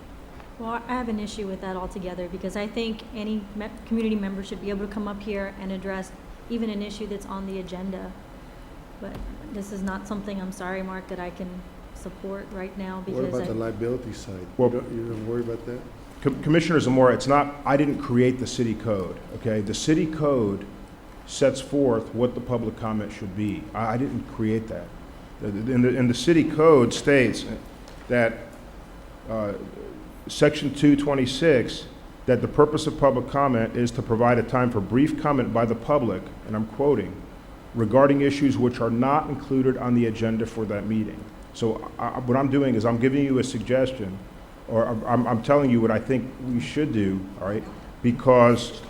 Well, I have an issue with that altogether, because I think any community member should be able to come up here and address even an issue that's on the agenda. But this is not something, I'm sorry, Mark, that I can support right now, because What about the liability side? Well, you don't worry about that? Commissioner Zamora, I didn't create the city code, okay? The city code sets forth what the public comment should be. I didn't create that. In the city code states that Section 226, that the purpose of public comment is to provide a time for brief comment by the public, and I'm quoting, regarding issues which are not included on the agenda for that meeting. So what I'm doing is I'm giving you a suggestion, or I'm telling you what I think we should do, all right? Because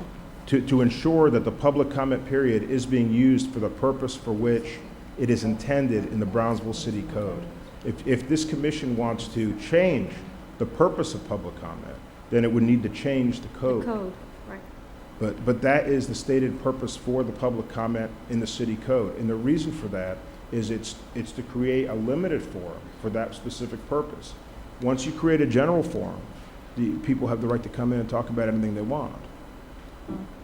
to ensure that the public comment period is being used for the purpose for which it is intended in the Brownsville City Code. If this commission wants to change the purpose of public comment, then it would need to change the code. The code, right. But that is the stated purpose for the public comment in the city code. And the reason for that is it's to create a limited forum for that specific purpose. Once you create a general forum, the people have the right to come in and talk about anything they want.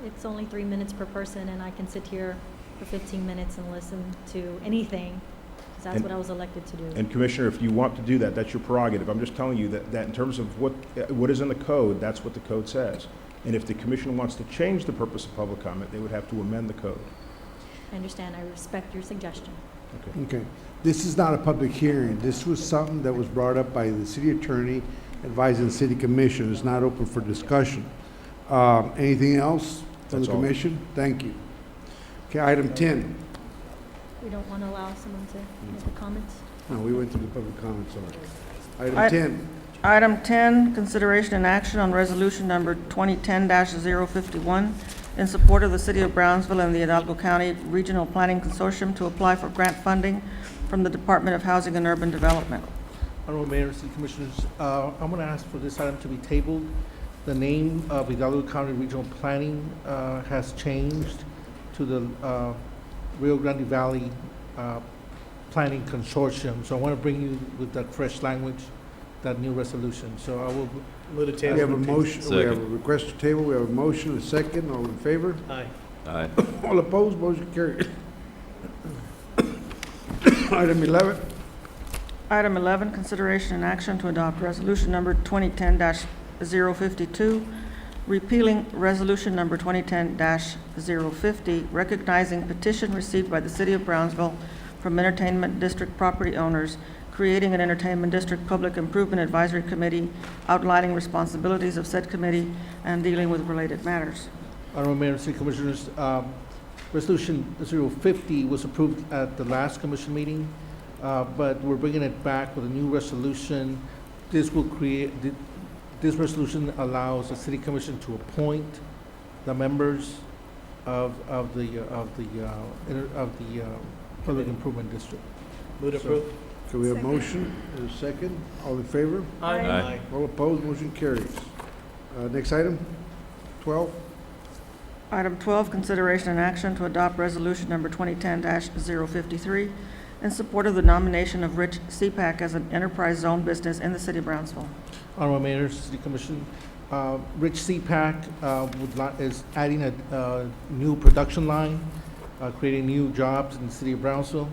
It's only 3 minutes per person, and I can sit here for 15 minutes and listen to anything, because that's what I was elected to do. And Commissioner, if you want to do that, that's your prerogative. I'm just telling you that in terms of what is in the code, that's what the code says. And if the commission wants to change the purpose of public comment, they would have to amend the code. I understand. I respect your suggestion. Okay. This is not a public hearing. This was something that was brought up by the city attorney advising the city commission. It's not open for discussion. Anything else from That's the all. commission? Thank you. Okay, item 10. We don't want to allow someone to make the comments? No, we went to the public comments already. I- Item 10. Item 10, consideration and action on resolution number 2010-051 in support of the City of Brownsville and the Hidalgo County Regional Planning Consortium to apply for grant funding from the Department of Housing and Urban Development. Honorable Mayor, City Commissioners, I'm going to ask for this item to be tabled. The name of Hidalgo County Regional Planning has changed to the Rio Grande Valley Planning Consortium. So I want to bring you with that fresh language, that new resolution. So I will Move to We table. have a motion, we have a Second. request to table, we have a motion, a second, all in favor? Aye. Aye. All opposed, motion carried. Item 11. Item 11, consideration and action to adopt resolution number 2010-052, repealing resolution number 2010-050, recognizing petition received by the City of Brownsville from Entertainment District property owners, creating an Entertainment District Public Improvement Advisory Committee, outlining responsibilities of said committee, and dealing with related matters. Honorable Mayor, City Commissioners, Resolution 050 was approved at the last commission meeting, but we're bringing it back with a new resolution. This will this resolution allows the City Commission to appoint the members of the Public Improvement District. Move to approve. So we have a motion and a second, all in favor? Aye. All opposed, motion carries. Next item, 12. Item 12, consideration and action to adopt resolution number 2010-053 in support of the nomination of Rich CPAC as an enterprise zone business in the City of Brownsville. Honorable Mayor, City Commission, Rich CPAC is adding a new production line, creating new jobs in the City of Brownsville.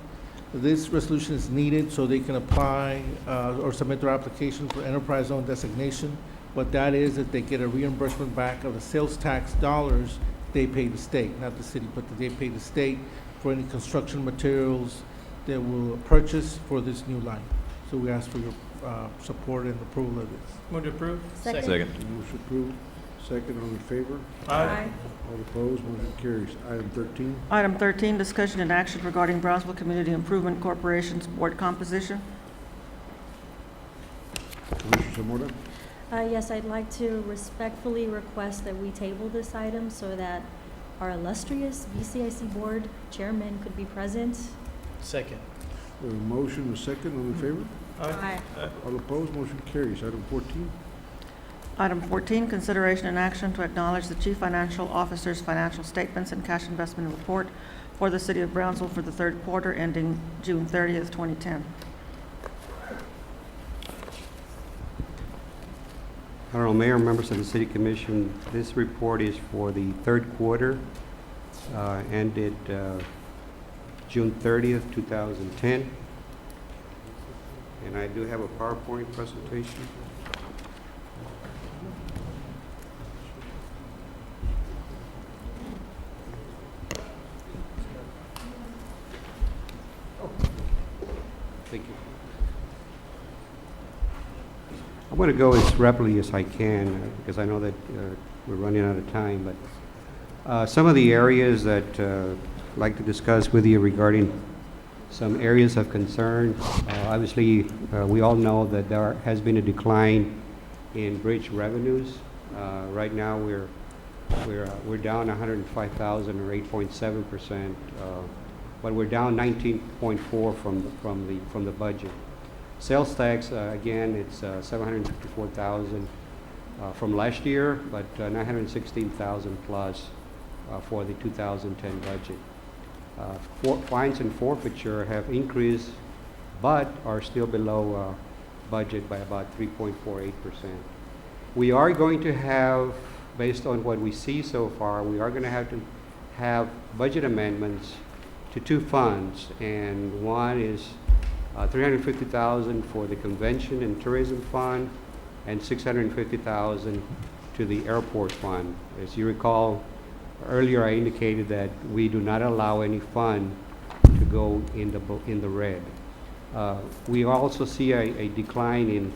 This resolution is needed so they can apply or submit their application for enterprise zone designation. What that is that they get a reimbursement back of the sales tax dollars they pay the state, not the city, but they pay the state for any construction materials they will purchase for this new line. So we ask for your support and approval of this. Move to approve? Second. Motion approved, second, all in favor? Aye. All opposed, motion carries. Item 13. Item 13, discussion and action regarding Brownsville Community Improvement Corporation's board composition. Commissioner Zamora? Yes, I'd like to respectfully request that we table this item so that our illustrious BCIC board chairman could be present. Second. We have a motion and a second, all in favor? Aye. All opposed, motion carries. Item 14. Item 14, consideration and action to acknowledge the Chief Financial Officer's financial statements and cash investment report for the City of Brownsville for the third quarter ending June 30th, 2010. Honorable Mayor, members of the City Commission, this report is for the third quarter, ended June 30th, 2010. And I do have a PowerPoint presentation. Thank you. I'm going to go as rapidly as I can because I know that we're running out of time. But some of the areas that I'd like to discuss with you regarding some areas of concern. Obviously, we all know that there has been a decline in bridge revenues. Right now, we're down 105,000 or 8.7%. but we're down 19.4 from the budget. Sales tax, again, it's 754,000 from last year, but 916,000 plus for the 2010 budget. Fines and forfeiture have increased, but are still below budget by about 3.48%. We are going to have, based on what we see so far, we are going to have budget amendments to two funds, and one is 350,000 for the Convention and Tourism Fund, and 650,000 to the Airport Fund. As you recall, earlier I indicated that we do not allow any fund to go in the red. We also see a decline in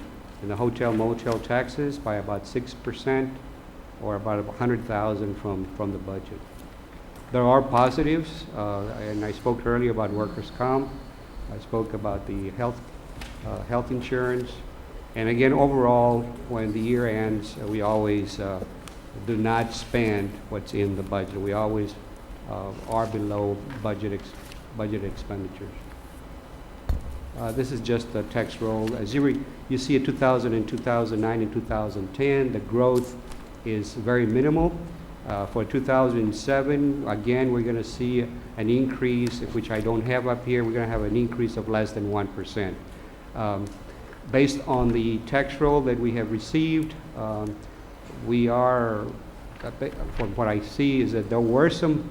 the hotel motel taxes by about 6%, or about 100,000 from the budget. There are positives, and I spoke earlier about workers' comp. I spoke about the health insurance. And again, overall, when the year ends, we always do not spend what's in the budget. We always are below budget expenditures. This is just the text roll. As you see in 2000 and 2009 and 2010, the growth is very minimal. For 2007, again, we're going to see an increase, which I don't have up here. We're going to have an increase of less than 1%. Based on the tax roll that we have received, we are, from what I see, is that there were some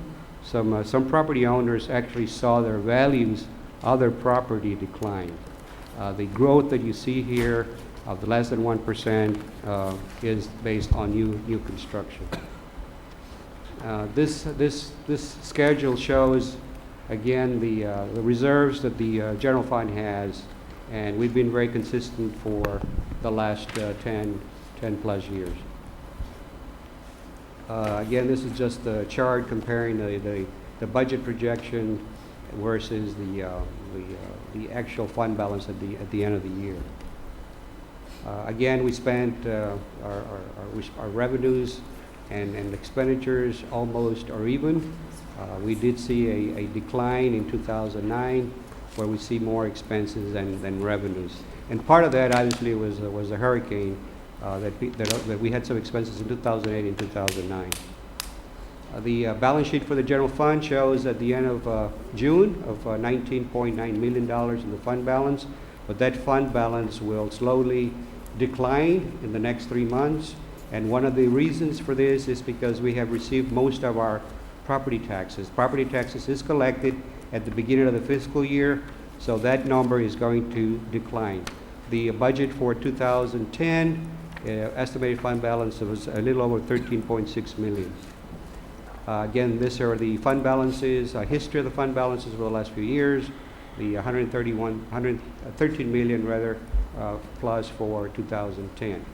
property owners actually saw their values of their property decline. The growth that you see here of the less than 1% is based on new construction. This schedule shows, again, the reserves that the general fund has, and we've been very consistent for the last 10 plus years. Again, this is just a chart comparing the budget projection versus the actual fund balance at the end of the year. Again, we spent our revenues and expenditures almost are even. We did see a decline in 2009, where we see more expenses than revenues. And part of that obviously was a hurricane that we had some expenses in 2008 and 2009. The balance sheet for the general fund shows at the end of June of $19.9 million in the fund balance, but that fund balance will slowly decline in the next 3 months. And one of the reasons for this is because we have received most of our property taxes. Property taxes is collected at the beginning of the fiscal year, so that number is going to decline. The budget for 2010, estimated fund balance was a little over 13.6 million. Again, these are the fund balances, history of the fund balances for the last few years, the 13 million rather, plus for 2010.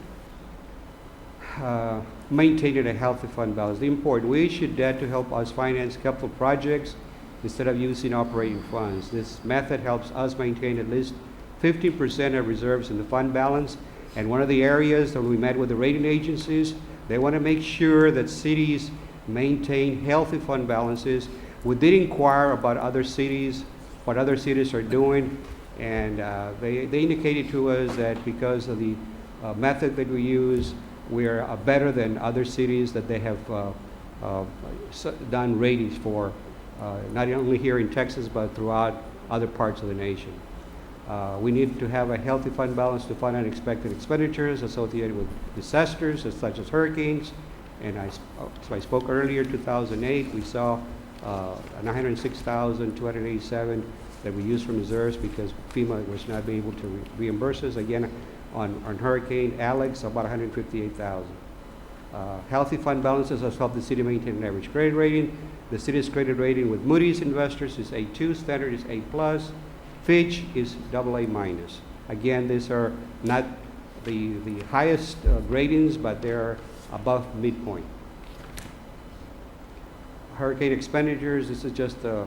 Maintaining a healthy fund balance. The important, we issued debt to help us finance capital projects instead of using operating funds. This method helps us maintain at least 50% of reserves in the fund balance. And one of the areas that we met with the rating agencies, they want to make sure that cities maintain healthy fund balances. We did inquire about other cities, what other cities are doing, and they indicated to us that because of the method that we use, we are better than other cities that they have done ratings for, not only here in Texas, but throughout other parts of the nation. We need to have a healthy fund balance to fund unexpected expenditures associated with disasters such as hurricanes. And so I spoke earlier, 2008, we saw 906,287 that we used from reserves because FEMA was not able to reimburse us. Again, on Hurricane Alex, about 158,000. Healthy fund balances has helped the city maintain an average credit rating. The city's credit rating with Moody's Investors is A2, Standard is A+, Fitch is AA-. Again, these are not the highest ratings, but they're above midpoint. Hurricane expenditures, this is just a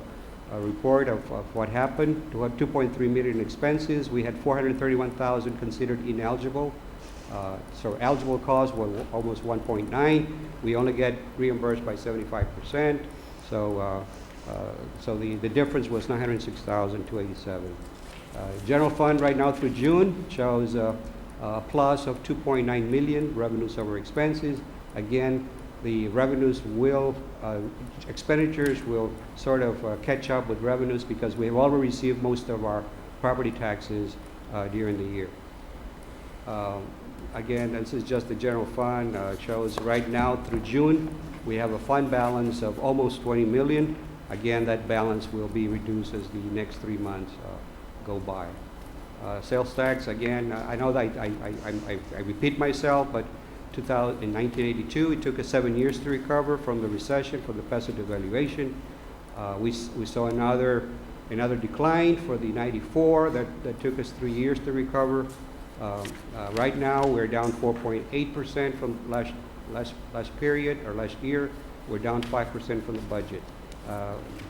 report of what happened. We have 2.3 million in expenses. We had 431,000 considered ineligible. So eligible costs were almost 1.9. We only get reimbursed by 75%. So So the difference was 906,287. General fund right now through June shows a plus of 2.9 million revenues over expenses. Again, the revenues will, expenditures will sort of catch up with revenues because we have already received most of our property taxes during the year. Again, this is just the general fund. Shows right now through June, we have a fund balance of almost 20 million. Again, that balance will be reduced as the next 3 months go by. Sales tax, again, I know that I repeat myself, but in 1982, it took us 7 years to recover from the recession, from the peso devaluation. We saw another decline for the 94 that took us 3 years to recover. Right now, we're down 4.8% from last period or last year. We're down 5% from the budget.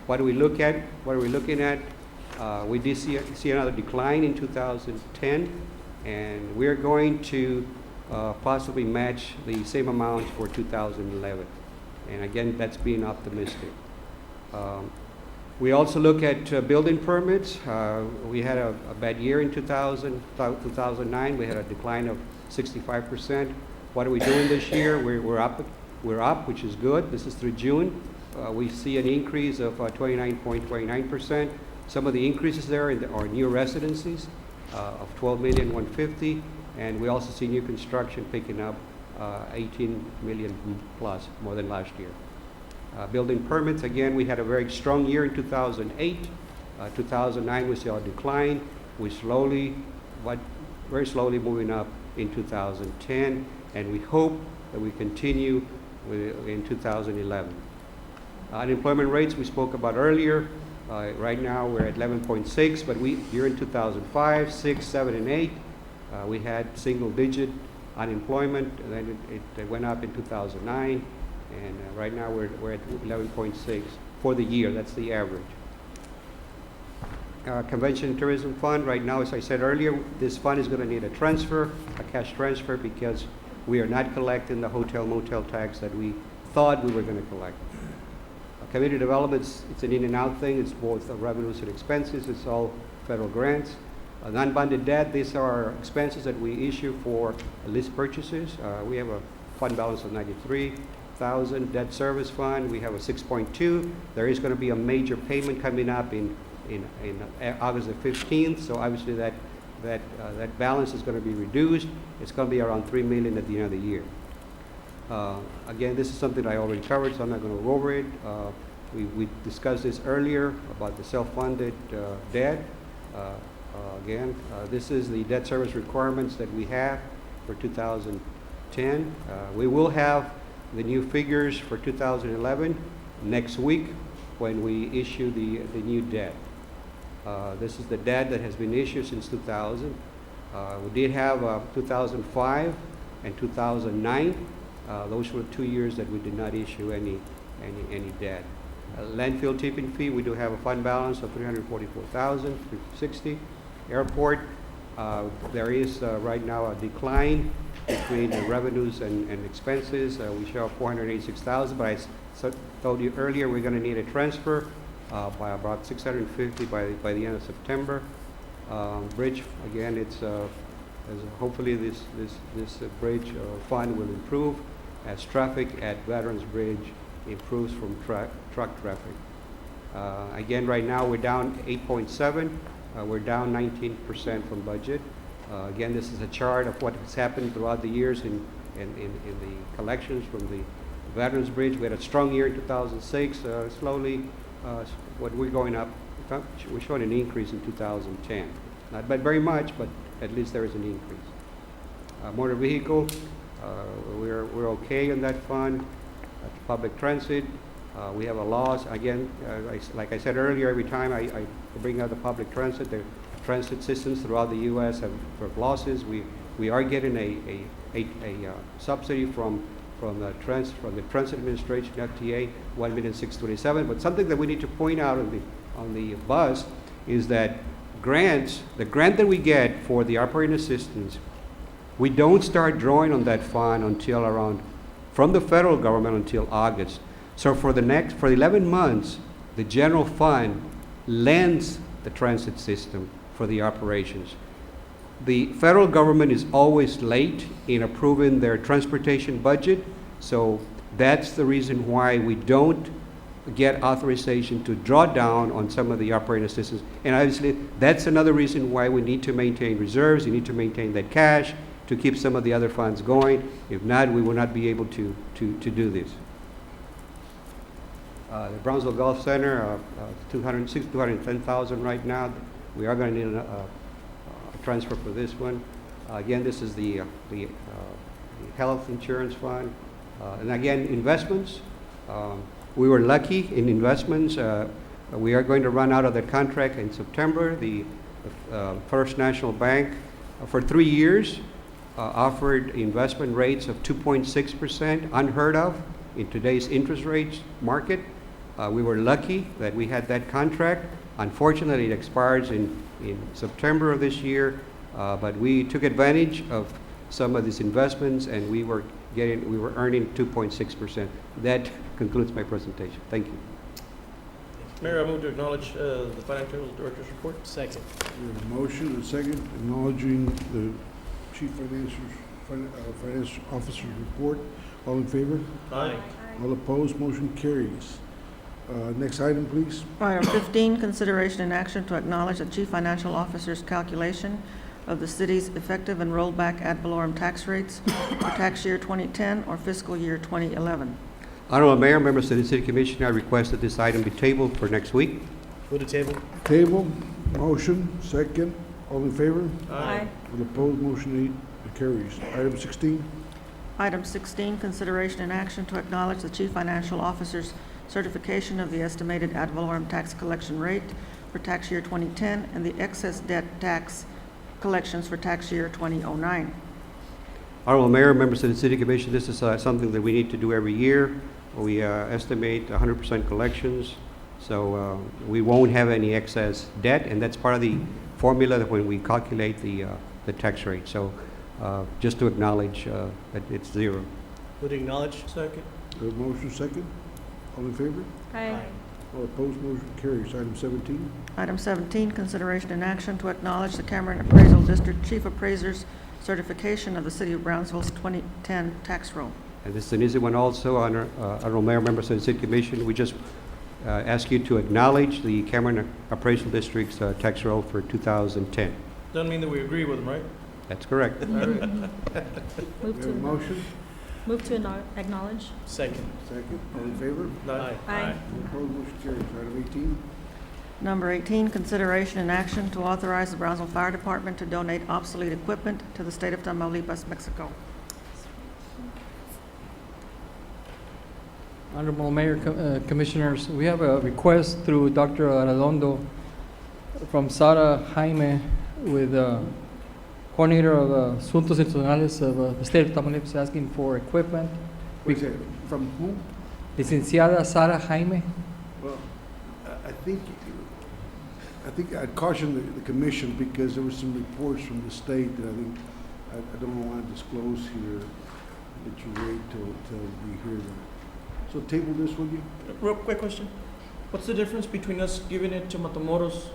What do we look at? What are we looking at? We did see another decline in 2010, and we're going to possibly match the same amount for 2011. And again, that's being optimistic. We also look at building permits. We had a bad year in 2009. We had a decline of 65%. What are we doing this year? We're up, which is good. This is through June. We see an increase of 29.29%. Some of the increases there are new residencies of 12,150,000, and we also see new construction picking up 18 million plus, more than last year. Building permits, again, we had a very strong year in 2008. 2009 we saw a decline. We slowly, but very slowly moving up in 2010, and we hope that we continue in 2011. Unemployment rates we spoke about earlier. Right now we're at 11.6, but during 2005, 6, 7, and 8, we had single-digit unemployment, and then it went up in 2009, and right now we're at 11.6 for the year. That's the average. Convention and Tourism Fund, right now, as I said earlier, this fund is going to need a transfer, a cash transfer, because we are not collecting the hotel motel tax that we thought we were going to collect. Community development, it's an in and out thing. It's both revenues and expenses. It's all federal grants. Non-bonded debt, these are expenses that we issue for lease purchases. We have a fund balance of 93,000. Debt service fund, we have a 6.2. There is going to be a major payment coming up in August the 15th. So obviously that balance is going to be reduced. It's going to be around 3 million at the end of the year. Again, this is something I already covered, so I'm not going to go over it. We discussed this earlier about the self-funded debt. Again, this is the debt service requirements that we have for 2010. We will have the new figures for 2011 next week when we issue the new debt. This is the debt that has been issued since 2000. We did have 2005 and 2009. Those were 2 years that we did not issue any debt. Landfill tipping fee, we do have a fund balance of 344,360. Airport, there is right now a decline between the revenues and expenses. We show 486,000, but I told you earlier we're going to need a transfer by about 650 by the end of September. Bridge, again, it's hopefully this bridge fund will improve as traffic at Veterans Bridge improves from truck traffic. Again, right now we're down 8.7. We're down 19% from budget. Again, this is a chart of what has happened throughout the years in the collections from the Veterans Bridge. We had a strong year in 2006. Slowly, what we're going up, we're showing an increase in 2010. Not by very much, but at least there is an increase. Motor vehicle, we're okay in that fund. Public transit, we have a loss. Again, like I said earlier, every time I bring out the public transit, the transit systems throughout the U.S. have losses. We are getting a subsidy from the Transit Administration, FTA, 1,627,000. But something that we need to point out on the bus is that the grant that we get for the operating assistance, we don't start drawing on that fund until from the federal government until August. So for 11 months, The general fund lends the transit system for the operations. The federal government is always late in approving their transportation budget, so that's the reason why we don't get authorization to draw down on some of the operating assistance. And obviously, that's another reason why we need to maintain reserves. You need to maintain that cash to keep some of the other funds going. If not, we will not be able to do this. The Brownsville Golf Center, 210,000 right now. We are going to need a transfer for this one. Again, this is the health insurance fund. And again, investments. We were lucky in investments. We are going to run out of the contract in September. The First National Bank, for 3 years, offered investment rates of 2.6%, unheard of in today's interest rates market. We were lucky that we had that contract. Unfortunately, it expires in September of this year, but we took advantage of some of these investments, and we were earning 2.6%. That concludes my presentation. Thank you. Mayor, I move to acknowledge the Financial Director's report. Second. We have a motion and a second acknowledging the Chief Financial Officer's report. All in favor? Aye. All opposed? Motion carries. Next item, please. Item 15, consideration and action to acknowledge the Chief Financial Officer's calculation of the city's effective and rollback ad valorem tax rates for tax year 2010 or fiscal year 2011. Honorable Mayor, members of the City Commission, I request that this item be tabled for next week. Move to table. Table, motion, second. All in favor? Aye. All opposed? Motion carries. Item 16. Item 16, consideration and action to acknowledge the Chief Financial Officer's certification of the estimated ad valorem tax collection rate for tax year 2010 and the excess debt tax collections for tax year 2009. Honorable Mayor, members of the City Commission, this is something that we need to do every year. We estimate 100% collections, so we won't have any excess debt, and that's part of the formula that when we calculate the tax rate. So just to acknowledge that it's zero. Move to acknowledge. Second. Motion, second. All in favor? Aye. All opposed? Motion carries. Item 17. Item 17, consideration and action to acknowledge the Cameron Appraisal District Chief Appraiser's certification of the City of Brownsville's 2010 tax roll. And this is an easy one also, Honorable Mayor, members of the City Commission. We just ask you to acknowledge the Cameron Appraisal District's tax roll for 2010. Doesn't mean that we agree with them, right? That's correct. All right. Move to motion. Move to acknowledge. Second. Second. All in favor? Aye. Aye. All opposed? Motion carries. Item 18. Number 18, consideration and action to authorize the Brownsville Fire Department to donate obsolete equipment to the state of Tamaulipas, Mexico. Honorable Mayor, Commissioners, we have a request through Dr. Arredondo from Sara Jaime with coordinator of Asuntos Institucionales of the state of Tamaulipas asking for equipment. From whom? Licenciada Sara Jaime. Well, I think I'd caution the commission because there were some reports from the state that I think I don't want to disclose here, that you wait till we hear them. So table this, will you? Real quick question. What's the difference between us giving it to Matamoros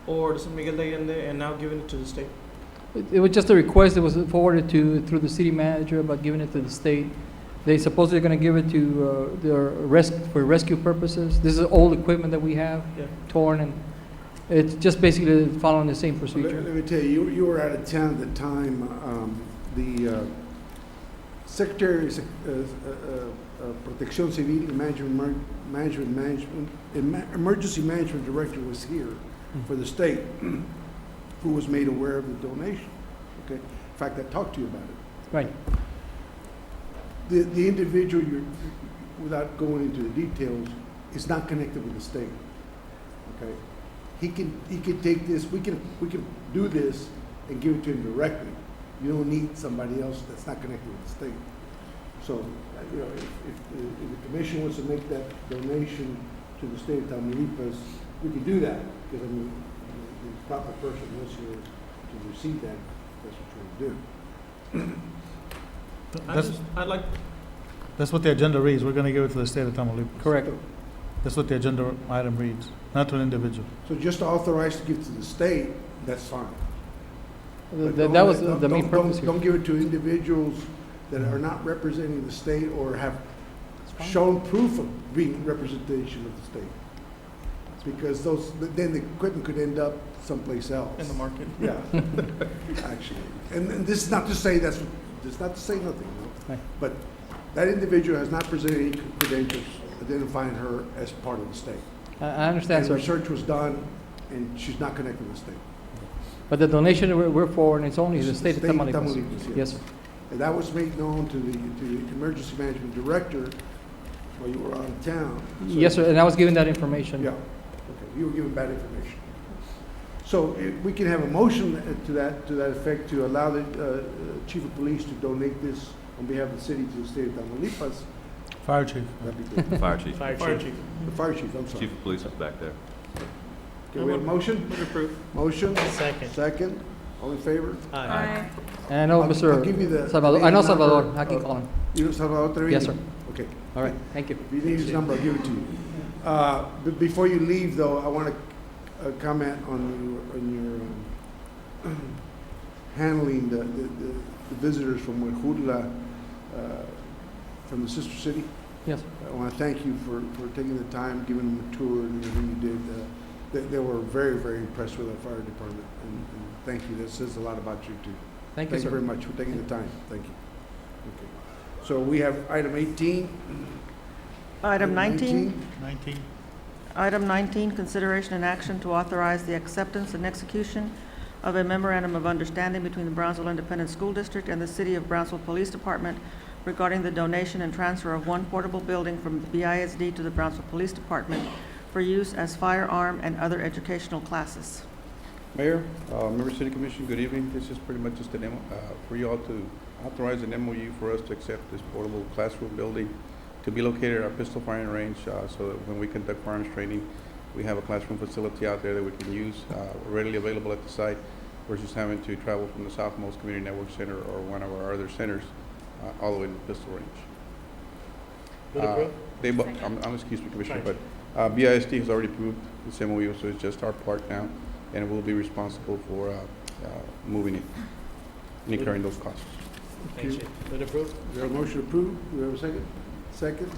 or to San Miguel de Allende and now giving it to the state? It was just a request that was forwarded through the city manager about giving it to the state. They supposedly are going to give it to for rescue purposes. This is old equipment that we have, torn, and it's just basically following the same procedure. Let me tell you, you were out of town at the time. The Secretary of Protección Civil and Emergency Management Director was here for the state, who was made aware of the donation. Okay, in fact, I talked to you about it. Right. The individual, without going into the details, is not connected with the state. Okay, he can take this. We can do this and give it to him directly. You don't need somebody else that's not connected with the state. So, you know, if the commission wants to make that donation to the state of Tamaulipas, we can do that, because I mean, the proper person was here to receive that. That's what we're going to do. That's what the agenda reads. We're going to give it to the state of Tamaulipas. Correct. That's what the agenda item reads, not to an individual. So just authorize to give to the state, that's fine. But That don't was let- the main don't- purpose don't- here. Don't give it to individuals that are not representing the state or have shown proof of being representation of the state. Because then the equipment could end up someplace else. In the market. Yeah, actually. And this is not to say this is not to say nothing, no. Right. But that individual has not presented any credentials identifying her as part of the state. I understand, And sir. research was done, and she's not connected to the state. But the donation we're forwarding, it's only the state of Tamaulipas. Tamaulipas, Yes, sir. And that was made known to the emergency management director while you were out of town. So- Yes, sir, and I was given that information. Yeah, okay, you were given bad information. So we can have a motion to that effect to allow the chief of police to donate this on behalf of the city to the state of Tamaulipas. Fire chief. That'd be good. Fire chief. Fire chief. The fire chief, I'm sorry. Chief of police is back there. Okay, we have a motion? Motion? Second. Second. All in favor? Aye. And I know I'll Mr. give you the Salvador, I name know and number Salvador, I can of- call him. You know Salvador Treviño? Yes, sir. Okay. All right, thank you. If you need his number, I'll give it to you. Before you leave, though, I want to comment on your handling the visitors from Huejutla, from the sister city. Yes. I want to thank you for taking the time, giving them a tour and everything you did. They were very, very impressed with our fire department, and thank you. That says a lot about you, too. Thank you, sir. Thank you very much for taking the time. Thank you. Okay. So we have item 18. Item 19. 19. Item 19, consideration and action to authorize the acceptance and execution of a memorandum of understanding between the Brownsville Independent School District and the City of Brownsville Police Department regarding the donation and transfer of one portable building from the BISD to the Brownsville Police Department for use as firearm and other educational classes. Mayor, members of City Commission, good evening. This is pretty much just an for you all to authorize an MOU for us to accept this portable classroom building to be located at our pistol firing range, so that when we conduct firearms training, we have a classroom facility out there that we can use, readily available at the site, versus having to travel from the Southmost Community Network Center or one of our other centers all the way to the pistol range. I'm excuse me, Commissioner, but BISD has already approved this MOU, so it's just our part now, and we'll be responsible for moving it and incurring those costs. Thank you. Would approve? We have a motion approved. Do we have a second? Second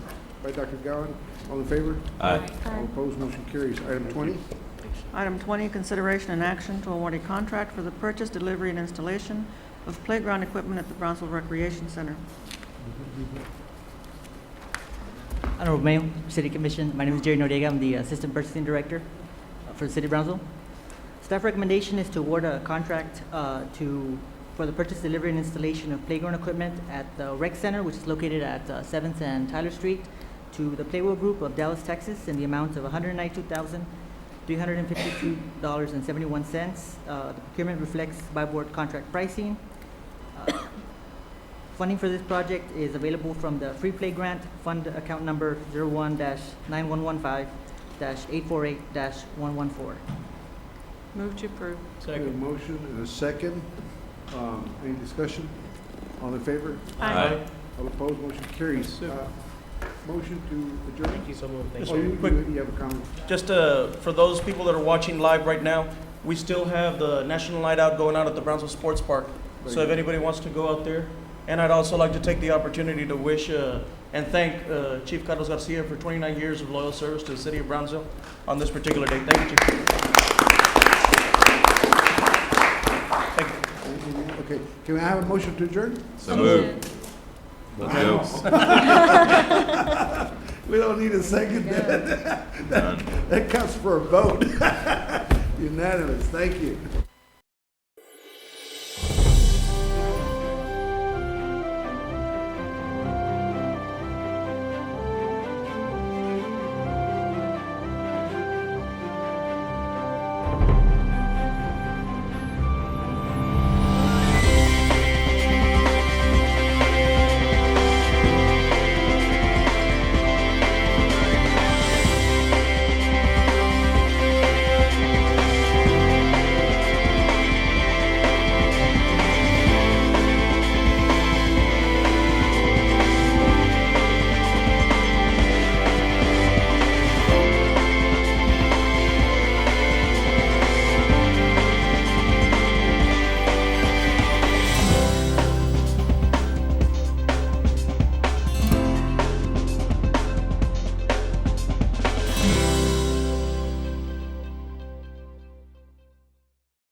by Dr. Gowan. All in favor? Aye. All opposed, motion carries. Item 20. Item 20, consideration and action to award a contract for the purchase, delivery, and installation of playground equipment at the Brownsville Recreation Center. Honorable Mayor, City Commission, my name is Jerry Noriega. I'm the Assistant Purchasing Director for the City of Brownsville. Staff recommendation is to award a contract for the purchase, delivery, and installation of playground equipment at the Rec Center, which is located at 7th and Tyler Street, to the Playworld Group of Dallas, Texas, in the amount of $192,352.71. The procurement reflects by board contract pricing. Funding for this project is available from the Free Play Grant Fund account number 01-9115-848-114. Move to approve. We have a motion and a second. Any discussion? All in favor? Aye. All opposed, motion carries. Motion to adjourn? Thank you so much. Thank Oh, you. you have a comment? Just for those people that are watching live right now, we still have the National Night Out going on at the Brownsville Sports Park. So if anybody wants to go out there, and I'd also like to take the opportunity to wish and thank Chief Carlos Garcia for 29 years of loyal service to the city of Brownsville on this particular day. Thank you, Chief. Thank you. Okay, can I have a motion to adjourn? So moved. Wow. We don't need a second. That counts for a vote. Unanimous, thank you.